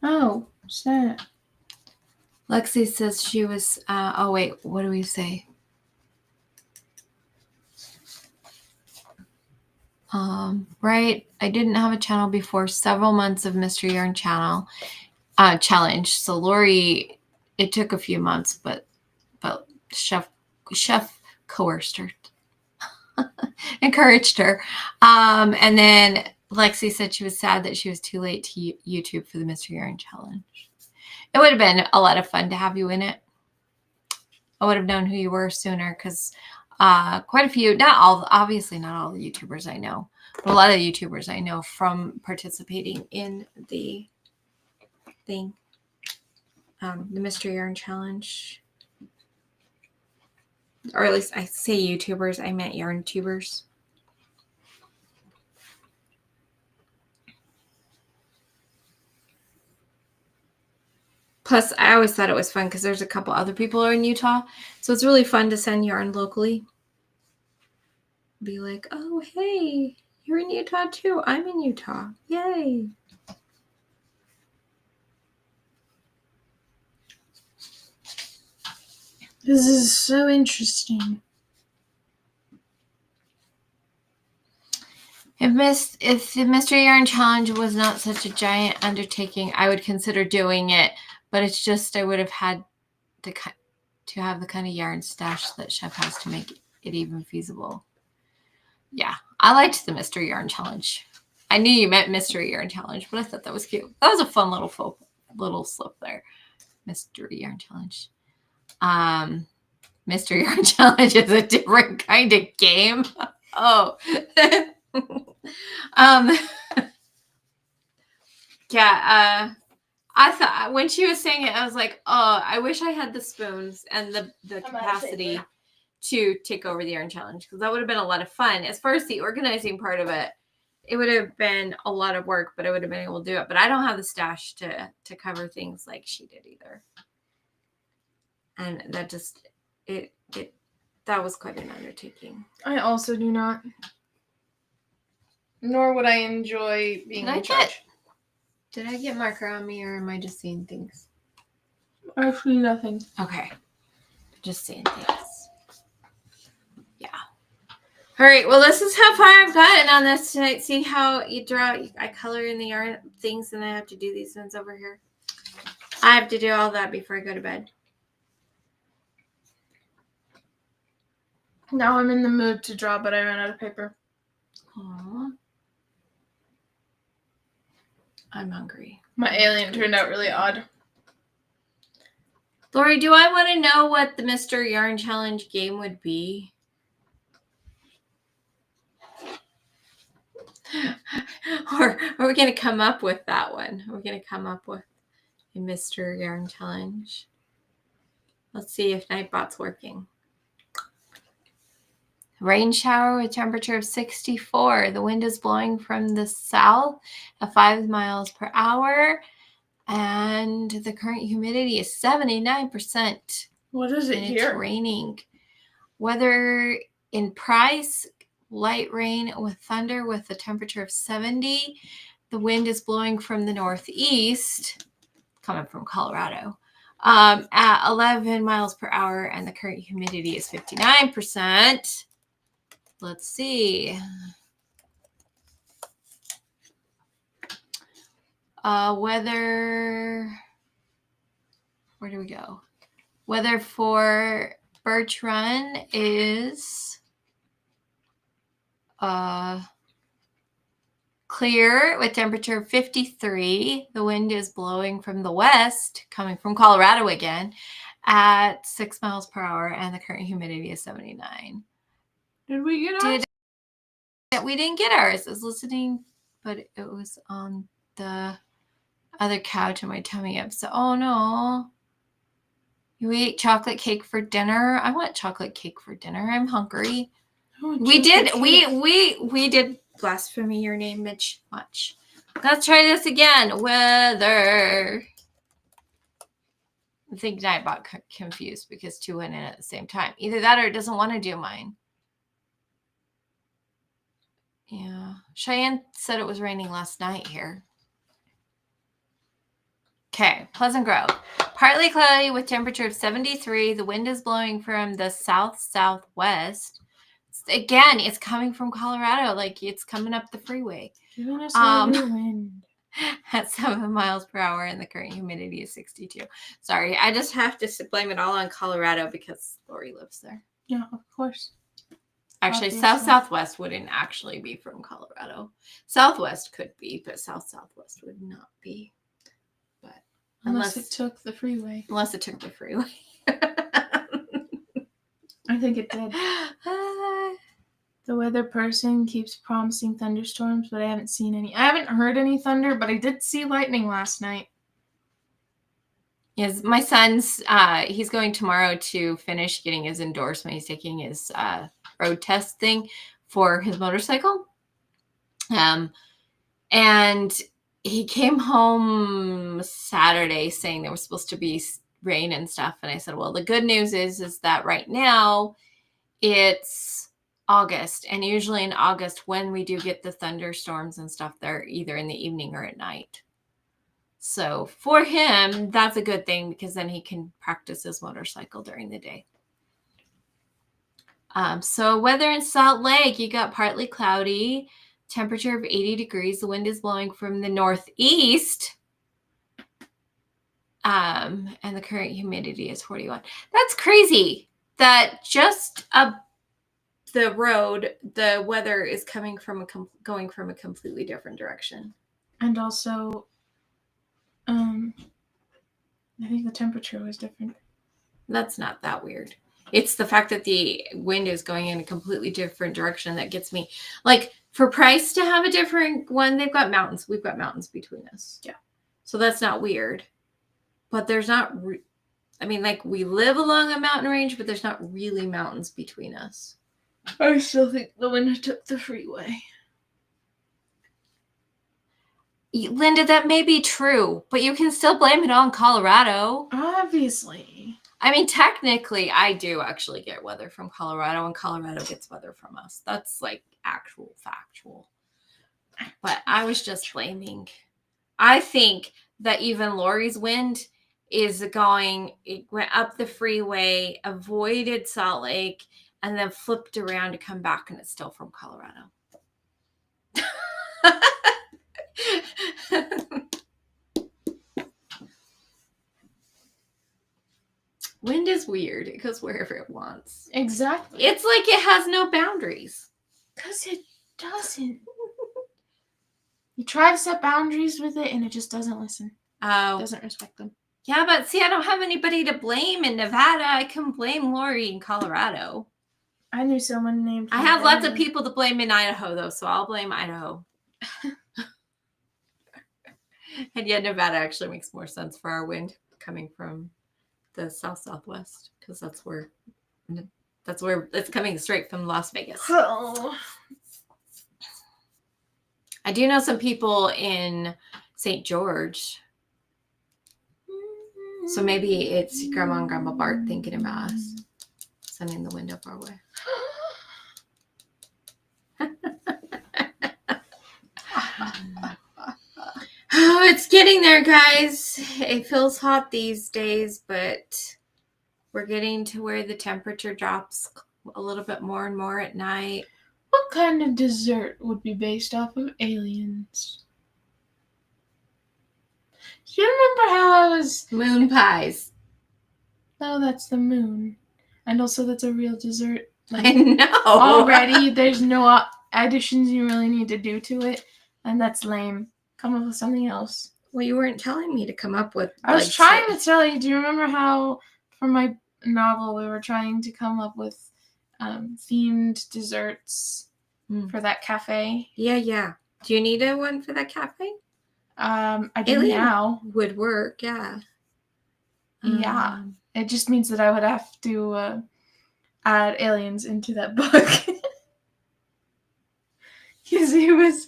Oh, sad. Lexi says she was, oh wait, what do we say? Right, I didn't have a channel before several months of Mystery Yarn challenge. So Lori, it took a few months, but Chef coerced her, encouraged her. And then Lexi said she was sad that she was too late to YouTube for the Mystery Yarn challenge. It would have been a lot of fun to have you in it. I would have known who you were sooner because quite a few, not all, obviously not all the YouTubers I know, but a lot of YouTubers I know from participating in the thing, the Mystery Yarn Challenge. Or at least I say YouTubers, I meant yarn tubers. Plus, I always thought it was fun because there's a couple other people who are in Utah. So it's really fun to send yarn locally. Be like, oh, hey, you're in Utah too. I'm in Utah. Yay. This is so interesting. If the Mystery Yarn Challenge was not such a giant undertaking, I would consider doing it. But it's just I would have had to have the kind of yarn stash that Chef has to make it even feasible. Yeah, I liked the Mystery Yarn Challenge. I knew you meant Mystery Yarn Challenge, but I thought that was cute. That was a fun little slip there. Mystery Yarn Challenge. Mystery Yarn Challenge is a different kind of game. Oh. Yeah, I thought when she was saying it, I was like, oh, I wish I had the spoons and the capacity to take over the yarn challenge, because that would have been a lot of fun. As far as the organizing part of it, it would have been a lot of work, but I would have been able to do it. But I don't have the stash to cover things like she did either. And that just that was quite an undertaking. I also do not. Nor would I enjoy being in charge. Did I get marker on me, or am I just seeing things? Actually, nothing. Okay. Just seeing things. Yeah. All right. Well, this is how far I've gotten on this tonight. See how you draw, I color in the yarn things, and I have to do these ones over here. I have to do all that before I go to bed. Now I'm in the mood to draw, but I ran out of paper. Aww. I'm hungry. My alien turned out really odd. Lori, do I want to know what the Mr. Yarn Challenge game would be? Or are we going to come up with that one? Are we going to come up with a Mr. Yarn Challenge? Let's see if Nightbot's working. Rain shower with temperature of 64. The wind is blowing from the south at 5 miles per hour. And the current humidity is 79%. What is it here? It's raining. Weather in Price, light rain with thunder with a temperature of 70. The wind is blowing from the northeast, coming from Colorado, at 11 miles per hour, and the current humidity is 59%. Let's see. Weather, where do we go? Weather for Birch Run is clear with temperature 53. The wind is blowing from the west, coming from Colorado again, at 6 miles per hour, and the current humidity is 79. Did we get ours? We didn't get ours. I was listening, but it was on the other couch and my tummy up. So, oh no. You ate chocolate cake for dinner? I want chocolate cake for dinner. I'm hungry. We did blasphemy your name, Mitch. Watch. Let's try this again. Weather. I think I got confused because two went in at the same time. Either that or it doesn't want to do mine. Yeah. Cheyenne said it was raining last night here. Okay. Pleasant Grove. Partly cloudy with temperature of 73. The wind is blowing from the south-southwest. Again, it's coming from Colorado. Like, it's coming up the freeway. Giving us a wind. At 7 miles per hour, and the current humidity is 62. Sorry, I just have to blame it all on Colorado because Lori lives there. Yeah, of course. Actually, south-southwest wouldn't actually be from Colorado. Southwest could be, but south-southwest would not be. But unless it took the freeway. Unless it took the freeway. I think it did. The weather person keeps promising thunderstorms, but I haven't seen any. I haven't heard any thunder, but I did see lightning last night. Yes, my son's, he's going tomorrow to finish getting his endorsement. He's taking his road test thing for his motorcycle. And he came home Saturday saying there was supposed to be rain and stuff. And I said, well, the good news is that right now it's August. And usually in August, when we do get the thunderstorms and stuff, they're either in the evening or at night. So for him, that's a good thing because then he can practice his motorcycle during the day. So weather in Salt Lake, you got partly cloudy, temperature of 80 degrees. The wind is blowing from the northeast. And the current humidity is 41. That's crazy that just up the road, the weather is coming from going from a completely different direction. And also, I think the temperature was different. That's not that weird. It's the fact that the wind is going in a completely different direction that gets me. Like, for Price to have a different one, they've got mountains. We've got mountains between us. Yeah. So that's not weird. But there's not, I mean, like, we live along a mountain range, but there's not really mountains between us. I still think the wind took the freeway. Linda, that may be true, but you can still blame it on Colorado. Obviously. I mean, technically, I do actually get weather from Colorado, and Colorado gets weather from us. That's like actual factual. But I was just blaming. I think that even Lori's wind is going, it went up the freeway, avoided Salt Lake, and then flipped around to come back, and it's still from Colorado. Wind is weird. It goes wherever it wants. Exactly. It's like it has no boundaries. Because it doesn't. You try to set boundaries with it, and it just doesn't listen. Oh. It doesn't respect them. Yeah, but see, I don't have anybody to blame in Nevada. I can blame Lori in Colorado. I knew someone named... I have lots of people to blame in Idaho, though, so I'll blame Idaho. And yet Nevada actually makes more sense for our wind coming from the south-southwest, because that's where it's coming straight from Las Vegas. Oh. I do know some people in St. George. So maybe it's Grandma and Grandpa Bart thinking about us, sending the wind up our way. Oh, it's getting there, guys. It feels hot these days, but we're getting to where the temperature drops a little bit more and more at night. What kind of dessert would be based off of aliens? Do you remember how I was... Moon pies. No, that's the moon. And also that's a real dessert. Like, I know. Already, there's no additions you really need to do to it. And that's lame. Come up with something else. Well, you weren't telling me to come up with... I was trying to tell you. Do you remember how, for my novel, we were trying to come up with themed desserts for that cafe? Yeah. Do you need a one for that cafe? I do now. Would work, yeah. Yeah. It just means that I would have to add aliens into that book. Because it was...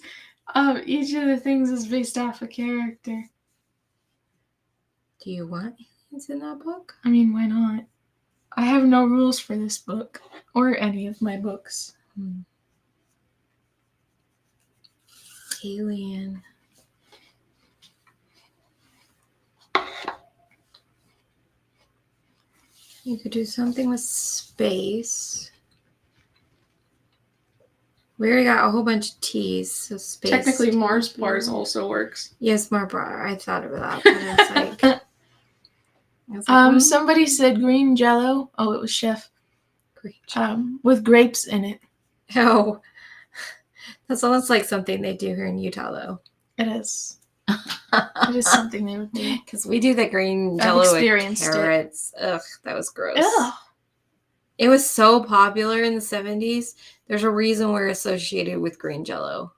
each of the things is based off a character. Do you want aliens in that book? I mean, why not? I have no rules for this book. Or any of my books. Alien. You could do something with space. We already got a whole bunch of T's, so space. Technically, Mars bars also works. Yes, Mars bar. I thought of that, but it's like... Somebody said green Jello. Oh, it was Chef. Green with grapes in it. Oh, that's almost like something they do here in Utah, though. It is. It is something they would do. Because we do the green Jello with carrots. Ugh, that was gross. Ugh. It was so popular in the 70s. There's a reason we're associated with green Jell-O.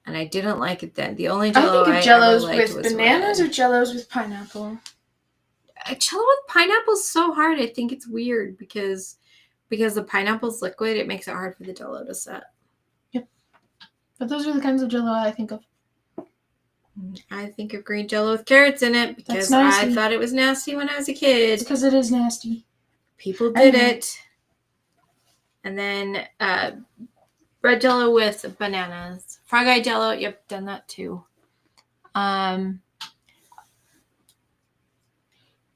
And I didn't like it then. The only Jell-O I think I of ever Jellos liked with was bananas red. or Jellos with pineapple. Jell-O with pineapple is so hard. I think it's weird because the pineapple's liquid. It makes it hard for the Jell-O to set. Yep. But those are the kinds of Jell-O I think of. I think of green Jell-O with carrots in it because I thought it was nasty when I was a kid. It's because it is nasty. People did it. And then red Jell-O with bananas. Frog-eye Jell-O, yep, done that too.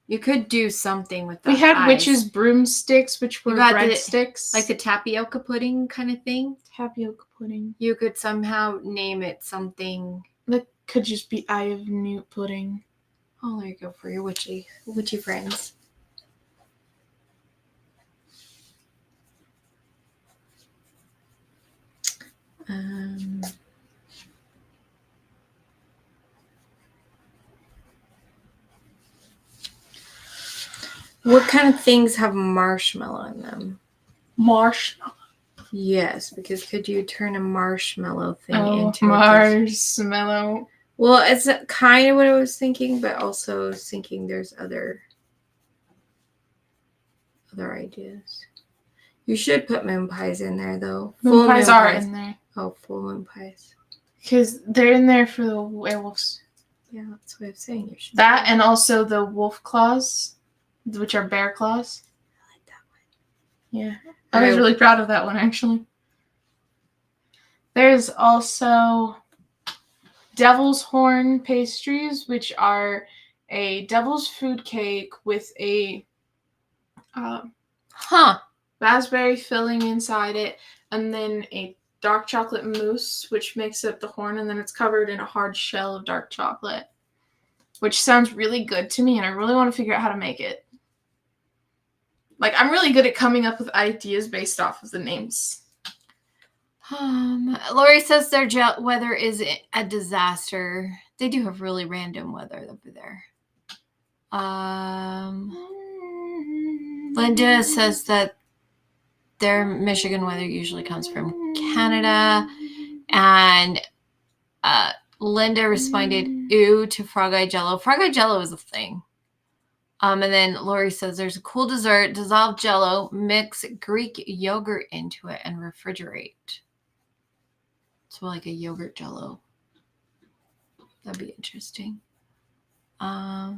You could do something with that. We had witches' broomsticks, which were breadsticks. Like the tapioca pudding kind of thing. Tapioca pudding. You could somehow name it something. That could just be Eye of Newt pudding. Oh, there you go for your witchy friends. What kind of things have marshmallow in them? Marshmallow. Yes, because could you turn a marshmallow thing into marshmallow? Well, it's kind of what I was thinking, but also thinking there's other ideas. You should put moon pies in there, though. Moon pies are in there. Oh, full moon pies. Because they're in there for the werewolves. Yeah, that's what I'm saying. You should. That and also the wolf claws, which are bear claws. I like that one. Yeah. I was really proud of that one, actually. There's also devil's horn pastries, which are a devil's food cake with a raspberry filling inside it, and then a dark chocolate mousse, which makes up the horn, and then it's covered in a hard shell of dark chocolate, which sounds really good to me, and I really want to figure out how to make it. Like, I'm really good at coming up with ideas based off of the names. Lori says their weather is a disaster. They do have really random weather over there. Linda says that their Michigan weather usually comes from Canada. And Linda responded, ew, to frog-eye Jell-O. Frog-eye Jell-O is a thing. And then Lori says there's a cool dessert, dissolve Jell-O, mix Greek yogurt into it, and refrigerate. So like a yogurt Jell-O. That'd be interesting. Yeah.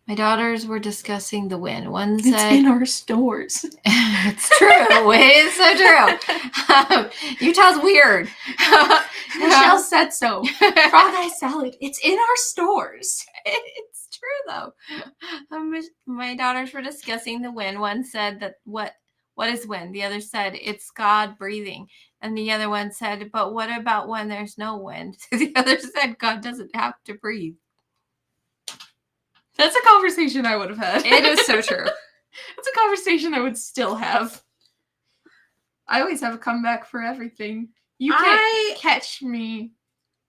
My daughters were discussing the win. One said... It's in our stores. It's true. It is so true. Utah's weird. Michele said so. Frog-eye salad. It's in our stores. It's true, though. My daughters were discussing the wind. One said that what is wind? The other said it's God breathing. And the other one said, but what about when there's no wind? The other said God doesn't have to breathe. That's a conversation I would have had. It is so true. It's a conversation I would still have. I always have a comeback for everything. You can't catch me.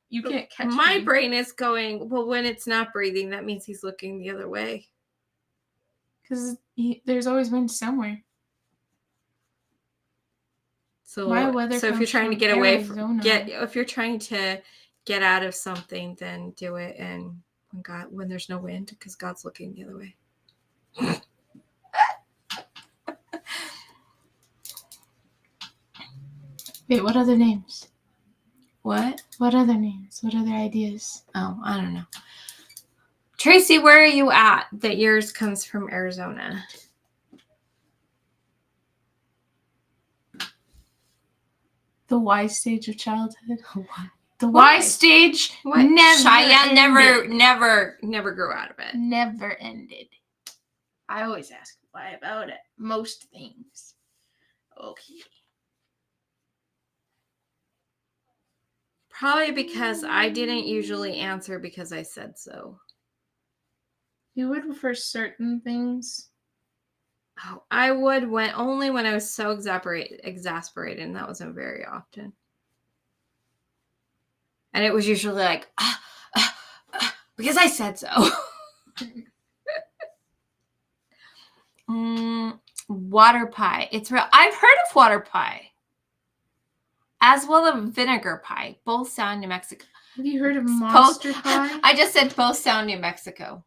You can't catch me. My brain is going, well, when it's not breathing, that means he's looking the other way. Because there's always wind somewhere. So if you're trying to get away from if you're trying to get out of something, then do it and when there's no wind, because God's looking the other way. Wait, what other names? What? What other names? What other ideas? Oh, I don't know. Tracy, where are you at? That yours comes from Arizona. The Y stage of childhood. What? The Y stage ShiAnne never grew out of it. Never ended. I always ask why about it. Most things. Okay. Probably because I didn't usually answer because I said so. You would for certain things. Oh, I would only when I was so exasperated, and that wasn't very often. And it was usually like, because I said so. Water pie. It's real. I've heard of water pie, as well as vinegar pie. Both sound New Mexico. Have you heard of monster pie? I just said both sound New Mexico.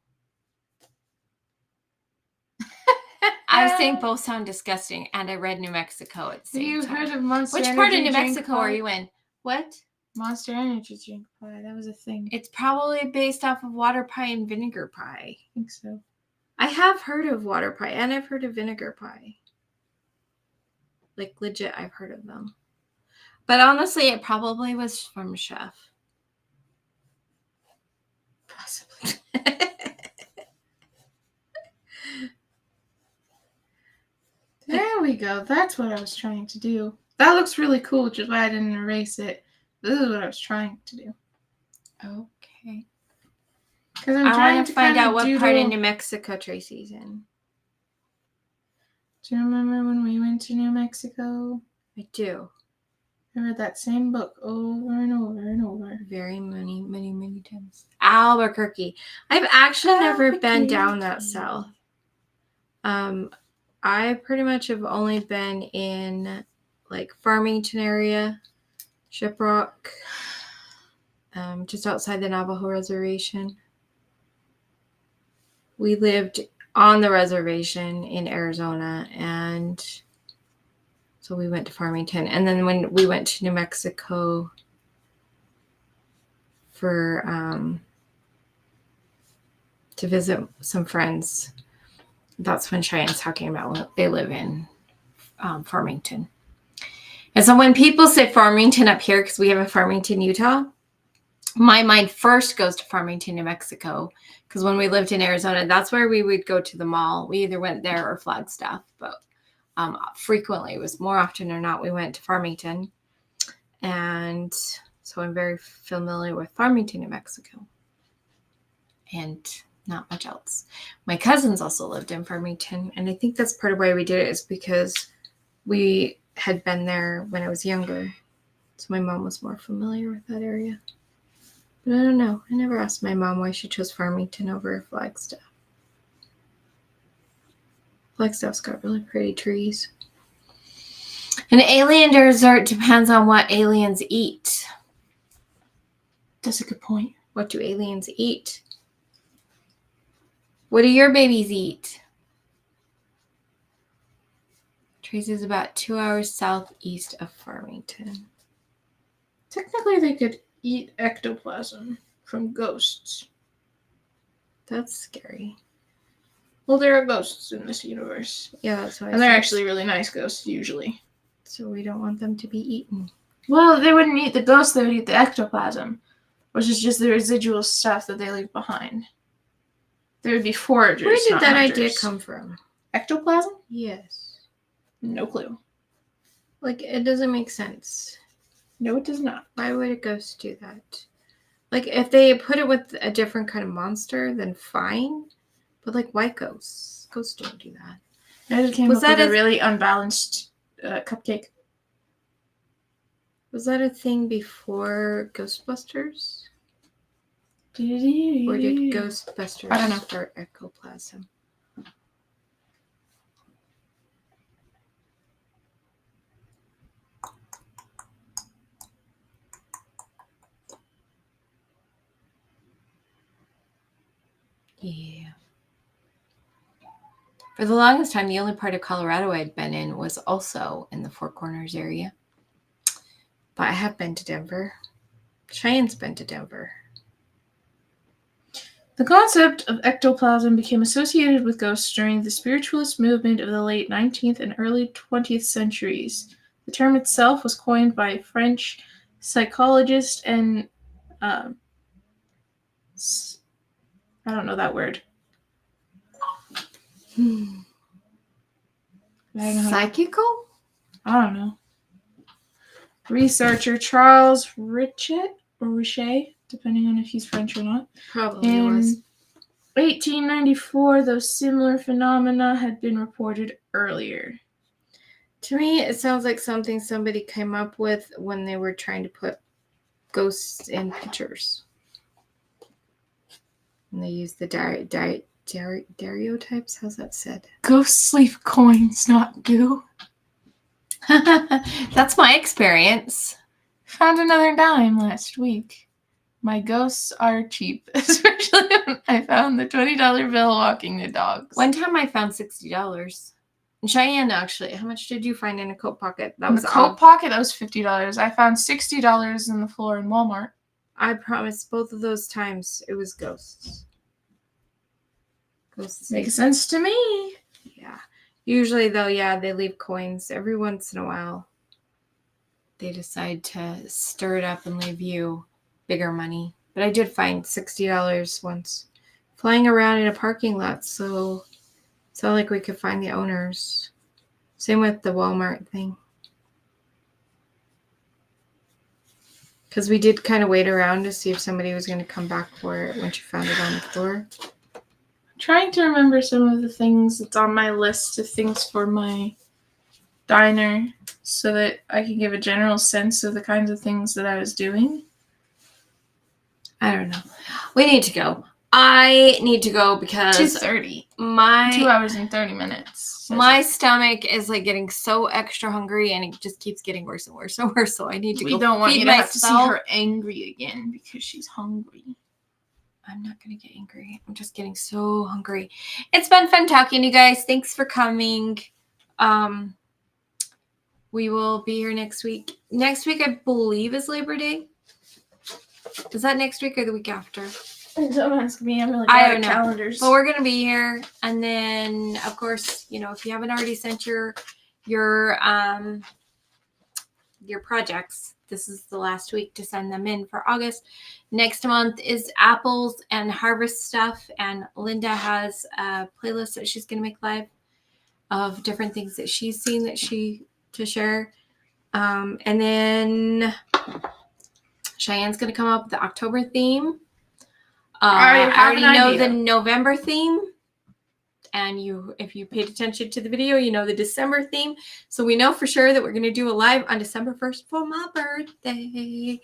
I was saying both sound disgusting, and I read New Mexico at the same time. Have you heard of Monster Which Energy part of New drink Mexico pie? are you in? What? Monster Energy drink pie. That was a thing. It's probably based off of water pie and vinegar pie. I think so. I have heard of water pie, and I've heard of vinegar pie. Like, legit, I've heard of them. But honestly, it probably was from Chef. Possibly. There we go. That's what I was trying to do. That looks really cool, which is why I didn't erase it. This is what I was trying to do. Okay. Because I'm I trying want to to find out what part doodle. of New Mexico Tracy's in. Do you remember when we went to New Mexico? I do. I read that same book over and over and over. Very many, many, many times. Albuquerque. I've actually never been down that south. I pretty much have only been in like Farmington area, Shiprock, just outside the Navajo reservation. We lived on the reservation in Arizona, and so we went to Farmington. And then when we went to New Mexico for to visit some friends, that's when Cheyenne's talking about they live in Farmington. And so when people say Farmington up here, because we have a Farmington, Utah, my mind first goes to Farmington, New Mexico, because when we lived in Arizona, that's where we would go to the mall. We either went there or Flagstaff, but frequently, it was more often or not, we went to Farmington. And so I'm very familiar with Farmington, New Mexico. And not much else. My cousins also lived in Farmington, and I think that's part of why we did it, is because we had been there when I was younger. So my mom was more familiar with that area. But I don't know. I never asked my mom why she chose Farmington over Flagstaff. Flagstaff's got really pretty trees. An alien dessert depends on what aliens eat. That's a good point. What do aliens eat? What do your babies eat? Tracy's about 2 hours southeast of Farmington. Technically, they could eat ectoplasm from ghosts. That's scary. Well, there are ghosts in this universe. Yeah, that's why. And they're actually really nice ghosts, usually. So we don't want them to be eaten. Well, they wouldn't eat the ghost, they would eat the ectoplasm, which is just the residual stuff that they leave behind. They would be foragers. Where did that hunters. idea come from? Ectoplasm? Yes. No clue. Like, it doesn't make sense. No, it does not. Why would a ghost do that? Like, if they put it with a different kind of monster, then fine. But, like, why ghosts? Ghosts don't do that. I just came up with a really unbalanced cupcake. Was that a thing before Ghostbusters? Or did Ghostbusters I don't know. start ectoplasm? Yeah. For the longest time, the only part of Colorado I'd been in was also in the Four Corners area. But I have been to Denver. Cheyenne's been to Denver. The concept of ectoplasm became associated with ghosts during the spiritualist movement of the late 19th and early 20th centuries. The term itself was coined by French psychologist and I don't know that word. Psychical? I don't know. Researcher Charles Richet, or Richet, depending on if he's French or not. Probably In was. 1894, those similar phenomena had been reported earlier. To me, it sounds like something somebody came up with when they were trying to put ghosts in pictures. And they used the Stereotypes? How's that said? Ghosts leave coins, not goo. That's my experience. Found another dime last week. My ghosts are cheap, especially when I found the $20 bill walking the dogs. One time I found $60. And ShiAnne, actually, how much did you find in a coat pocket? That in was the coat pocket, that was $50. I found $60 in the floor in Walmart. I promise both of those times it was ghosts. Ghosts Makes sense to me. Yeah. Usually, though, yeah, they leave coins. Every once in a while, they decide to stir it up and leave you bigger money. But I did find $60 once flying around in a parking lot, so it's not like we could find the owners. Same with the Walmart thing. Because we did kind of wait around to see if somebody was going to come back for it when she found it on the floor. I'm trying to remember some of the things that's on my list of things for my diner so that I can give a general sense of the kinds of things that I was doing. I don't know. We need to go. I need to go because 2:30. 2 hours and 30 minutes. My stomach is like getting so extra hungry and it just keeps getting worse and worse and worse. So I need to go. We don't want feed you to have to see myself. her angry again because she's hungry. I'm not going to get angry. I'm just getting so hungry. It's been fun talking to you guys. Thanks for coming. We will be here next week. Next week, I believe, is Labor Day. Is that next week or the week after? Don't ask me. I'm really bad at calendars. But we're going to be here. And then, of course, you know, if you haven't already sent your projects, this is the last week to send them in for August. Next month is apples and harvest stuff. And Linda has a playlist that she's going to make live of different things that she's seen to share. And then ShiAnne's going to come up with the October theme. I already know the November theme. And if you paid attention to the video, you know the December theme. So we know for sure that we're going to do a live on December 1st for my birthday.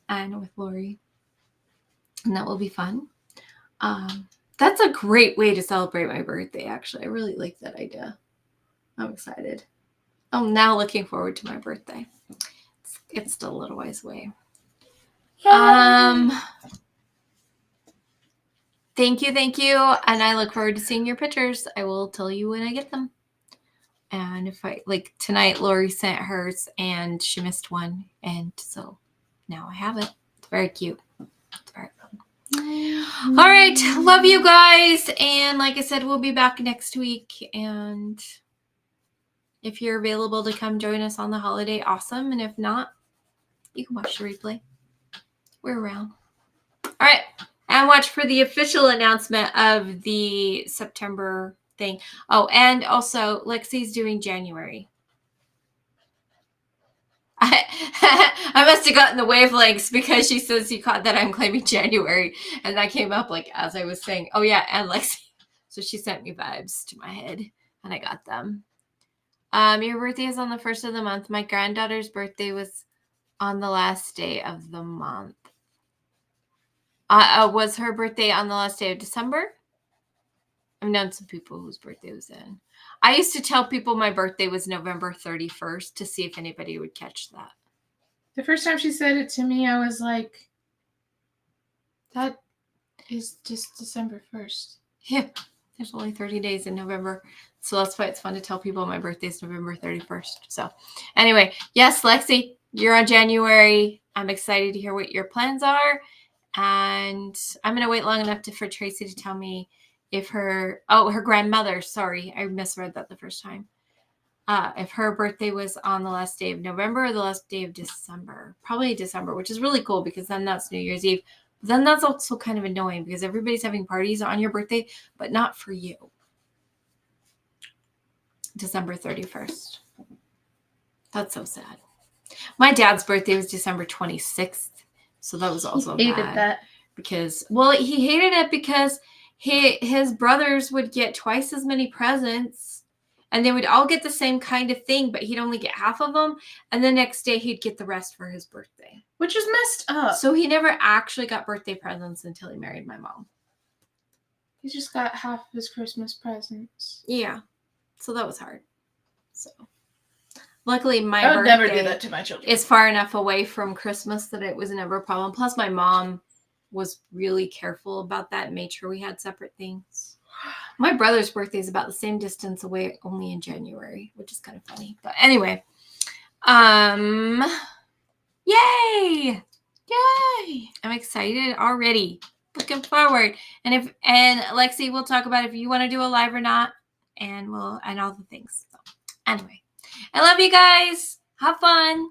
And with Lori. And that will be fun. That's a great way to celebrate my birthday, actually. I really like that idea. I'm excited. I'm now looking forward to my birthday. It's still a little ways away. Thank you. And I look forward to seeing your pictures. I will tell you when I get them. And if tonight, Lori sent hers and she missed one. And so now I have it. It's very cute. It's very fun. All right. Love you guys. And like I said, we'll be back next week. And if you're available to come join us on the holiday, awesome. And if not, you can watch the replay. We're around. All right. And watch for the official announcement of the September thing. Oh, and also Lexi's doing January. I must have gotten the wavelengths because she says you caught that I'm claiming January. And that came up as I was saying, oh yeah, and Lexi. So she sent me vibes to my head and I got them. Your birthday is on the 1st of the month. My granddaughter's birthday was on the last day of the month. Was her birthday on the last day of December? I've known some people whose birthday was then. I used to tell people my birthday was November 31st to see if anybody would catch that. The first time she said it to me, I was like, that is just December 1st. Yeah, there's only 30 days in November. So that's why it's fun to tell people my birthday is November 31st. So anyway, yes, Lexi, you're on January. I'm excited to hear what your plans are. And I'm going to wait long enough for Tracy to tell me if her grandmother, sorry, I misread that the first time. If her birthday was on the last day of November or the last day of December. Probably December, which is really cool because then that's New Year's Eve. But then that's also kind of annoying because everybody's having parties on your birthday, but not for you. December 31st. That's so sad. My dad's birthday was December 26th. So that was also he hated that. Because, he hated it because his brothers would get twice as many presents and they would all get the same kind of thing, but he'd only get half of them. And the next day he'd get the rest for his birthday. Which is messed up. So he never actually got birthday presents until he married my mom. He just got half of his Christmas presents. Yeah. So that was hard. So luckily my I would birthday never do that to my children. is far enough away from Christmas that it was never a problem. Plus my mom was really careful about that and made sure we had separate things. My brother's birthday is about the same distance away, only in January, which is kind of funny. But anyway, yay! Yay! I'm excited already. Looking forward. And Lexi, we'll talk about if you want to do a live or not, and all the things. So anyway, I love you guys. Have fun.